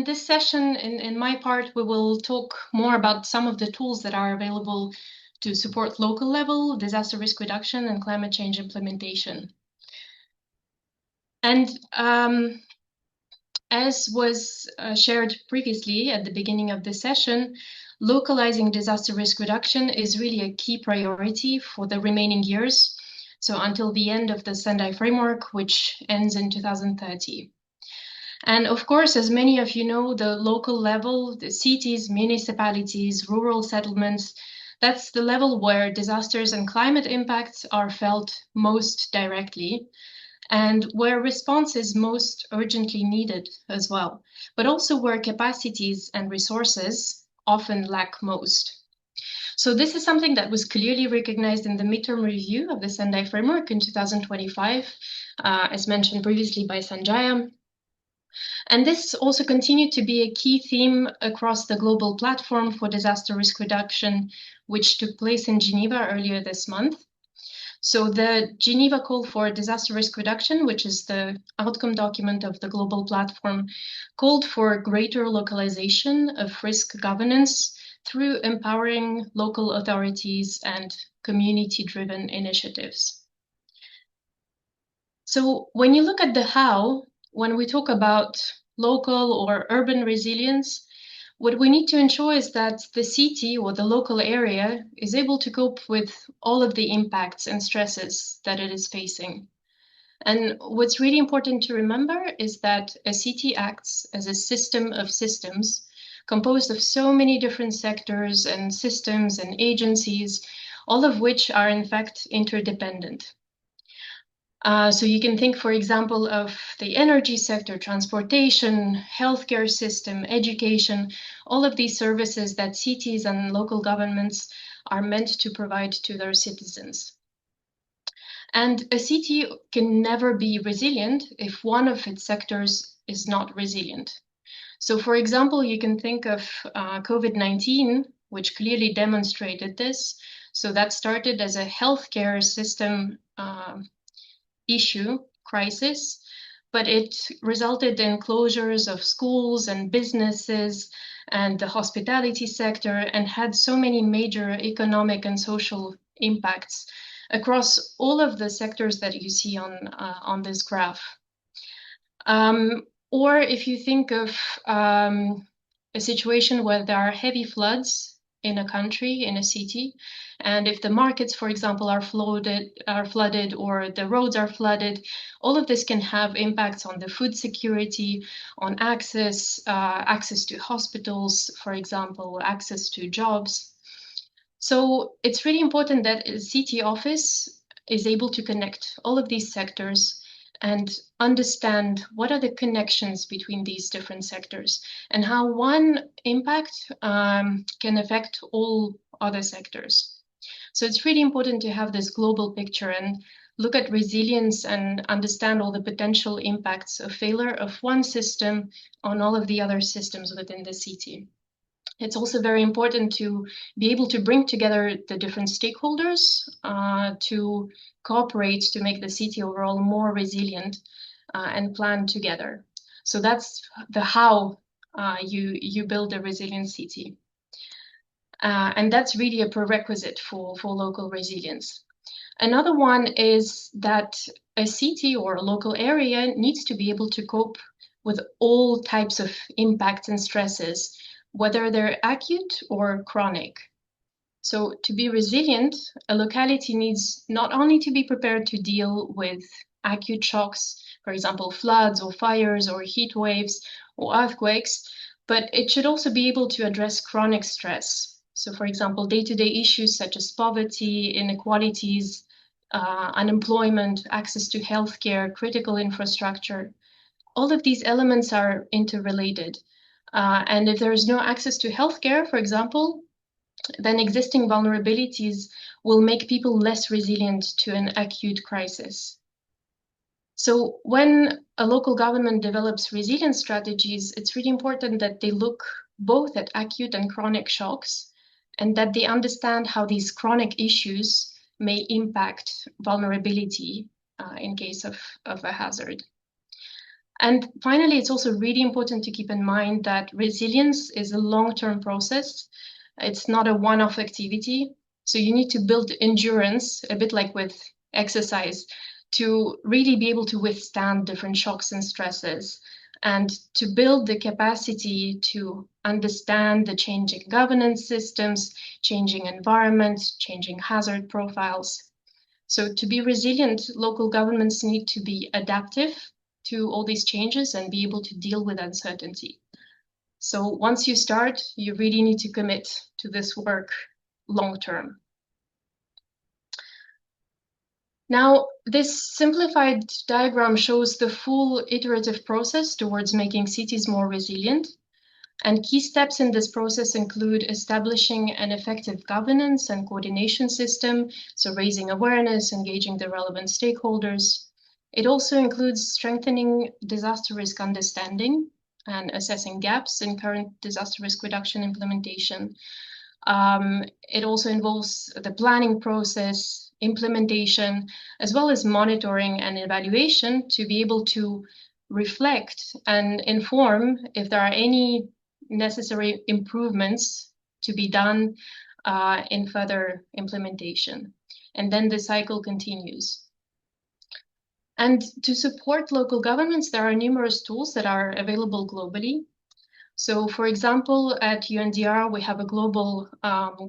this session, in my part, we will talk more about some of the tools that are available to support local level disaster risk reduction and climate change implementation. And as was shared previously at the beginning of the session, localizing disaster risk reduction is really a key priority for the remaining years. So until the end of the Sendai framework, which ends in 2030. And of course, as many of you know, the local level, the cities, municipalities, rural settlements, that's the level where disasters and climate impacts are felt most directly and where response is most urgently needed as well, but also where capacities and resources often lack most. So this is something that was clearly recognized in the midterm review of the Sendai framework in 2025, as mentioned previously by Sanjaya. And this also continued to be a key theme across the global platform for disaster risk reduction, which took place in Geneva earlier this month. So the Geneva Call for Disaster Risk Reduction, which is the outcome document of the global platform, called for greater localization of risk governance through empowering local authorities and community-driven initiatives. So when you look at the how, when we talk about local or urban resilience, what we need to ensure is that the city or the local area is able to cope with all of the impacts and stresses that it is facing. And what's really important to remember is that a city acts as a system of systems composed of so many different sectors and systems and agencies, all of which are in fact interdependent. So you can think, for example, of the energy sector, transportation, healthcare system, education, all of these services that cities and local governments are meant to provide to their citizens. And a city can never be resilient if one of its sectors is not resilient. So for example, you can think of COVID-19, which clearly demonstrated this. So that started as a healthcare system crisis, but it resulted in closures of schools and businesses and the hospitality sector and had so many major economic and social impacts across all of the sectors that you see on this graph. Or if you think of a situation where there are heavy floods in a country, in a city, and if the markets, for example, are flooded or the roads are flooded, all of this can have impacts on the food security, on access to hospitals, for example, access to jobs. So it's really important that a city office is able to connect all of these sectors and understand what are the connections between these different sectors and how one impact can affect all other sectors. So it's really important to have this global picture and look at resilience and understand all the potential impacts of failure of one system on all of the other systems within the city. It's also very important to be able to bring together the different stakeholders to cooperate to make the city overall more resilient and plan together. So that's the how you build a resilient city. And that's really a prerequisite for local resilience. Another one is that a city or a local area needs to be able to cope with all types of impacts and stresses, whether they're acute or chronic. So to be resilient, a locality needs not only to be prepared to deal with acute shocks, for example, floods or fires or heat waves or earthquakes, but it should also be able to address chronic stress. So for example, day-to-day issues such as poverty, inequalities, unemployment, access to healthcare, critical infrastructure. All of these elements are interrelated. And if there is no access to healthcare, for example, then existing vulnerabilities will make people less resilient to an acute crisis. So when a local government develops resilience strategies, it's really important that they look both at acute and chronic shocks, and that they understand how these chronic issues may impact vulnerability in case of a hazard. And finally, it's also really important to keep in mind that resilience is a long-term process. It's not a one-off activity. So you need to build endurance, a bit like with exercise, to really be able to withstand different shocks and stresses, and to build the capacity to understand the changing governance systems, changing environments, changing hazard profiles. So to be resilient, local governments need to be adaptive to all these changes and be able to deal with uncertainty. So once you start, you really need to commit to this work long term. Now, this simplified diagram shows the full iterative process towards making cities more resilient. And key steps in this process include establishing an effective governance and coordination system, so raising awareness, engaging the relevant stakeholders. It also includes strengthening disaster risk understanding and assessing gaps in current disaster risk reduction implementation. It also involves the planning process, implementation, as well as monitoring and evaluation to be able to reflect and inform if there are any necessary improvements to be done in further implementation. And then the cycle continues. And to support local governments, there are numerous tools that are available globally. So for example, at UNDRR, we have a global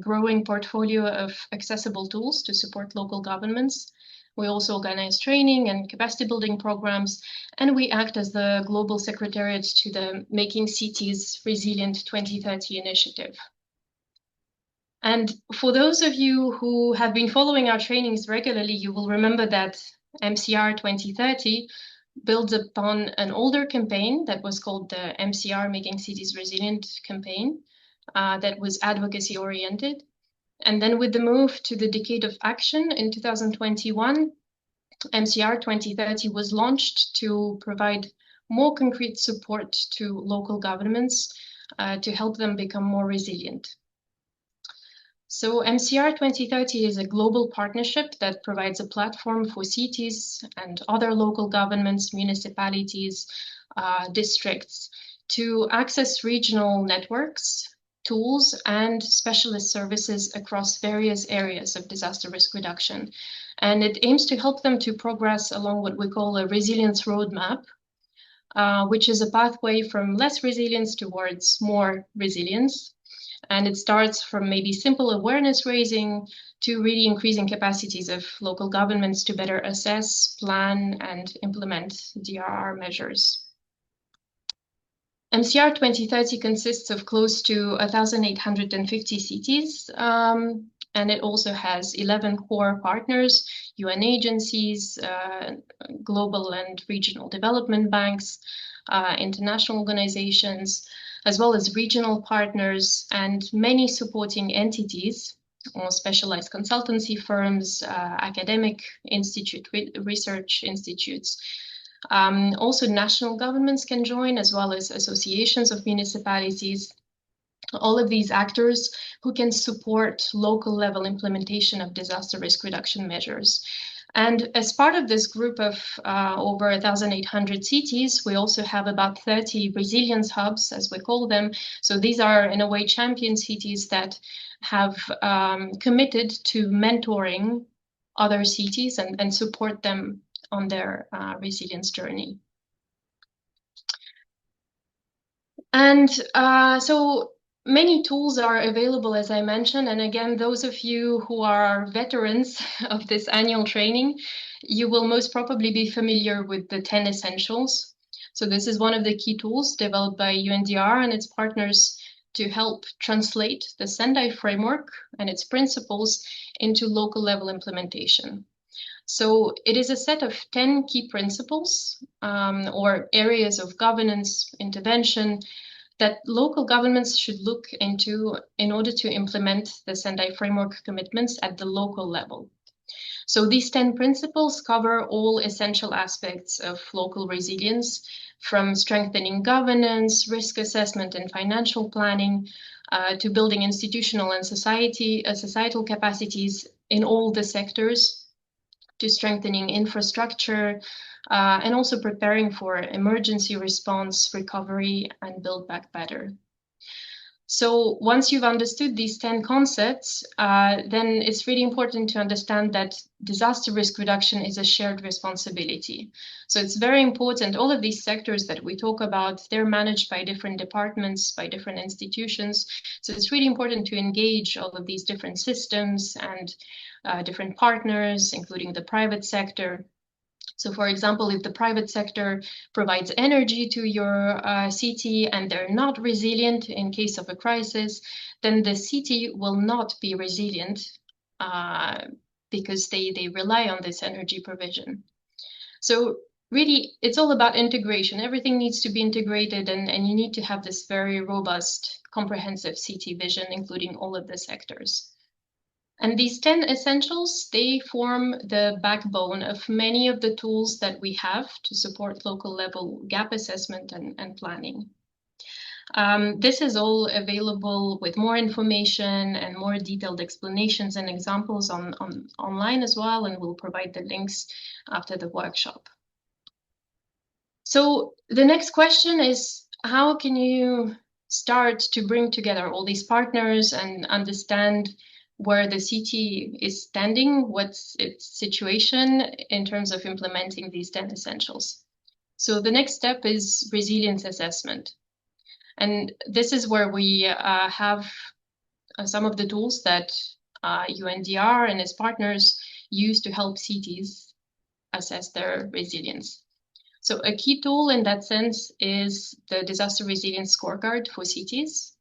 growing portfolio of accessible tools to support local governments. We also organize training and capacity building programs, and we act as the global secretariat to the Making Cities Resilient 2030 initiative. And for those of you who have been following our trainings regularly, you will remember that MCR 2030 builds upon an older campaign that was called the MCR Making Cities Resilient campaign that was advocacy oriented. And then with the move to the Decade of Action in 2021, MCR 2030 was launched to provide more concrete support to local governments to help them become more resilient. So MCR 2030 is a global partnership that provides a platform for cities and other local governments, municipalities, districts to access regional networks, tools, and specialist services across various areas of disaster risk reduction. And it aims to help them to progress along what we call a resilience roadmap, which is a pathway from less resilience towards more resilience. And it starts from maybe simple awareness raising to really increasing capacities of local governments to better assess, plan, and implement DRR measures. MCR 2030 consists of close to 1,850 cities, and it also has 11 core partners, UN agencies, global and regional development banks, international organizations, as well as regional partners and many supporting entities or specialized consultancy firms, academic research institutes. Also, national governments can join, as well as associations of municipalities. All of these actors who can support local level implementation of disaster risk reduction measures. And as part of this group of over 1,800 cities, we also have about 30 resilience hubs, as we call them. So these are, in a way, champion cities that have committed to mentoring other cities and support them on their resilience journey. And so many tools are available, as I mentioned. And again, those of you who are veterans of this annual training, you will most probably be familiar with the 10 essentials. So this is one of the key tools developed by UNDRR and its partners to help translate the Sendai framework and its principles into local level implementation. So it is a set of 10 key principles or areas of governance intervention that local governments should look into in order to implement the Sendai framework commitments at the local level. So these 10 principles cover all essential aspects of local resilience, from strengthening governance, risk assessment, and financial planning, to building institutional and societal capacities in all the sectors, to strengthening infrastructure, and also preparing for emergency response, recovery, and build back better. So once you've understood these 10 concepts, then it's really important to understand that disaster risk reduction is a shared responsibility. So it's very important. All of these sectors that we talk about, they're managed by different departments, by different institutions. So it's really important to engage all of these different systems and different partners, including the private sector. So for example, if the private sector provides energy to your city and they're not resilient in case of a crisis, then the city will not be resilient because they rely on this energy provision. So really, it's all about integration. Everything needs to be integrated, and you need to have this very robust, comprehensive city vision, including all of the sectors. And these 10 essentials, they form the backbone of many of the tools that we have to support local level gap assessment and planning. This is all available with more information and more detailed explanations and examples online as well, and we'll provide the links after the workshop. So the next question is, how can you start to bring together all these partners and understand where the city is standing, what's its situation in terms of implementing these 10 essentials? So the next step is resilience assessment. And this is where we have some of the tools that UNDRR and its partners use to help cities assess their resilience. So a key tool in that sense is the disaster resilience scorecard for cities.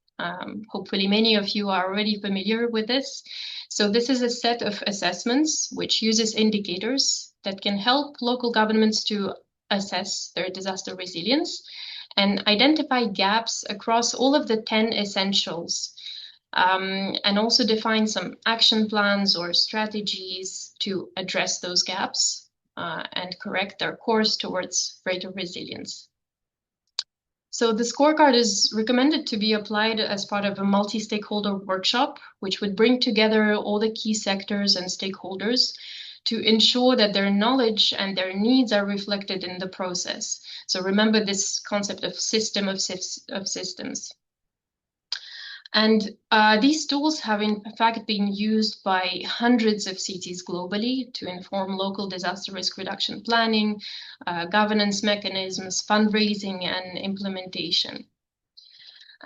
Hopefully many of you are already familiar with this. So this is a set of assessments which uses indicators that can help local governments to assess their disaster resilience and identify gaps across all of the 10 essentials, and also define some action plans or strategies to address those gaps and correct their course towards greater resilience. So the scorecard is recommended to be applied as part of a multi-stakeholder workshop, which would bring together all the key sectors and stakeholders to ensure that their knowledge and their needs are reflected in the process. So remember this concept of system of systems. And these tools have in fact been used by hundreds of cities globally to inform local disaster risk reduction planning, governance mechanisms, fundraising, and implementation.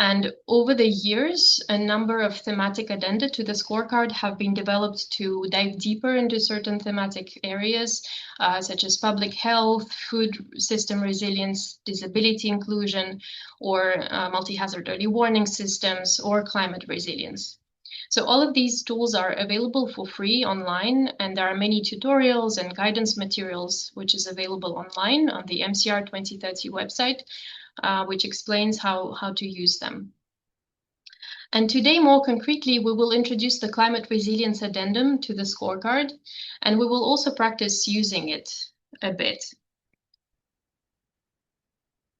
And over the years, a number of thematic addenda to the scorecard have been developed to dive deeper into certain thematic areas, such as public health, food system resilience, disability inclusion, or multi-hazard early warning systems, or climate resilience. So all of these tools are available for free online, and there are many tutorials and guidance materials, which is available online on the MCR 2030 website, which explains how to use them. And today, more concretely, we will introduce the climate resilience addendum to the scorecard, and we will also practice using it a bit.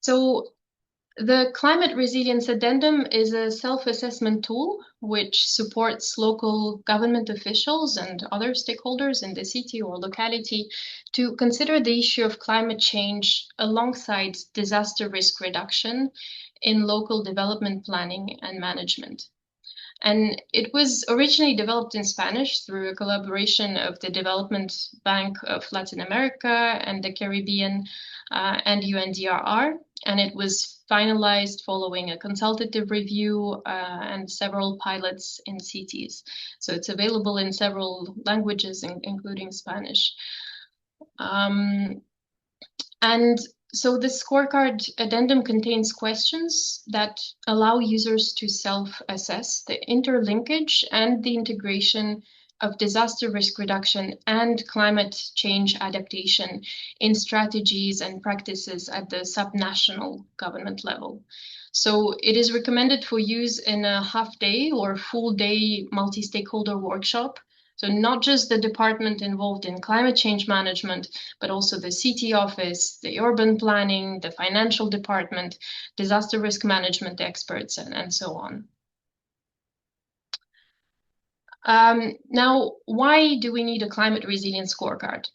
So the climate resilience addendum is a self-assessment tool which supports local government officials and other stakeholders in the city or locality to consider the issue of climate change alongside disaster risk reduction in local development planning and management. And it was originally developed in Spanish through a collaboration of the Development Bank of Latin America and the Caribbean and UNDRR. and it was finalized following a consultative review and several pilots in cities. So it's available in several languages, including Spanish. And so the scorecard addendum contains questions that allow users to self-assess the interlinkage and the integration of disaster risk reduction and climate change adaptation in strategies and practices at the subnational government level. So it is recommended for use in a half-day or full-day multi-stakeholder workshop. So not just the department involved in climate change management, but also the city office, the urban planning, the financial department, disaster risk management experts, and so on. Now, why do we need a climate resilience scorecard?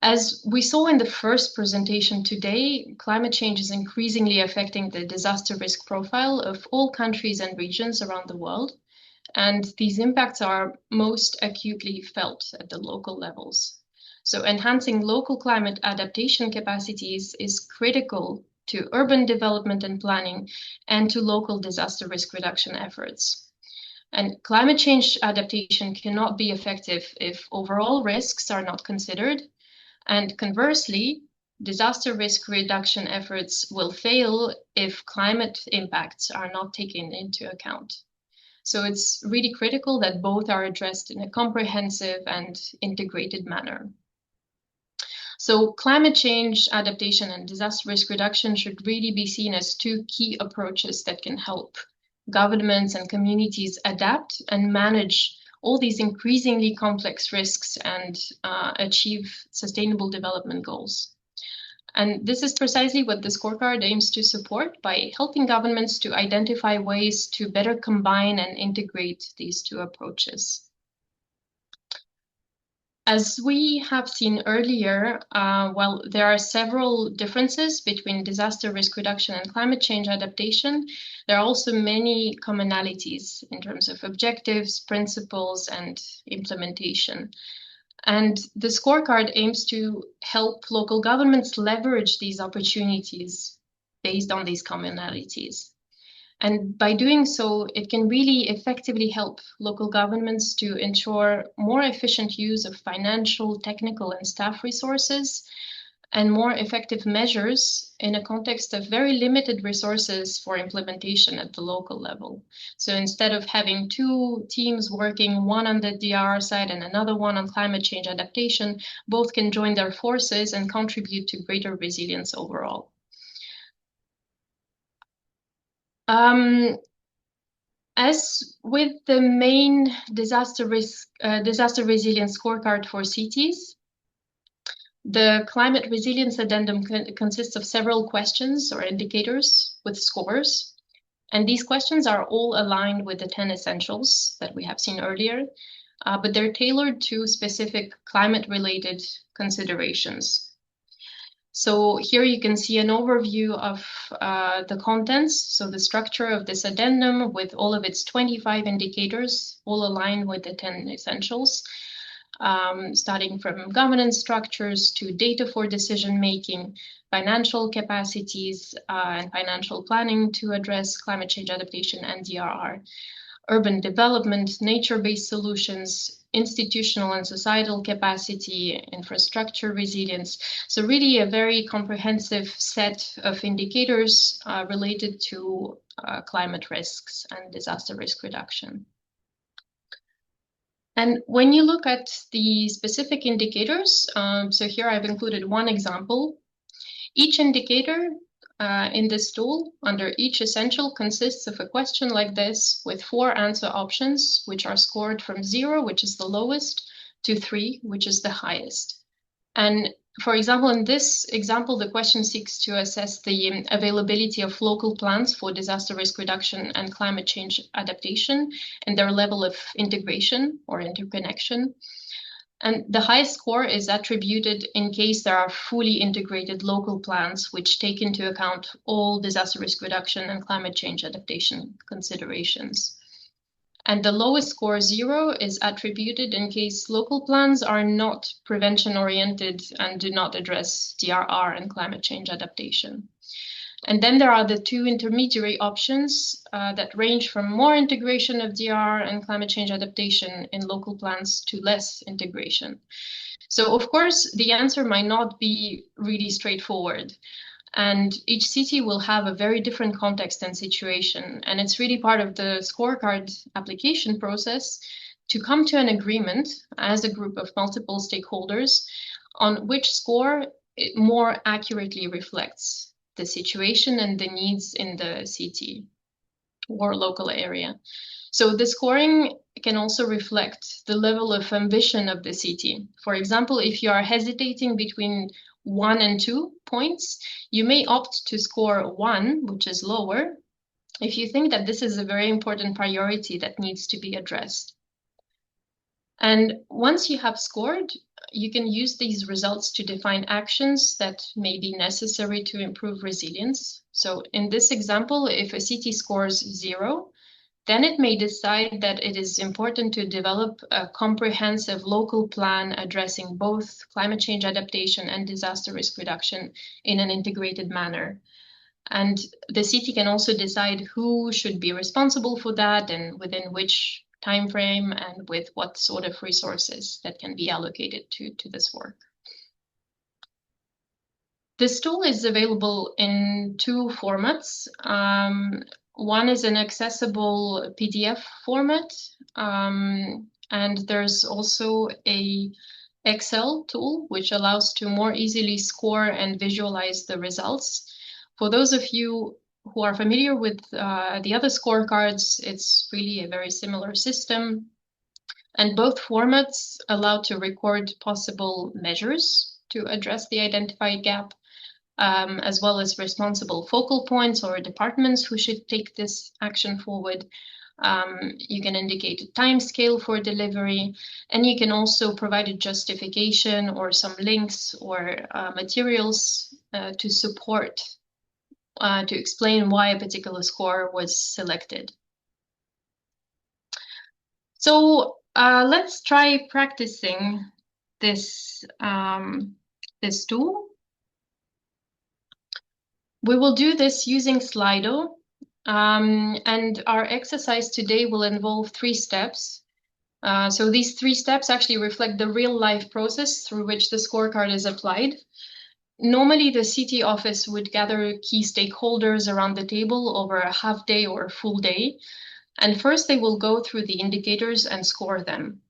As we saw in the first presentation today, climate change is increasingly affecting the disaster risk profile of all countries and regions around the world. And these impacts are most acutely felt at the local levels. So enhancing local climate adaptation capacities is critical to urban development and planning and to local disaster risk reduction efforts. And climate change adaptation cannot be effective if overall risks are not considered. And conversely, disaster risk reduction efforts will fail if climate impacts are not taken into account. So it's really critical that both are addressed in a comprehensive and integrated manner. So climate change adaptation and disaster risk reduction should really be seen as two key approaches that can help governments and communities adapt and manage all these increasingly complex risks and achieve sustainable development goals. And this is precisely what the scorecard aims to support by helping governments to identify ways to better combine and integrate these two approaches. As we have seen earlier, while there are several differences between disaster risk reduction and climate change adaptation, there are also many commonalities in terms of objectives, principles, and implementation. And the scorecard aims to help local governments leverage these opportunities based on these commonalities. And by doing so, it can really effectively help local governments to ensure more efficient use of financial, technical, and staff resources, and more effective measures in a context of very limited resources for implementation at the local level. So instead of having two teams working, one on the DRR side and another one on climate change adaptation, both can join their forces and contribute to greater resilience overall. As with the main disaster resilience scorecard for cities, the climate resilience addendum consists of several questions or indicators with scores. And these questions are all aligned with the 10 essentials that we have seen earlier, but they're tailored to specific climate-related considerations. So here you can see an overview of the contents, so the structure of this addendum with all of its 25 indicators, all aligned with the 10 essentials, starting from governance structures to data for decision-making, financial capacities, and financial planning to address climate change adaptation and DRR, urban development, nature-based solutions, institutional and societal capacity, infrastructure resilience. So really a very comprehensive set of indicators related to climate risks and disaster risk reduction. And when you look at the specific indicators, so here I've included one example. Each indicator in this tool, under each essential, consists of a question like this with 4 answer options, which are scored from 0, which is the lowest, to 3, which is the highest. And for example, in this example, the question seeks to assess the availability of local plans for disaster risk reduction and climate change adaptation and their level of integration or interconnection. And the highest score is attributed in case there are fully integrated local plans which take into account all disaster risk reduction and climate change adaptation considerations. And the lowest score, 0, is attributed in case local plans are not prevention oriented and do not address DRR and climate change adaptation. And then there are the two intermediary options that range from more integration of DRR and climate change adaptation in local plans to less integration. So of course, the answer might not be really straightforward. And each city will have a very different context and situation. And it's really part of the scorecard application process to come to an agreement as a group of multiple stakeholders on which score it more accurately reflects the situation and the needs in the city or local area. So the scoring can also reflect the level of ambition of the city. For example, if you are hesitating between 1 and 2 points, you may opt to score 1, which is lower, if you think that this is a very important priority that needs to be addressed. And once you have scored, you can use these results to define actions that may be necessary to improve resilience. So in this example, if a city scores 0, then it may decide that it is important to develop a comprehensive local plan addressing both climate change adaptation and disaster risk reduction in an integrated manner. And the city can also decide who should be responsible for that and within which time frame and with what sort of resources that can be allocated to this work. This tool is available in 2 formats. One is an accessible PDF format, and there's also a Excel tool, which allows to more easily score and visualize the results. For those of you who are familiar with the other scorecards, it's really a very similar system. And both formats allow to record possible measures to address the identified gap, as well as responsible focal points or departments who should take this action forward. You can indicate a time scale for delivery, and you can also provide a justification or some links or materials to support, to explain why a particular score was selected. So let's try practicing this, this tool. We will do this using Slido, and our exercise today will involve 3 steps. So these 3 steps actually reflect the real-life process through which the scorecard is applied. Normally, the city office would gather key stakeholders around the table over a half day or a full day. And first, they will go through the indicators and score them.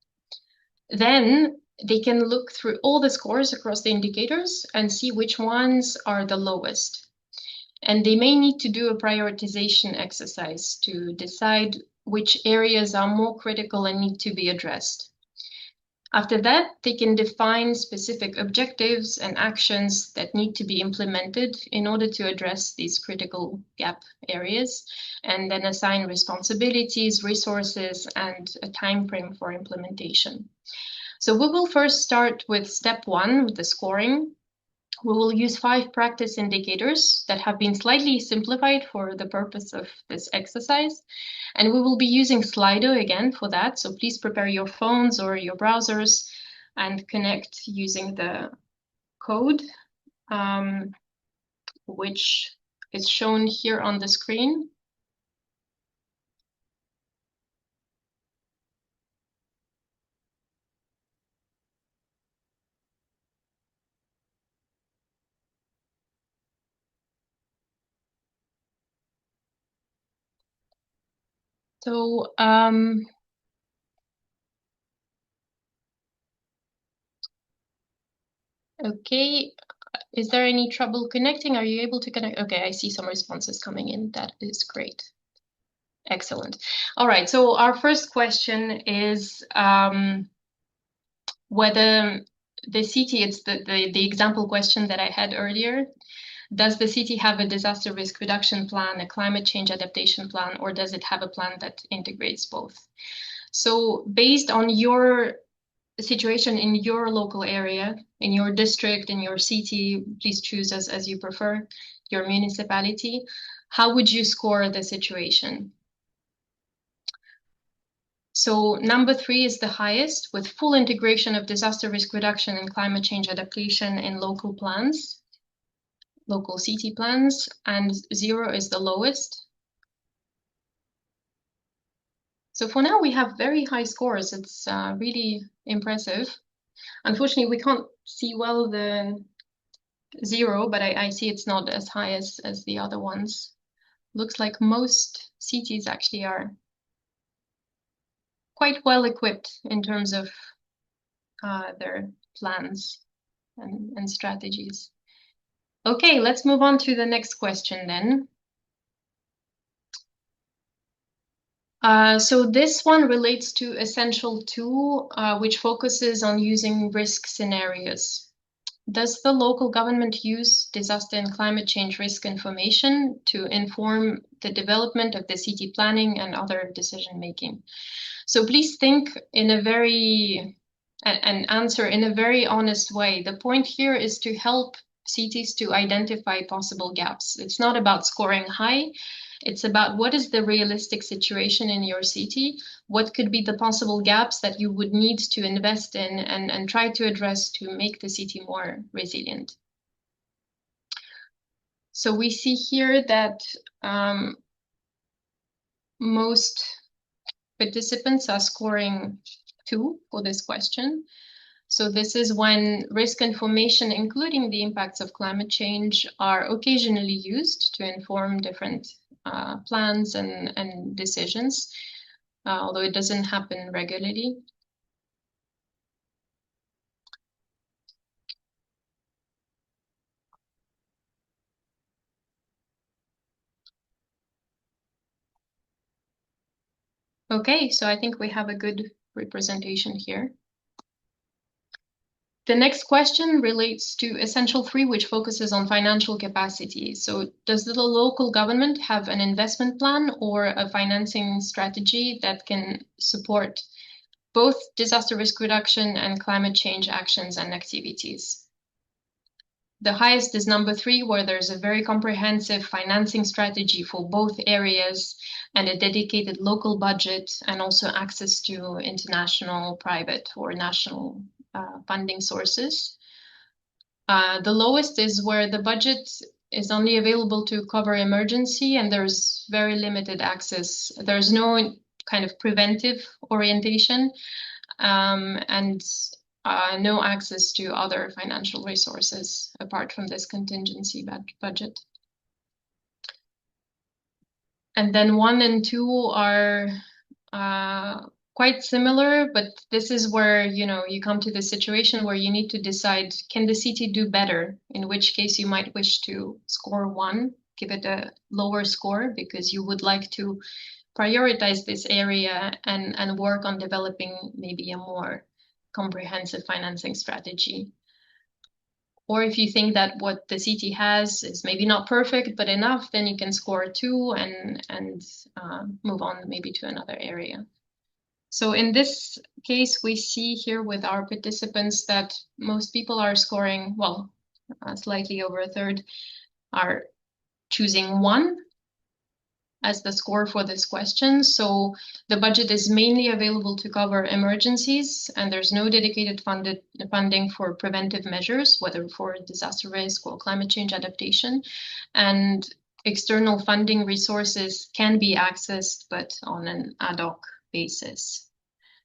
Then they can look through all the scores across the indicators and see which ones are the lowest. And they may need to do a prioritization exercise to decide which areas are more critical and need to be addressed. After that, they can define specific objectives and actions that need to be implemented in order to address these critical gap areas, and then assign responsibilities, resources, and a time frame for implementation. So we will first start with step 1, with the scoring. We will use 5 practice indicators that have been slightly simplified for the purpose of this exercise. And we will be using Slido again for that. So please prepare your phones or your browsers and connect using the code, which is shown here on the screen. So okay, is there any trouble connecting? Are you able to connect? Okay, I see some responses coming in. That is great. Excellent. All right, so our first question is whether the city, it's the example question that I had earlier. Does the city have a disaster risk reduction plan, a climate change adaptation plan, or does it have a plan that integrates both? So based on your situation in your local area, in your district, in your city, please choose as you prefer, your municipality, how would you score the situation? So number 3 is the highest, with full integration of disaster risk reduction and climate change adaptation in local plans. local city plans, and 0 is the lowest. So for now, we have very high scores. It's really impressive. Unfortunately, we can't see well the 0, but I see it's not as high as the other ones. Looks like most cities actually are quite well equipped in terms of their plans and strategies. Okay, let's move on to the next question then. So this one relates to Essential 2, which focuses on using risk scenarios. Does the local government use disaster and climate change risk information to inform the development of the city planning and other decision making? So please think in a very, and answer in a very honest way. The point here is to help cities to identify possible gaps. It's not about scoring high. It's about what is the realistic situation in your city, what could be the possible gaps that you would need to invest in and try to address to make the city more resilient. So we see here that most participants are scoring 2 for this question. So this is when risk information, including the impacts of climate change, are occasionally used to inform different plans and decisions, although it doesn't happen regularly. Okay, so I think we have a good representation here. The next question relates to Essential 3, which focuses on financial capacity. So does the local government have an investment plan or a financing strategy that can support both disaster risk reduction and climate change actions and activities? The highest is number 3, where there's a very comprehensive financing strategy for both areas and a dedicated local budget, and also access to international, private, or national funding sources. The lowest is where the budget is only available to cover emergency and there's very limited access. There's no kind of preventive orientation and no access to other financial resources apart from this contingency budget. And then 1 and 2 are quite similar, but this is where, you know, you come to the situation where you need to decide, can the city do better? In which case you might wish to score 1, give it a lower score because you would like to prioritize this area and work on developing maybe a more comprehensive financing strategy. Or if you think that what the city has is maybe not perfect, but enough, then you can score 2 and move on maybe to another area. So in this case, we see here with our participants that most people are scoring, well, slightly over a third are choosing 1 as the score for this question. So the budget is mainly available to cover emergencies, and there's no dedicated funding for preventive measures, whether for disaster risk or climate change adaptation. And external funding resources can be accessed, but on an ad hoc basis.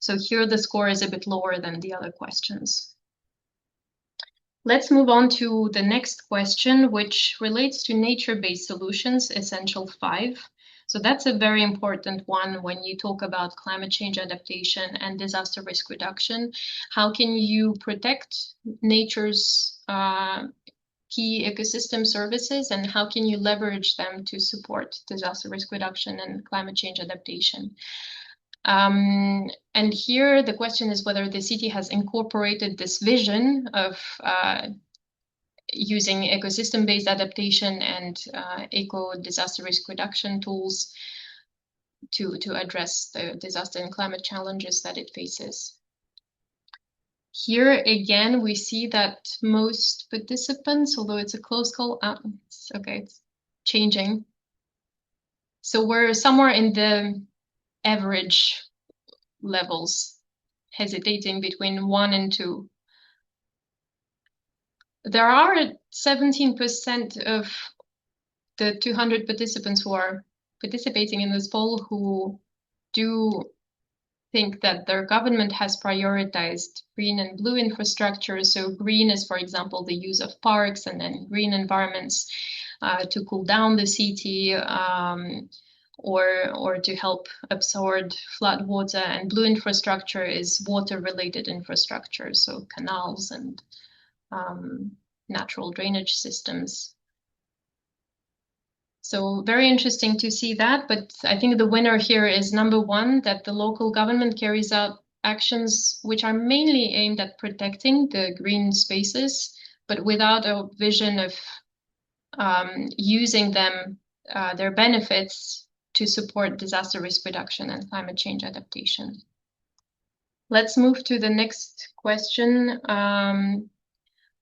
So here the score is a bit lower than the other questions. Let's move on to the next question, which relates to nature-based solutions, Essential 5. So that's a very important one when you talk about climate change adaptation and disaster risk reduction. How can you protect nature's key ecosystem services, and how can you leverage them to support disaster risk reduction and climate change adaptation? And here the question is whether the city has incorporated this vision of using ecosystem-based adaptation and eco-disaster risk reduction tools to address the disaster and climate challenges that it faces. Here again, we see that most participants, although it's a close call, it's changing. So we're somewhere in the average levels, hesitating between 1 and 2. there are 17% of the 200 participants who are participating in this poll who do think that their government has prioritized green and blue infrastructure. So green is, for example, the use of parks and then green environments to cool down the city or to help absorb flood water. And blue infrastructure is water-related infrastructure, so canals and natural drainage systems. So very interesting to see that, but I think the winner here is number one, that the local government carries out actions which are mainly aimed at protecting the green spaces, but without a vision of using them, their benefits to support disaster risk reduction and climate change adaptation. Let's move to the next question.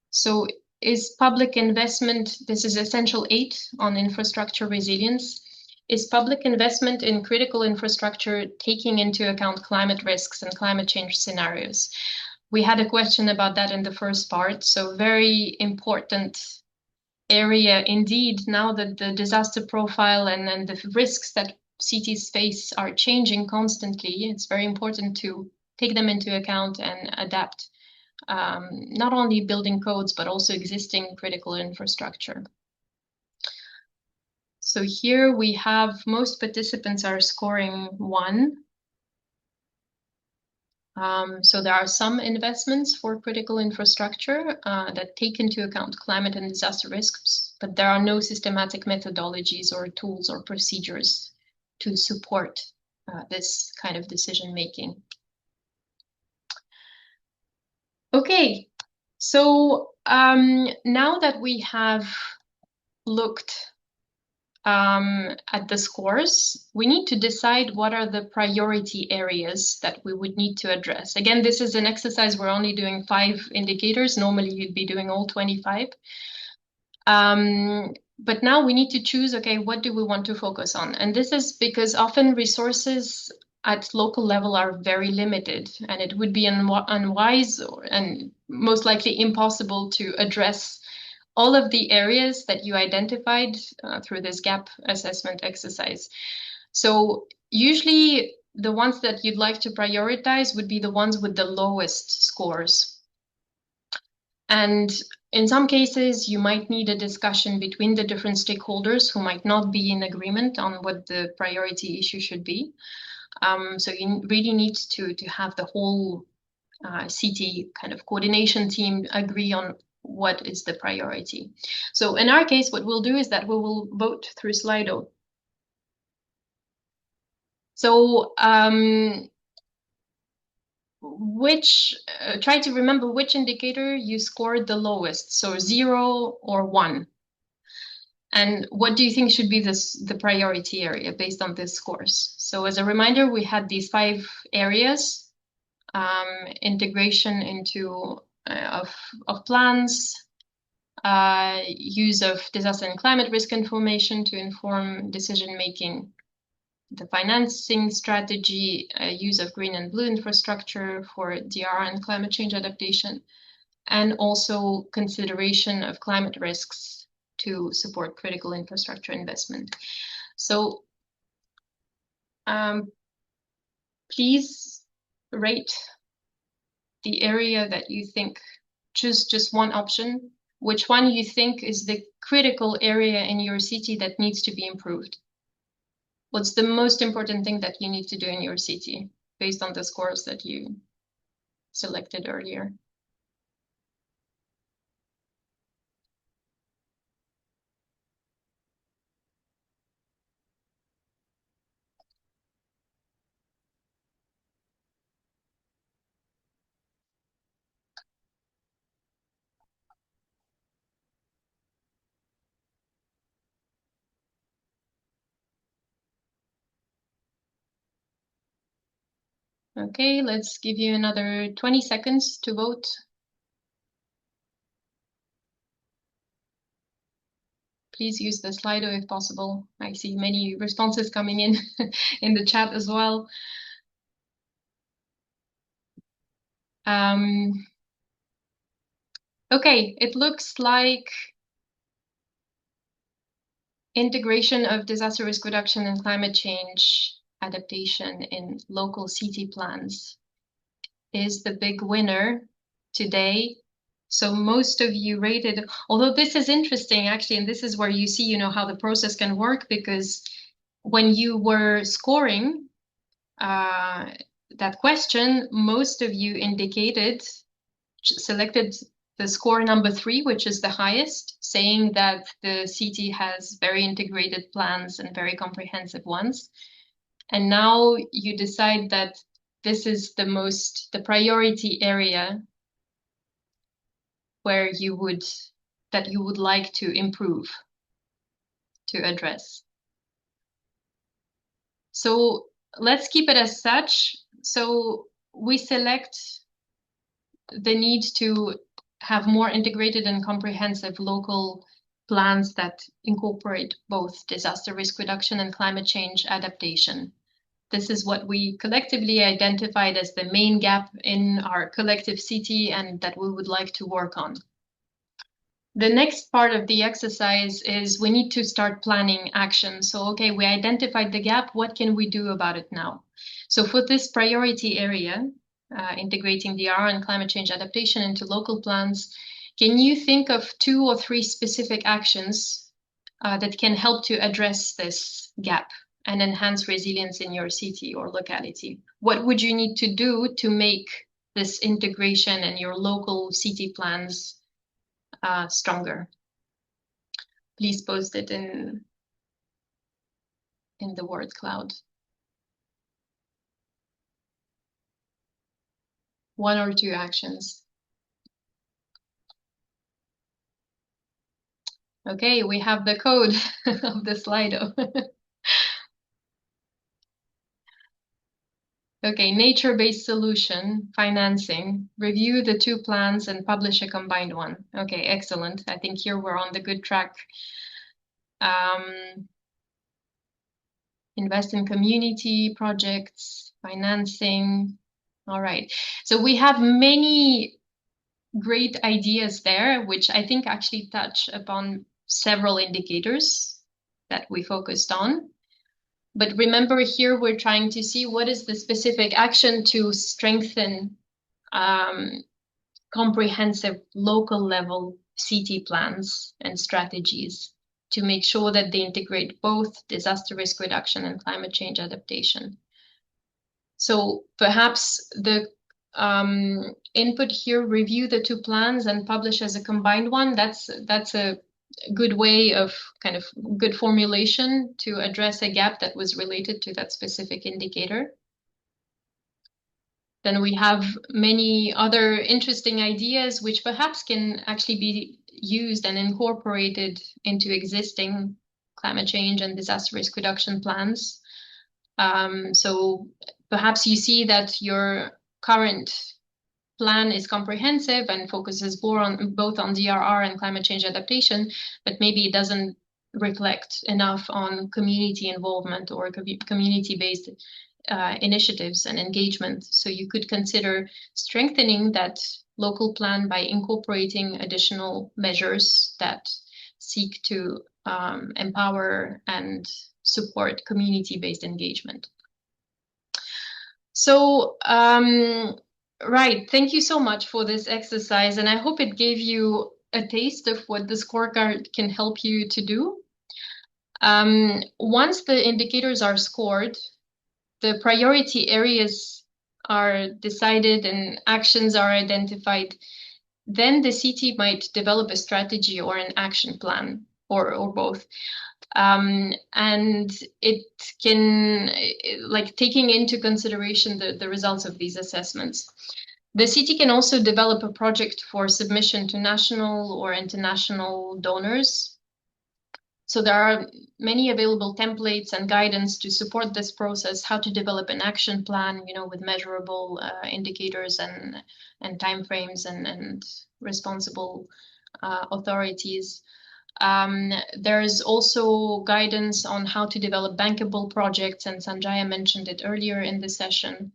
So is public investment, this is essential 8 on infrastructure resilience, is public investment in critical infrastructure taking into account climate risks and climate change scenarios? We had a question about that in the first part, so very important area indeed. Now that the disaster profile and the risks that cities face are changing constantly, it's very important to take them into account and adapt not only building codes, but also existing critical infrastructure. So here we have most participants are scoring 1. So there are some investments for critical infrastructure that take into account climate and disaster risks, but there are no systematic methodologies or tools or procedures to support this kind of decision making. Okay, so now that we have looked at the scores, we need to decide what are the priority areas that we would need to address. Again, this is an exercise, we're only doing 5 indicators. Normally you'd be doing all 25. But now we need to choose, okay, what do we want to focus on? And this is because often resources at local level are very limited, and it would be unwise and most likely impossible to address all of the areas that you identified through this gap assessment exercise. So usually the ones that you'd like to prioritize would be the ones with the lowest scores. And in some cases, you might need a discussion between the different stakeholders who might not be in agreement on what the priority issue should be. So you really need to have the whole city kind of coordination team agree on what is the priority. So in our case, what we'll do is that we will vote through Slido. So try to remember which indicator you scored the lowest, so 0 or 1. And what do you think should be the priority area based on these scores? So as a reminder, we had these 5 areas, integration into of plans, use of disaster and climate risk information to inform decision making, the financing strategy, use of green and blue infrastructure for DRR and climate change adaptation, and also consideration of climate risks to support critical infrastructure investment. So please rate the area that you think, choose just one option, which one you think is the critical area in your city that needs to be improved. What's the most important thing that you need to do in your city based on the scores that you selected earlier? Okay, let's give you another 20 seconds to vote. Please use the Slido if possible. I see many responses coming in in the chat as well. Okay, it looks like integration of disaster risk reduction and climate change adaptation in local city plans is the big winner today. So most of you rated, although this is interesting actually, and this is where you see, how the process can work, because when you were scoring that question, most of you selected the score number 3, which is the highest, saying that the city has very integrated plans and very comprehensive ones. And now you decide that this is the priority area where you would like to improve, to address. So let's keep it as such. So we select the need to have more integrated and comprehensive local plans that incorporate both disaster risk reduction and climate change adaptation. This is what we collectively identified as the main gap in our collective city and that we would like to work on. The next part of the exercise is we need to start planning action. So, okay, we identified the gap. What can we do about it now? So for this priority area, integrating DRR and climate change adaptation into local plans, can you think of 2 or 3 specific actions that can help to address this gap and enhance resilience in your city or locality? What would you need to do to make this integration in your local city plans stronger? Please post it in the word cloud. 1 or 2 actions. Okay, we have the code of the Slido. Okay, nature-based solution, financing, review the 2 plans and publish a combined one. Okay, excellent. I think here we're on the good track. Invest in community projects, financing. All right, so we have many great ideas there, which I think actually touch upon several indicators that we focused on. But remember here, we're trying to see what is the specific action to strengthen comprehensive local level city plans and strategies to make sure that they integrate both disaster risk reduction and climate change adaptation. So perhaps the input here, review the 2 plans and publish as a combined one. That's a good way of kind of good formulation to address a gap that was related to that specific indicator. Then we have many other interesting ideas which perhaps can actually be used and incorporated into existing climate change and disaster risk reduction plans. So perhaps you see that your current plan is comprehensive and focuses both on DRR and climate change adaptation, but maybe it doesn't reflect enough on community involvement or community-based initiatives and engagement. So you could consider strengthening that local plan by incorporating additional measures that seek to empower and support community-based engagement. So, right, thank you so much for this exercise, and I hope it gave you a taste of what the scorecard can help you to do. Once the indicators are scored, the priority areas are decided and actions are identified, then the city might develop a strategy or an action plan, or both. And it can, like, taking into consideration the results of these assessments. The city can also develop a project for submission to national or international donors. So there are many available templates and guidance to support this process, how to develop an action plan, with measurable indicators and timeframes and responsible authorities. There's also guidance on how to develop bankable projects, and Sanjaya mentioned it earlier in the session.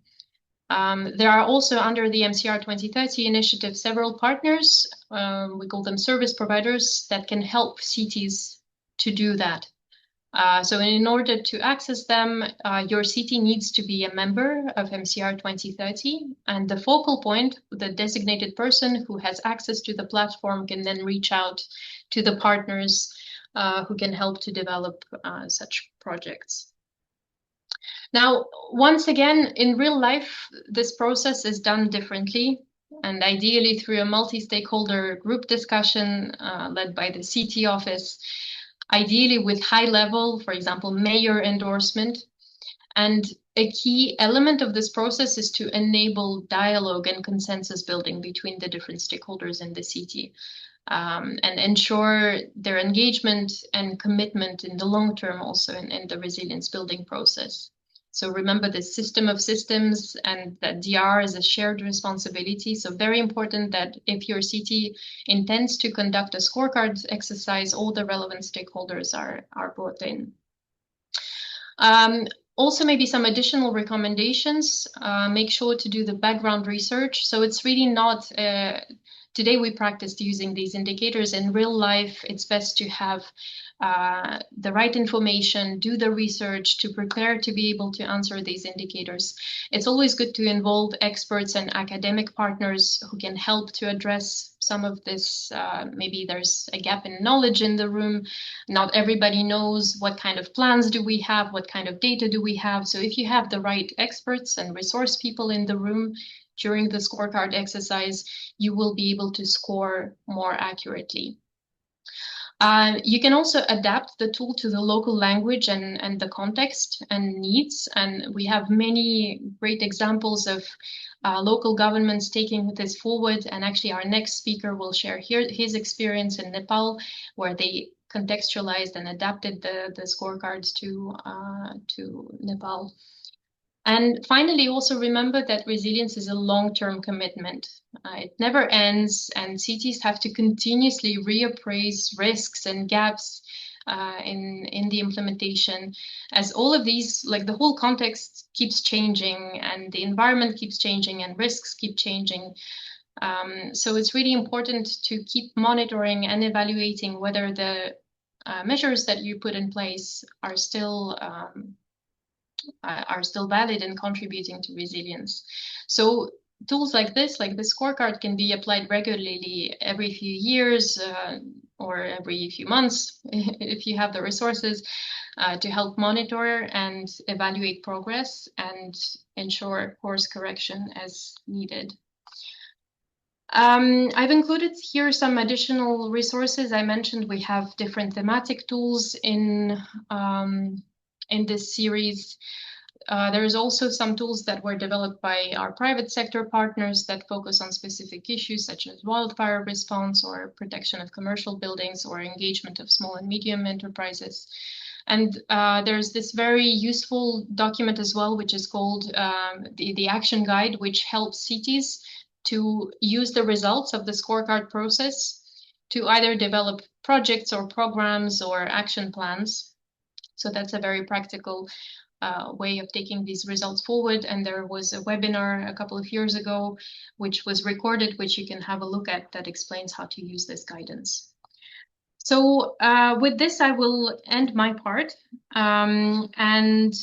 There are also under the MCR 2030 initiative several partners, we call them service providers, that can help cities to do that. So in order to access them, your city needs to be a member of MCR 2030, and the focal point, the designated person who has access to the platform, can then reach out to the partners who can help to develop such projects. Now, once again, in real life, this process is done differently, and ideally through a multi-stakeholder group discussion led by the CT office, ideally with high level, for example, mayor endorsement. And a key element of this process is to enable dialogue and consensus building between the different stakeholders in the city, and ensure their engagement and commitment in the long term also in the resilience building process. So remember the system of systems, and that DRR is a shared responsibility. So very important that if your city intends to conduct a scorecard exercise, all the relevant stakeholders are brought in. Also, maybe some additional recommendations. Make sure to do the background research. So it's really not, today we practiced using these indicators. In real life, it's best to have the right information, do the research to prepare to be able to answer these indicators. It's always good to involve experts and academic partners who can help to address some of this. Maybe there's a gap in knowledge in the room. Not everybody knows what kind of plans do we have, what kind of data do we have. So if you have the right experts and resource people in the room during the scorecard exercise, you will be able to score more accurately. You can also adapt the tool to the local language and the context and needs. And we have many great examples of local governments taking this forward. And actually our next speaker will share his experience in Nepal, where they contextualized and adapted the scorecards to Nepal. And finally, also remember that resilience is a long-term commitment. It never ends, and cities have to continuously reappraise risks and gaps in the implementation, as all of these, like the whole context keeps changing, and the environment keeps changing, and risks keep changing. So it's really important to keep monitoring and evaluating whether the measures that you put in place are still valid and contributing to resilience. So tools like this, like the scorecard, can be applied regularly every few years or every few months if you have the resources to help monitor and evaluate progress and ensure course correction as needed. I've included here some additional resources. I mentioned we have different thematic tools in this series. There's also some tools that were developed by our private sector partners that focus on specific issues such as wildfire response or protection of commercial buildings or engagement of small and medium enterprises. And there's this very useful document as well, which is called the Action Guide, which helps cities to use the results of the scorecard process to either develop projects or programs or action plans. So that's a very practical way of taking these results forward. And there was a webinar a couple of years ago, which was recorded, which you can have a look at, that explains how to use this guidance. So with this, I will end my part. And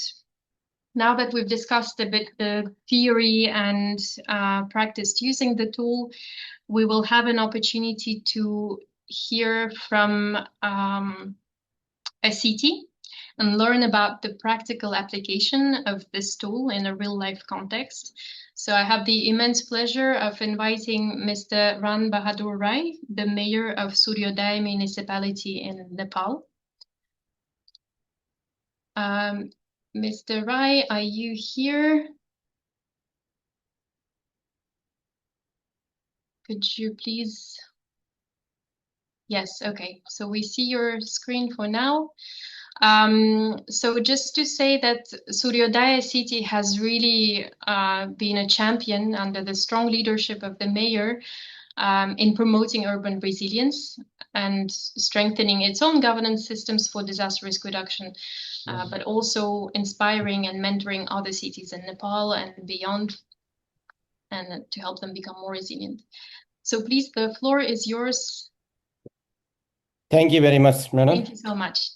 now that we've discussed a bit the theory and practiced using the tool, we will have an opportunity to hear from a CT and learn about the practical application of this tool in a real-life context. So I have the immense pleasure of inviting Mr. Ran Bahadur Rai, the mayor of Suryodaya Municipality in Nepal. Mr. Rai, are you here? Could you please? Yes, okay. So we see your screen for now. So just to say that Suryodaya city has really been a champion under the strong leadership of the mayor in promoting urban resilience and strengthening its own governance systems for disaster risk reduction, but also inspiring and mentoring other cities in Nepal and beyond and to help them become more resilient. So please, the floor is yours. Thank you very much, madam. Thank you so much.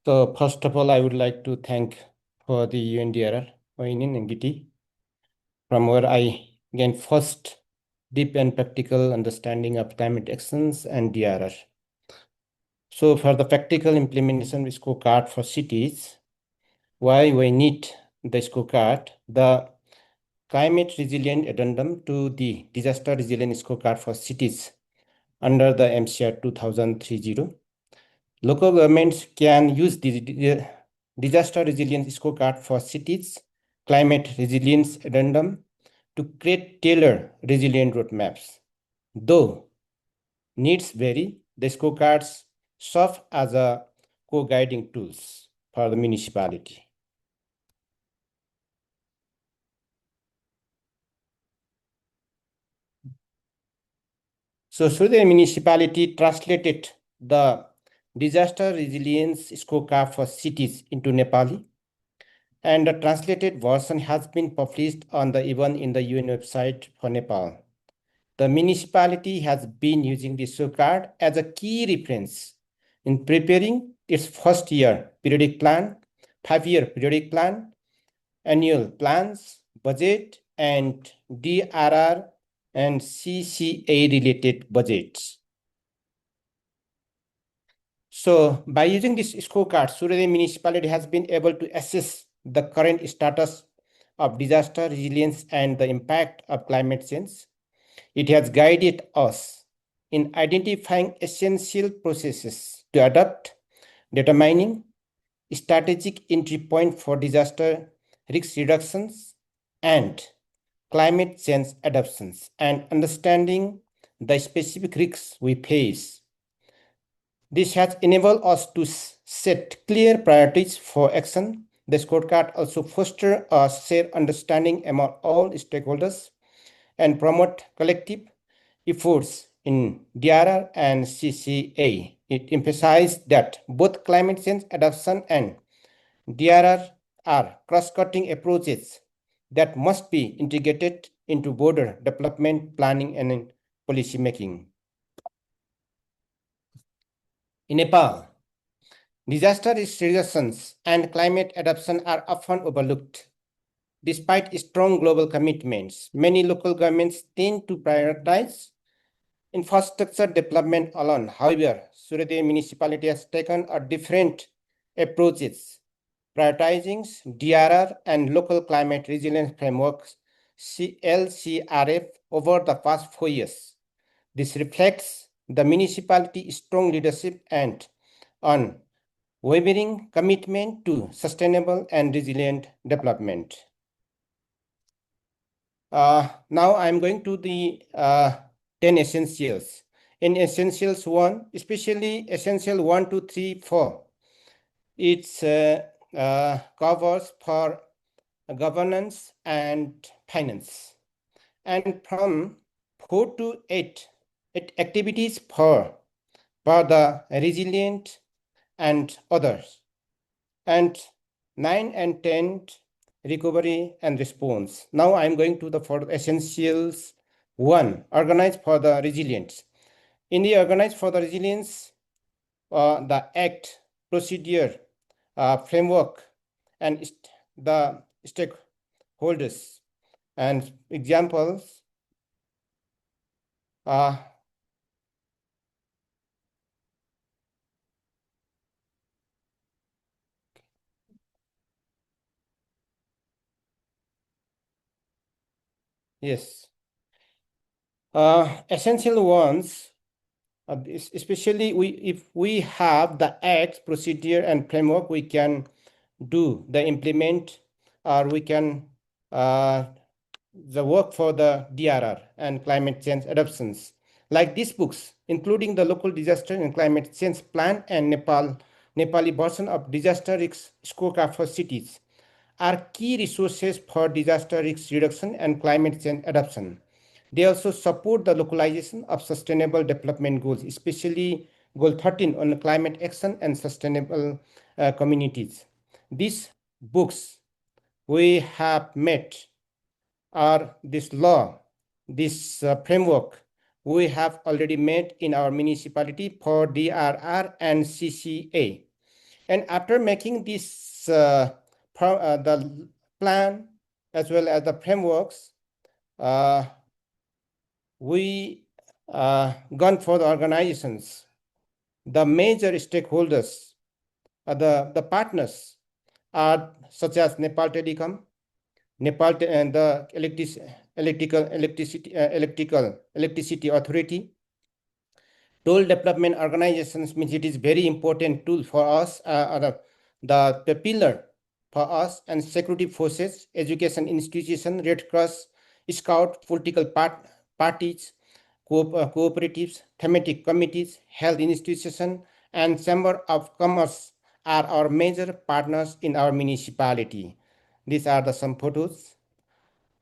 So first of all, I would like to thank for the UNDRR, OININ and GITI, from where I gained first deep and practical understanding of climate actions and DRR. So for the practical implementation of scorecard for cities, why we need the scorecard, the climate resilient addendum to the disaster resilient scorecard for cities under the MCR 2030. Local governments can use the disaster resilience scorecard for cities, climate resilience addendum to create tailored resilient roadmaps. Though needs vary, the scorecards serve as a co-guiding tools for the municipality. So the municipality translated the disaster resilience scorecard for cities into Nepali, and the translated version has been published on the even in the UN website for Nepal. The municipality has been using the scorecard as a key reference in preparing its first year periodic plan, 5-year periodic plan, annual plans, budget, and DRR and CCA related budgets. So by using this scorecard, Surya municipality has been able to assess the current status of disaster resilience and the impact of climate change. It has guided us in identifying essential processes to adopt, determining strategic entry point for disaster risk reductions and climate change adaptations, and understanding the specific risks we face. This has enabled us to set clear priorities for action. The scorecard also fosters a shared understanding among all stakeholders and promote collective efforts in DRR and CCA. It emphasized that both climate change adaptation and DRR are cross-cutting approaches that must be integrated into border development planning and policy making. In Nepal, disaster risk reductions and climate adaptation are often overlooked. Despite strong global commitments, many local governments tend to prioritize infrastructure development alone. However, Surya municipality has taken a different approaches, prioritizing DRR and local climate resilience frameworks, LCRF, over the past 4 years. This reflects the municipality's strong leadership and unwavering commitment to sustainable and resilient development. Now I'm going to the 10 essentials. In essentials 1, especially essential 1, 2, 3, 4, it covers for governance and finance. And from 4 to 8, activities for the resilient and others. And 9 and 10, recovery and response. Now I'm going to the for essentials 1, organize for the resilience. In the organize for the resilience, the act, procedure, framework, and the stakeholders and examples. Yes. Essential ones, especially if we have the act, procedure, and framework, we can do the implement, or we can the work for the DRR and climate change adoptions. Like these books, including the local disaster and climate change plan and Nepali version of disaster risk scorecard for cities, are key resources for disaster risk reduction and climate change adoption. They also support the localization of sustainable development goals, especially Goal 13 on climate action and sustainable communities. These books we have met are this law, this framework we have already made in our municipality for DRR and CCA. And after making this the plan as well as the frameworks, we gone for the organizations, the major stakeholders, the partners are such as Nepal Telecom, Nepal and the electricity authority. Toll development organizations means it is very important tool for us, the pillar for us, and security forces, education institution, Red Cross, Scout, political parties, cooperatives, thematic committees, health institution, and Chamber of Commerce are our major partners in our municipality. These are some photos.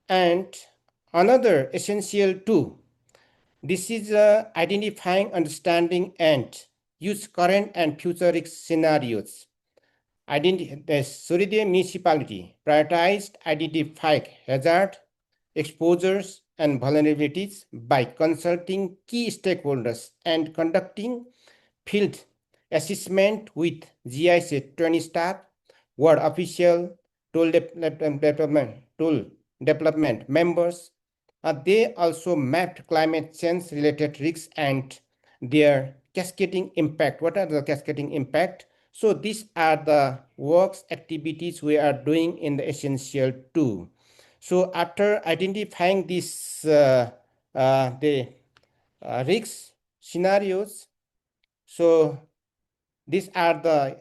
And another essential tool, this is identifying, understanding, and use current and future risk scenarios. The Surya municipality prioritized identifying hazard, exposures, and vulnerabilities by consulting key stakeholders and conducting field assessment with GIC 20 staff, ward official, tool development members. They also mapped climate change related risks and their cascading impact. What are the cascading impact? So these are the works activities we are doing in the essential 2. So after identifying these the risks scenarios, so these are the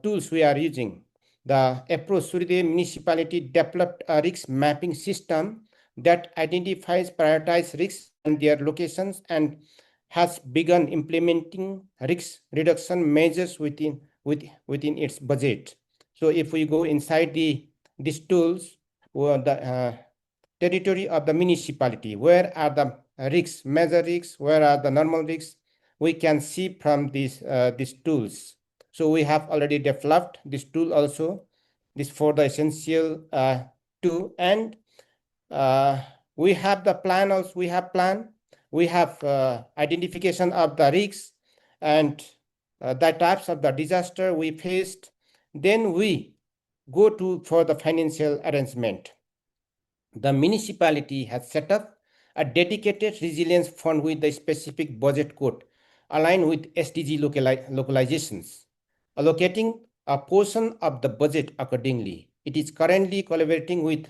tools we are using. The approach Surya municipality developed a risk mapping system that identifies prioritized risks and their locations and has begun implementing risk reduction measures within its budget. So if we go inside these tools, the territory of the municipality, where are the risks, major risks, where are the normal risks, we can see from these tools. So we have already developed this tool also, this for the essential 2, and we have the plan also. We have identification of the risks and the types of the disaster we faced. Then we go for the financial arrangement. The municipality has set up a dedicated resilience fund with the specific budget code aligned with SDG localizations, allocating a portion of the budget accordingly. It is currently collaborating with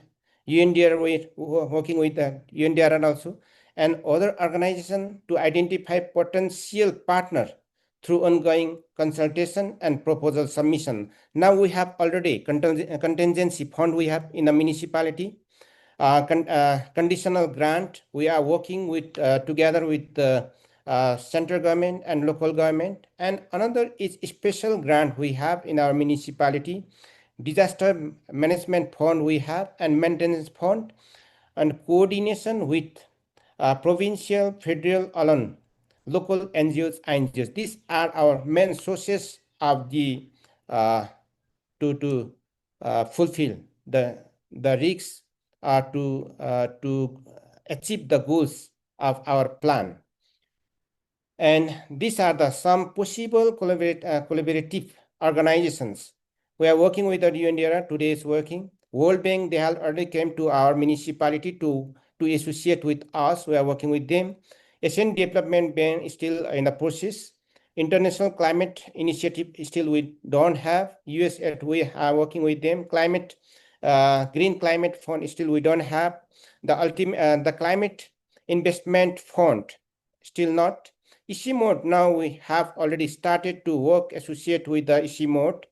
UNDRR, working with the UNDRR also, and other organizations to identify potential partner through ongoing consultation and proposal submission. Now we have already contingency fund we have in the municipality. Conditional grant, we are working with together with the central government and local government. And another is special grant we have in our municipality, disaster management fund we have, and maintenance fund, and coordination with provincial, federal, alone, local NGOs, INGOs. These are our main sources of the to fulfill the risks to achieve the goals of our plan. And these are some possible collaborative organizations. We are working with the UNDRR. Today is working. World Bank, they have already came to our municipality to associate with us. We are working with them. Asian Development Bank is still in the process. International Climate Initiative still we don't have. US, we are working with them. Green Climate Fund still we don't have. The Climate Investment Fund still not. ICIMOD, now we have already started to work associate with the ICIMOD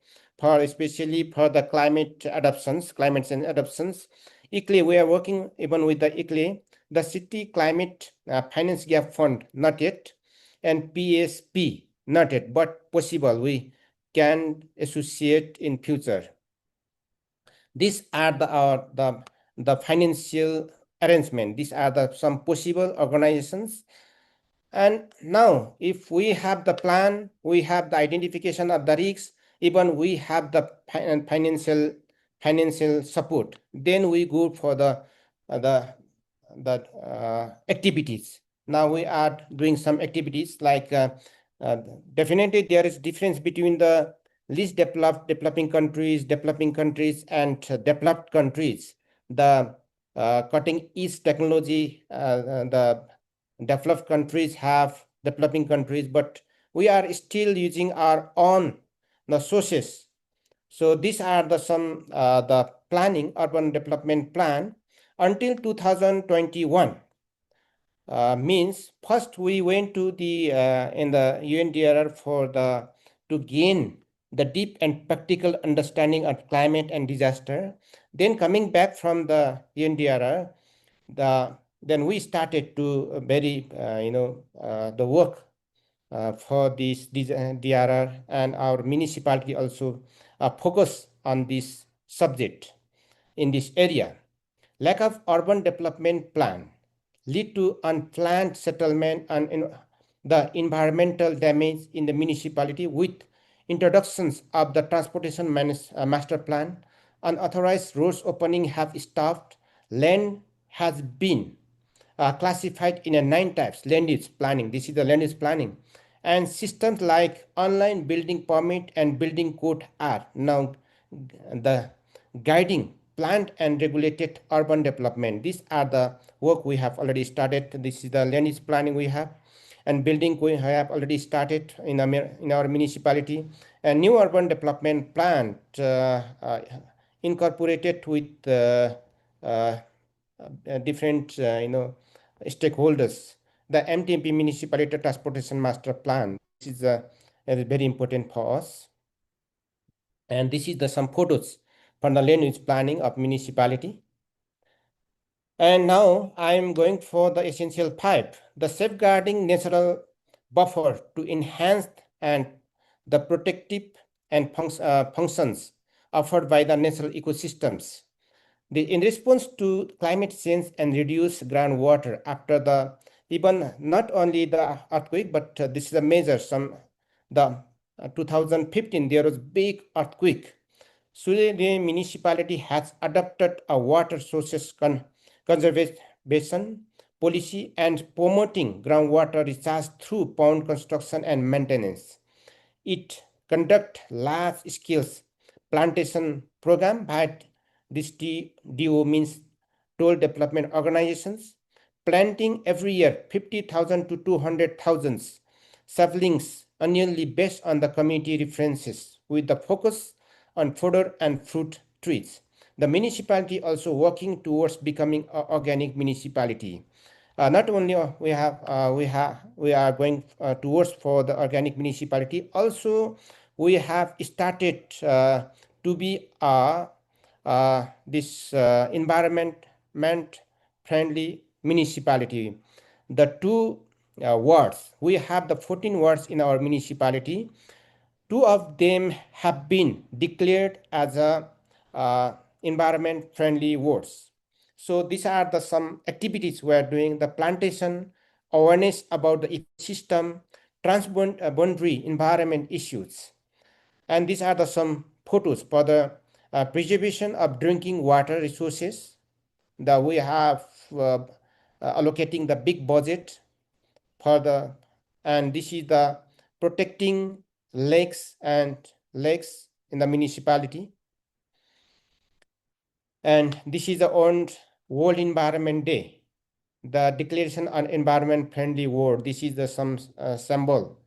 especially for the climate change adoptions. ICLE, we are working even with the ICLE. The City Climate Finance Gap Fund, not yet. And PSP, not yet, but possible we can associate in future. These are the financial arrangement. These are some possible organizations. And now, if we have the plan, we have the identification of the risks, even we have the financial support, then we go for the activities. Now we are doing some activities like definitely there is difference between the least developing countries, and developed countries. The cutting edge technology, the developed countries have developing countries, but we are still using our own sources. So these are the planning urban development plan until 2021. Means first we went to the in the UNDRR to gain the deep and practical understanding of climate and disaster. Then coming back from the UNDRR, then we started to the work for this DRR, and our municipality also focus on this subject in this area. Lack of urban development plan lead to unplanned settlement and the environmental damage in the municipality. With introductions of the transportation master plan, unauthorized roads opening have stopped. Land has been classified in 9 types. Land use planning. This is the land use planning. And systems like online building permit and building code are now the guiding planned and regulated urban development. These are the work we have already started. This is the land use planning we have, and building we have already started in our municipality. A new urban development plan incorporated with different stakeholders. The MTMP Municipality Transportation Master Plan. This is very important for us. And this is some photos from the land use planning of municipality. And now I am going for the essential 5, the safeguarding natural buffer to enhance and the protective and functions offered by the natural ecosystems. In response to climate change and reduce groundwater after even not only the earthquake, but this is a major 2015 there was big earthquake. Surrey municipality has adopted a water sources conservation policy and promoting groundwater recharge through pond construction and maintenance. It conduct large-scale plantation program by this DO means Toll Development Organizations, planting every year 50,000 to 200,000 saplings annually based on the community references with the focus on fodder and fruit trees. The municipality also working towards becoming an organic municipality. Not only we are going towards for the organic municipality, also we have started to be this environment friendly municipality. The 2 wards, we have the 14 wards in our municipality. 2 of them have been declared as environment friendly wards. So these are some activities we are doing: the plantation, awareness about the ecosystem, transboundary environment issues. And these are some photos for the preservation of drinking water resources. We have allocating the big budget for and this is the protecting lakes in the municipality. And this is the World Environment Day, the Declaration on Environment Friendly World. This is the symbol.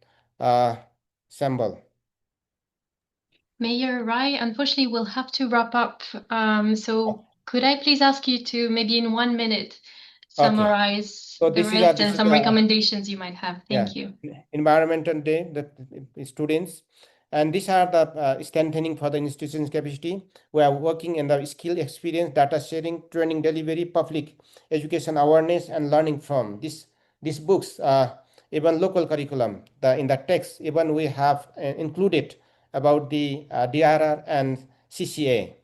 Mayor Rai, unfortunately, we'll have to wrap up. So could I please ask you to maybe in 1 minute summarize the rest and some recommendations you might have? Thank you. Environmental Day, the students. And these are the strengthening for the institution's capacity. We are working in the skill experience, data sharing, training delivery, public education awareness, and learning from these books. Even local curriculum, in the text, even we have included about the DRR and CCA.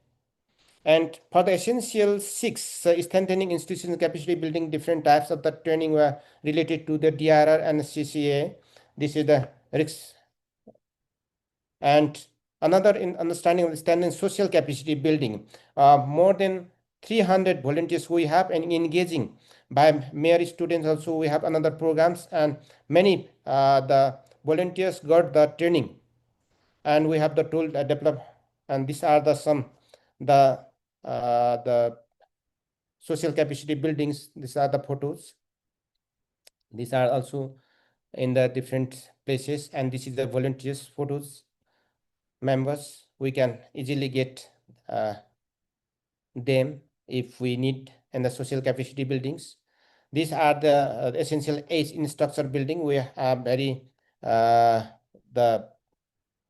And for the essential 6, strengthening institutional capacity building, different types of the training were related to the DRR and CCA. This is the risks. And another in understanding social capacity building. More than 300 volunteers we have and engaging by Mary students also we have another programs, and many the volunteers got the training, and we have the tool developed, and these are the some the social capacity buildings. These are the photos. These are also in the different places, and this is the volunteers photos members. We can easily get them if we need in the social capacity buildings. These are the essential 8 in structure building. We have very it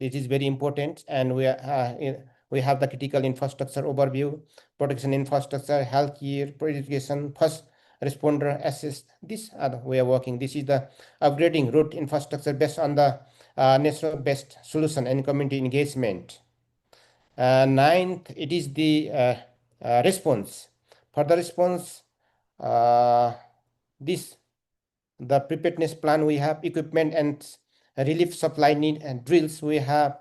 is very important, and we have the critical infrastructure overview, protection infrastructure, healthcare, education, first responder assist. These are the way of working. This is the upgrading road infrastructure based on the national best solution and community engagement. Ninth, it is the response. For the response, the preparedness plan, we have equipment and relief supply need and drills we have.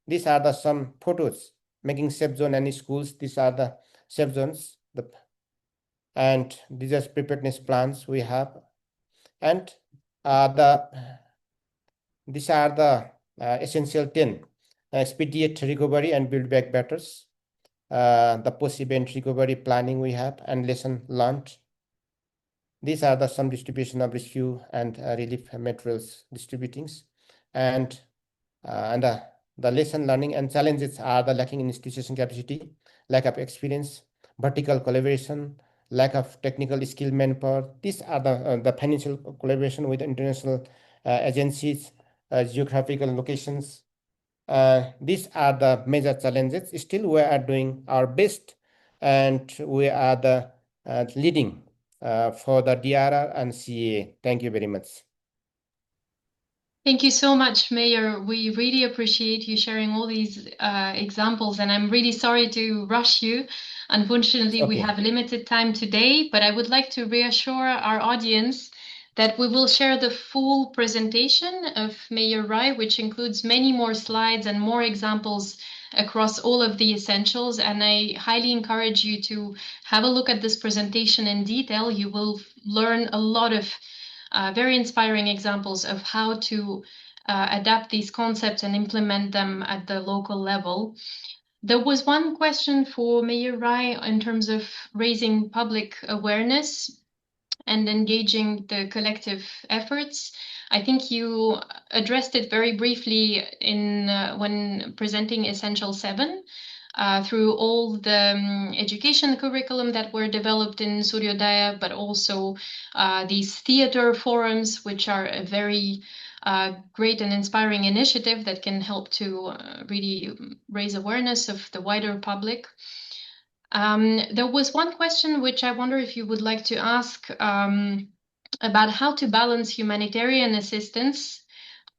These are the some photos making safe zone and schools. These are the safe zones, and these are preparedness plans we have. And these are the essential 10 expedient recovery and build back better. The post-event recovery planning we have and lesson learned. These are the some distribution of rescue and relief materials distributings, and the lesson learning and challenges are the lacking in institution capacity, lack of experience, vertical collaboration, lack of technical skill manpower. These are the financial collaboration with international agencies, geographical locations. These are the major challenges. Still, we are doing our best, and we are the leading for the DRR and CA. Thank you very much. Thank you so much, Mayor. We really appreciate you sharing all these examples, and I'm really sorry to rush you. Unfortunately, we have limited time today, but I would like to reassure our audience that we will share the full presentation of Mayor Rai, which includes many more slides and more examples across all of the essentials. And I highly encourage you to have a look at this presentation in detail. You will learn a lot of very inspiring examples of how to adapt these concepts and implement them at the local level. There was one question for Mayor Rai in terms of raising public awareness and engaging the collective efforts. I think you addressed it very briefly in when presenting Essential 7. Through all the education curriculum that were developed in Suryodaya, but also these theater forums, which are a very great and inspiring initiative that can help to really raise awareness of the wider public. There was one question which I wonder if you would like to ask about how to balance humanitarian assistance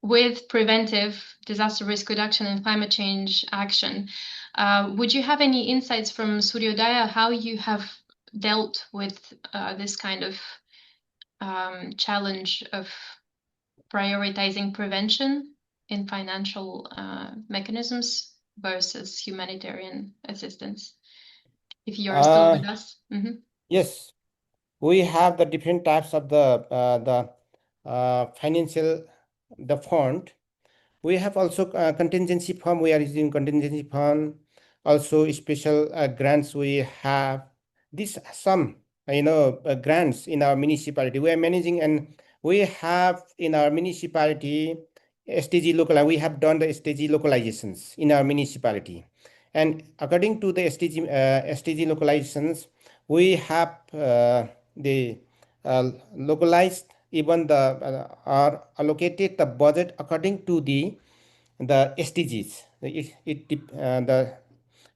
with preventive disaster risk reduction and climate change action. Would you have any insights from Suryodaya how you have dealt with this kind of challenge of prioritizing prevention in financial mechanisms versus humanitarian assistance? If you are still with us. Yes, we have the different types of the financial fund. We have also contingency fund. We are using contingency fund. Also special grants we have. These some grants in our municipality we are managing, and we have in our municipality SDG local. We have done the SDG localizations in our municipality, and according to the SDG localizations, we have the localized even the are allocated the budget according to the SDGs. The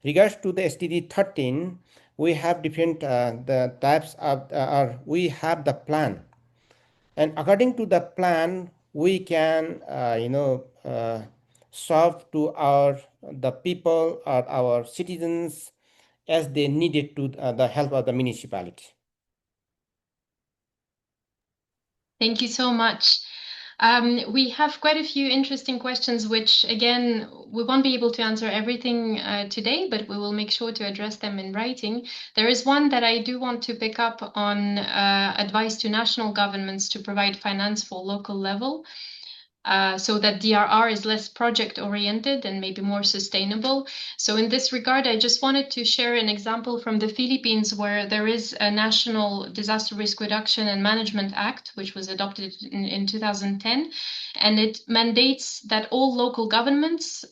regards to the SDG 13, we have different the types of we have the plan, and according to the plan we can serve to the people or our citizens as they needed to the help of the municipality. Thank you so much. We have quite a few interesting questions, which again, we won't be able to answer everything today, but we will make sure to address them in writing. There is one that I do want to pick up on advice to national governments to provide finance for local level. So that DRR is less project-oriented and maybe more sustainable. So in this regard, I just wanted to share an example from the Philippines, where there is a National Disaster Risk Reduction and Management Act, which was adopted in 2010, and it mandates that all local governments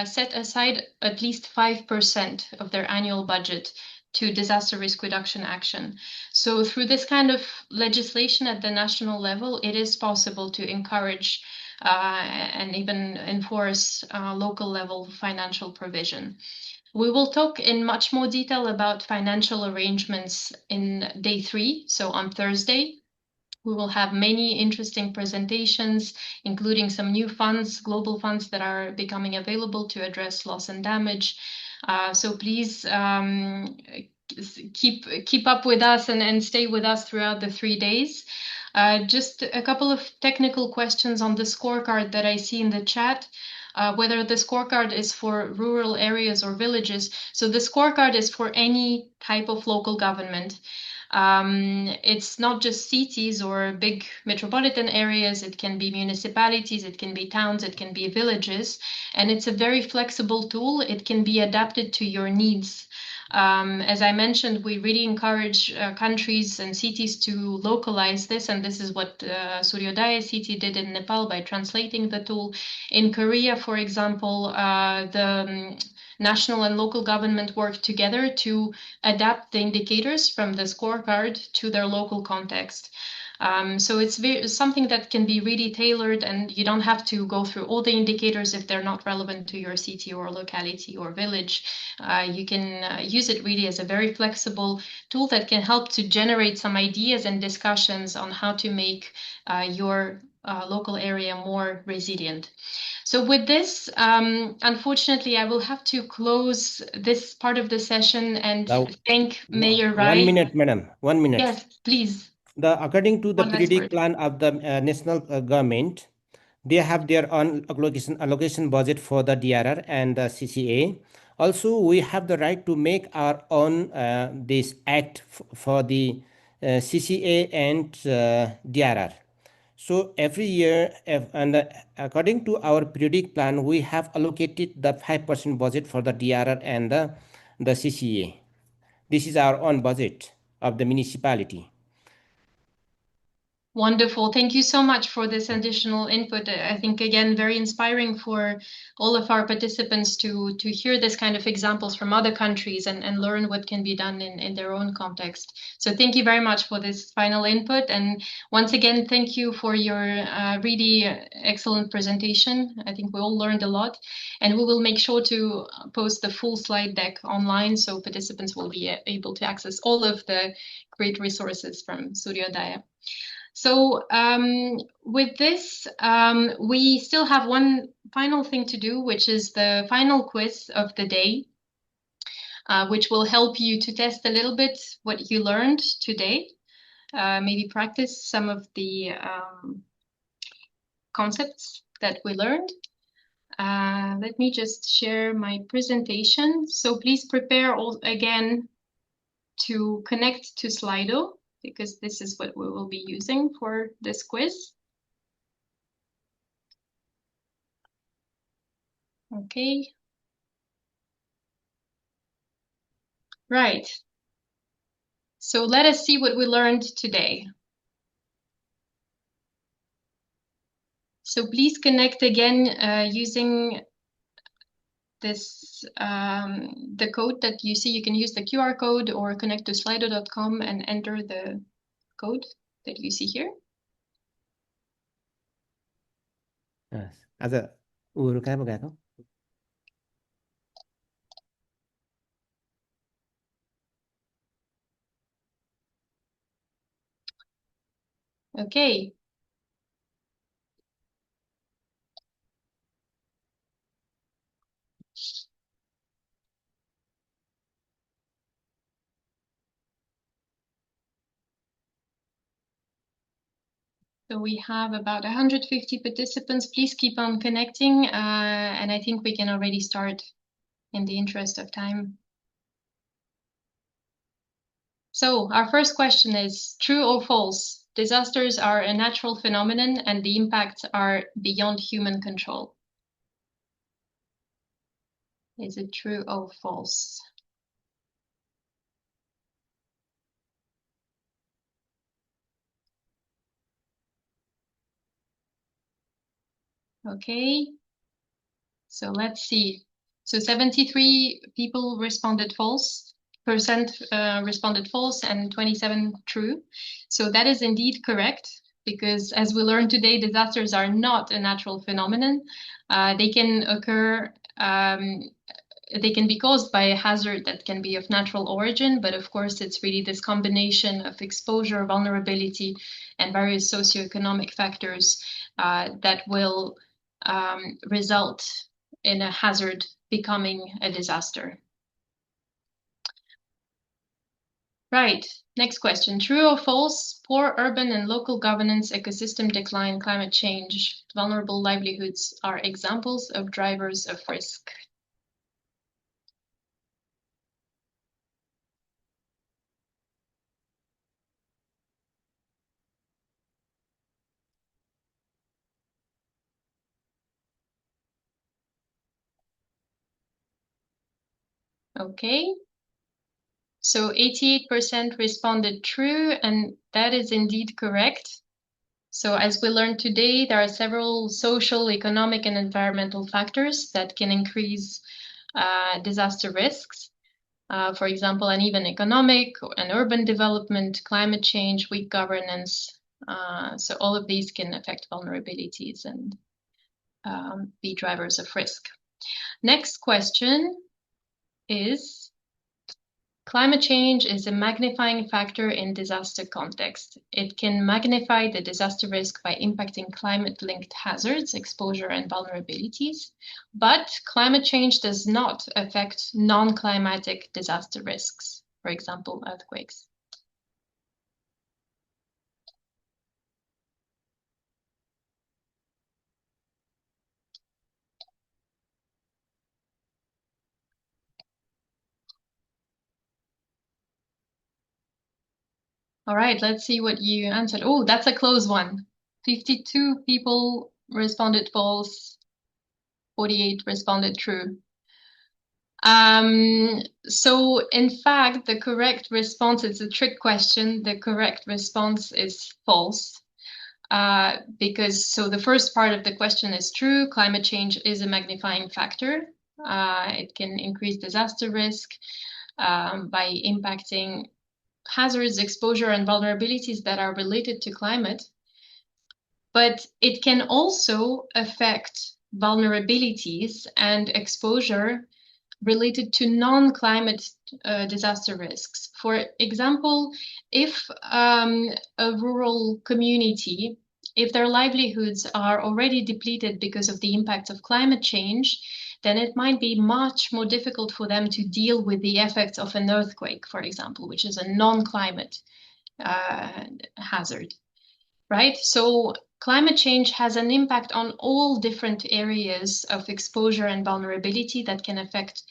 set aside at least 5% of their annual budget to disaster risk reduction action. So through this kind of legislation at the national level, it is possible to encourage and even enforce local level financial provision. We will talk in much more detail about financial arrangements in day 3, so on Thursday. We will have many interesting presentations, including some new funds, global funds that are becoming available to address loss and damage. So please keep up with us and stay with us throughout the 3 days. Just a couple of technical questions on the scorecard that I see in the chat. Whether the scorecard is for rural areas or villages. So the scorecard is for any type of local government. It's not just cities or big metropolitan areas. It can be municipalities, it can be towns, it can be villages. And it's a very flexible tool. It can be adapted to your needs. As I mentioned, we really encourage countries and cities to localize this, and this is what Suryodaya city did in Nepal by translating the tool. In Korea, for example, the national and local government worked together to adapt the indicators from the scorecard to their local context. So it's something that can be really tailored, and you don't have to go through all the indicators if they're not relevant to your city or locality or village. You can use it really as a very flexible tool that can help to generate some ideas and discussions on how to make your local area more resilient. So with this, unfortunately, I will have to close this part of the session and thank Mayor Rai. 1 minute, madam. 1 minute. Yes, please. According to the One last periodic word. plan of the national government, they have their own allocation budget for the DRR and the CCA. Also, we have the right to make our own this act for the CCA and DRR. So every year, according to our periodic plan, we have allocated the 5% budget for the DRR and the CCA. This is our own budget of the municipality. Wonderful. Thank you so much for this additional input. I think, again, very inspiring for all of our participants to hear this kind of examples from other countries and learn what can be done in their own context. So thank you very much for this final input. And once again, thank you for your really excellent presentation. I think we all learned a lot. And we will make sure to post the full slide deck online so participants will be able to access all of the great resources from Suryodaya. So with this, we still have one final thing to do, which is the final quiz of the day, which will help you to test a little bit what you learned today, maybe practice some of the concepts that we learned. Let me just share my presentation. So please prepare again to connect to Slido, because this is what we will be using for this quiz. Okay. Right. So let us see what we learned today. So please connect again using this the code that you see. You can use the QR code or connect to slido.com and enter the code that you see here. Okay. So we have about 150 participants. Please keep on connecting, and I think we can already start in the interest of time. So our first question is, true or false? Disasters are a natural phenomenon and the impacts are beyond human control. Is it true or false? Okay, so let's see. So 73 people responded false, responded false, and 27 true. So that is indeed correct, because as we learned today, disasters are not a natural phenomenon. They can occur, they can be caused by a hazard that can be of natural origin, but of course it's really this combination of exposure, vulnerability, and various socioeconomic factors that will result in a hazard becoming a disaster. Right, next question. True or false? Poor urban and local governance, ecosystem decline, climate change, vulnerable livelihoods are examples of drivers of risk. Okay, so 88% responded true, and that is indeed correct. So as we learned today, there are several social, economic, and environmental factors that can increase disaster risks. For example, uneven economic and urban development, climate change, weak governance. So all of these can affect vulnerabilities and be drivers of risk. Next question is, climate change is a magnifying factor in disaster context. It can magnify the disaster risk by impacting climate-linked hazards, exposure, and vulnerabilities. But climate change does not affect non-climatic disaster risks, for example, earthquakes. All right, let's see what you answered. Oh, that's a close one. 52 people responded false, 48 responded true. So in fact, the correct response, it's a trick question. The correct response is false. Because so the first part of the question is true. Climate change is a magnifying factor. It can increase disaster risk by impacting hazards, exposure, and vulnerabilities that are related to climate. But it can also affect vulnerabilities and exposure related to non-climate disaster risks. For example, if a rural community, if their livelihoods are already depleted because of the impact of climate change, then it might be much more difficult for them to deal with the effects of an earthquake, for example, which is a non-climate hazard, right? So climate change has an impact on all different areas of exposure and vulnerability that can affect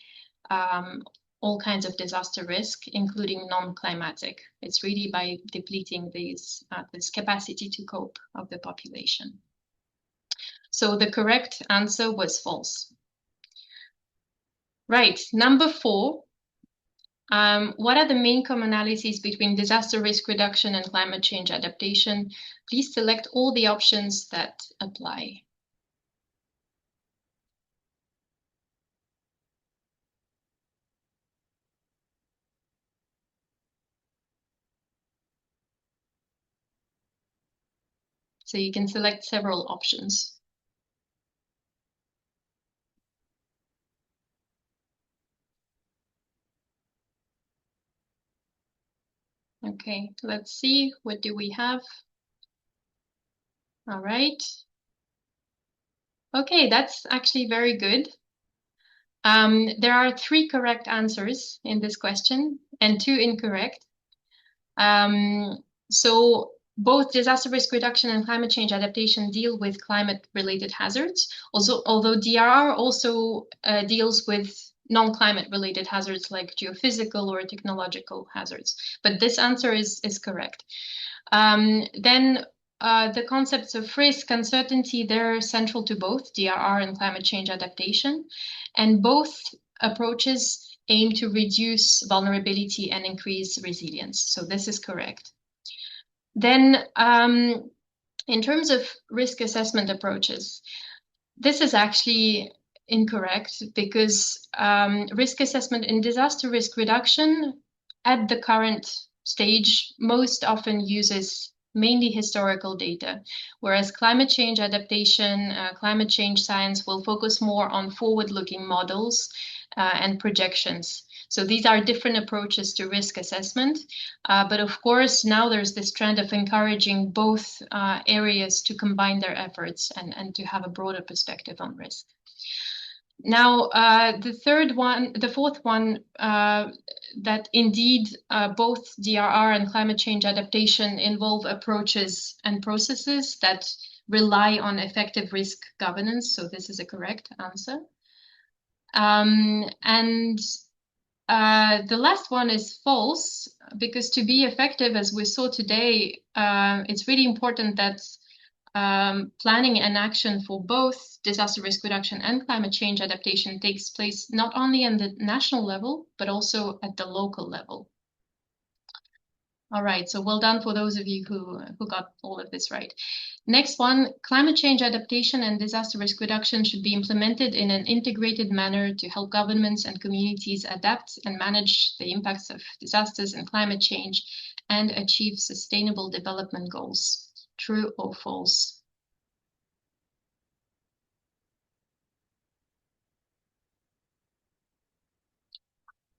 all kinds of disaster risk, including non-climatic. It's really by depleting this capacity to cope of the population. So the correct answer was false. Right, number 4. What are the main commonalities between disaster risk reduction and climate change adaptation? Please select all the options that apply. So you can select several options. Okay, let's see, what do we have? All right. Okay, that's actually very good. There are 3 correct answers in this question and 2 incorrect. So Both disaster risk reduction and climate change adaptation deal with climate-related hazards. Although DRR also deals with non-climate related hazards like geophysical or technological hazards. But this answer is correct. Then the concepts of risk, uncertainty, they're central to both DRR and climate change adaptation. And both approaches aim to reduce vulnerability and increase resilience. So this is correct. Then in terms of risk assessment approaches, this is actually incorrect because risk assessment in disaster risk reduction at the current stage most often uses mainly historical data, whereas climate change adaptation, climate change science will focus more on forward-looking models and projections. So these are different approaches to risk assessment. But of course, now there's this trend of encouraging both areas to combine their efforts and to have a broader perspective on risk. Now, the fourth one, that indeed both DRR and climate change adaptation involve approaches and processes that rely on effective risk governance. So this is a correct answer. The last one is false, because to be effective, as we saw today, it's really important that planning and action for both disaster risk reduction and climate change adaptation takes place not only on the national level, but also at the local level. All right, so well done for those of you who got all of this right. Next one, climate change adaptation and disaster risk reduction should be implemented in an integrated manner to help governments and communities adapt and manage the impacts of disasters and climate change and achieve sustainable development goals. True or false?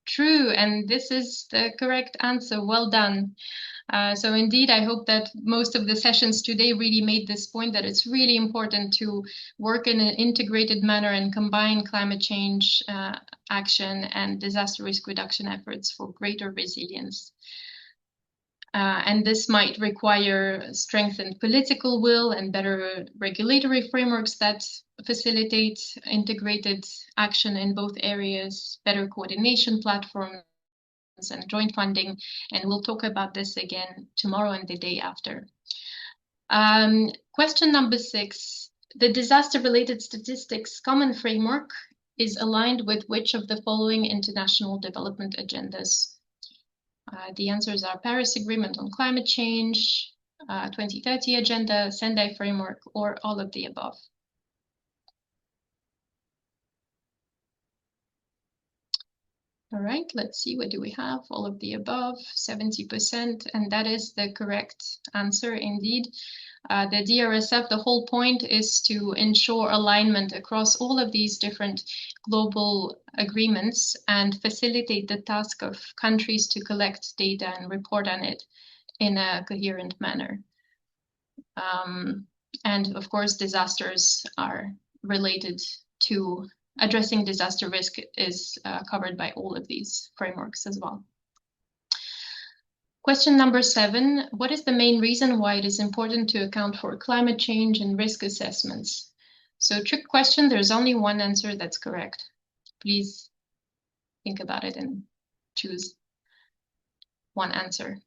True, and this is the correct answer. Well done. So indeed, I hope that most of the sessions today really made this point, that it's really important to work in an integrated manner and combine climate change action and disaster risk reduction efforts for greater resilience. And this might require strengthened political will and better regulatory frameworks that facilitate integrated action in both areas, better coordination platforms, and joint funding, and we'll talk about this again tomorrow and the day after. Question number 6, the disaster-related statistics common framework is aligned with which of the following international development agendas? The answers are Paris Agreement on Climate Change, 2030 Agenda, Sendai Framework, or all of the above. All right, let's see, what do we have? All of the above, 70%, and that is the correct answer indeed. The DRSF, the whole point is to ensure alignment across all of these different global agreements and facilitate the task of countries to collect data and report on it in a coherent manner. And of course, disasters are related to addressing disaster risk is covered by all of these frameworks as well. Question number 7, what is the main reason why it is important to account for climate change and risk assessments? So trick question, there's only one answer that's correct. Please think about it and choose one answer.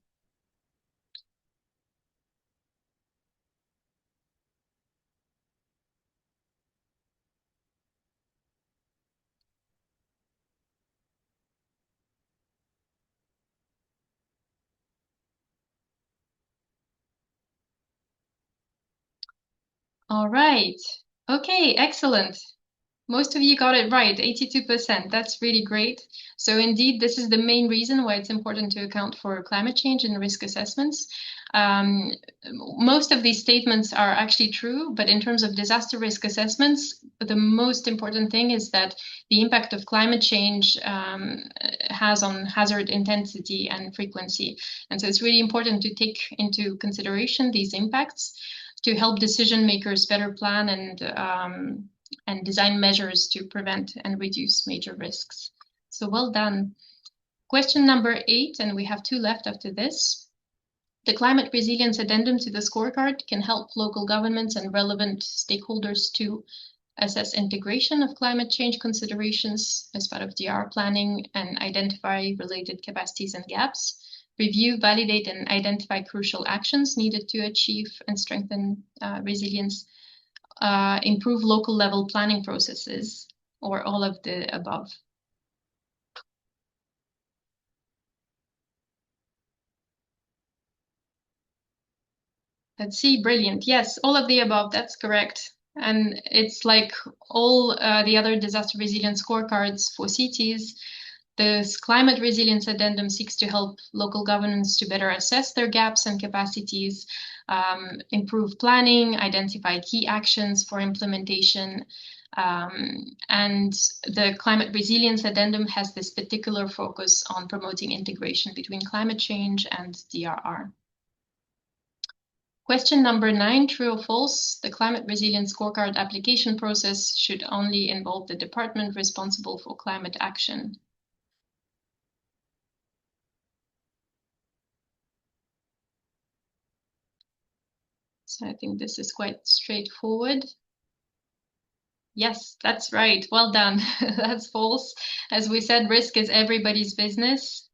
All right. Okay, excellent. Most of you got it right, 82%. That's really great. So indeed, this is the main reason why it's important to account for climate change and risk assessments. Most of these statements are actually true, but in terms of disaster risk assessments, the most important thing is that the impact of climate change has on hazard intensity and frequency. And so it's really important to take into consideration these impacts to help decision makers better plan and design measures to prevent and reduce major risks. So well done. Question number 8, and we have 2 left after this. The climate resilience addendum to the scorecard can help local governments and relevant stakeholders to assess integration of climate change considerations as part of DRR planning and identify related capacities and gaps, review, validate, and identify crucial actions needed to achieve and strengthen resilience, improve local level planning processes, or all of the above. Let's see, brilliant. Yes, all of the above, that's correct. And it's like all the other disaster resilience scorecards for cities. This climate resilience addendum seeks to help local governments to better assess their gaps and capacities, improve planning, identify key actions for implementation. And the climate resilience addendum has this particular focus on promoting integration between climate change and DRR. Question number 9, true or false? The climate resilience scorecard application process should only involve the department responsible for climate action. So I think this is quite straightforward. Yes, that's right. Well done. That's false. As we said, risk is everybody's business.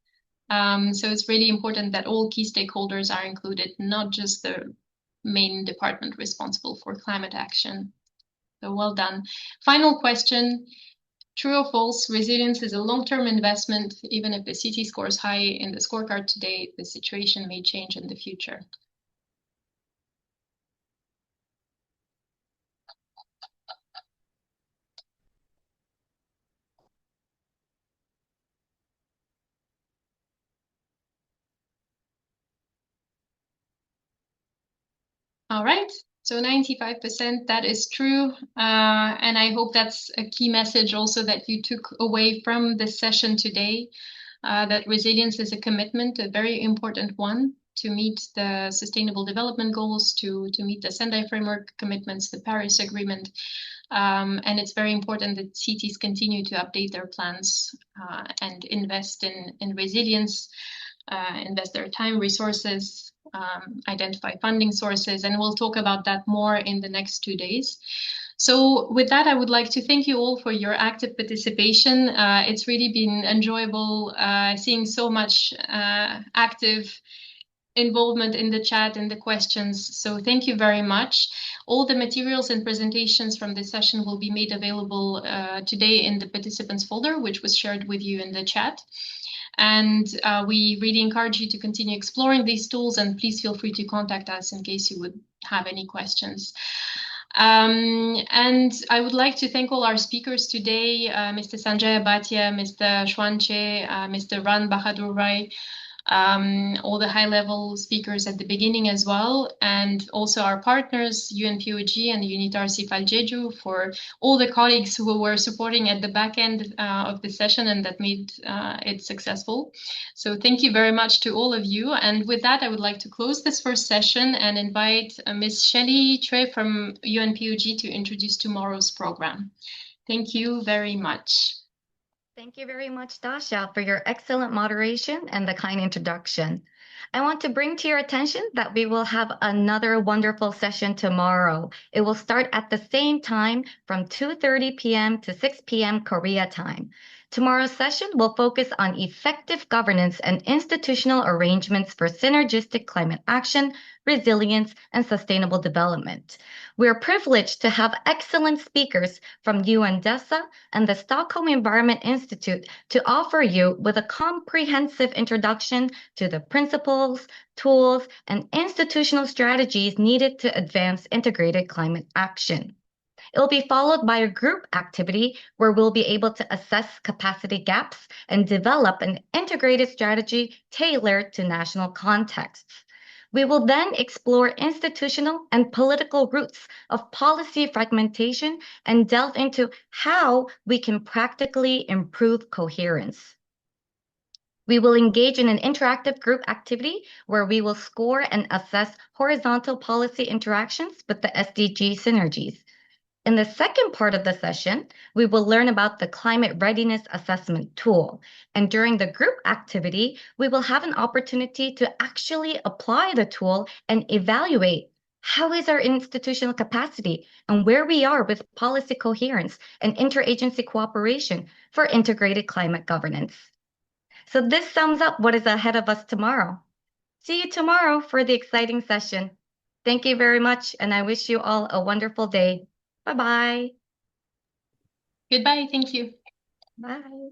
So it's really important that all key stakeholders are included, not just the main department responsible for climate action. So well done. Final question. True or false, resilience is a long-term investment. Even if the city scores high in the scorecard today, the situation may change in the future. All right, so 95%, that is true. And I hope that's a key message also that you took away from this session today, that resilience is a commitment, a very important one, to meet the Sustainable Development Goals, to meet the Sendai Framework commitments, the Paris Agreement. And it's very important that cities continue to update their plans and invest in resilience, invest their time, resources, identify funding sources, and we'll talk about that more in the next 2 days. So with that, I would like to thank you all for your active participation. It's really been enjoyable seeing so much active involvement in the chat and the questions. So thank you very much. All the materials and presentations from this session will be made available today in the participants folder, which was shared with you in the chat. And we really encourage you to continue exploring these tools, and please feel free to contact us in case you would have any questions. And I would like to thank all our speakers today, Mr. Sanjay Bhatia, Mr. Shwanche, Mr. Ran Bahadur Rai, all the high-level speakers at the beginning as well, and also our partners, UNPOG and UNITAR CIFAL Jeju, for all the colleagues who were supporting at the back end of the session and that made it successful. So thank you very much to all of you. And with that, I would like to close this first session and invite Ms. Shelley Tre from UNPOG to introduce tomorrow's program. Thank you very much. Thank you very much, Dasha, for your excellent moderation and the kind introduction. I want to bring to your attention that we will have another wonderful session tomorrow. It will start at the same time from 2:30 p.m. to 6 p.m. Korea time. Tomorrow's session will focus on effective governance and institutional arrangements for synergistic climate action, resilience, and sustainable development. We are privileged to have excellent speakers from UNDRR and the Stockholm Environment Institute to offer you with a comprehensive introduction to the principles, tools, and institutional strategies needed to advance integrated climate action. It will be followed by a group activity where we'll be able to assess capacity gaps and develop an integrated strategy tailored to national contexts. We will then explore institutional and political roots of policy fragmentation and delve into how we can practically improve coherence. We will engage in an interactive group activity where we will score and assess horizontal policy interactions with the SDG synergies. In the second part of the session, we will learn about the Climate Readiness Assessment tool. And during the group activity, we will have an opportunity to actually apply the tool and evaluate how is our institutional capacity and where we are with policy coherence and interagency cooperation for integrated climate governance. So this sums up what is ahead of us tomorrow. See you tomorrow for the exciting session. Thank you very much, and I wish you all a wonderful day. Bye-bye. Goodbye. Thank you. Bye.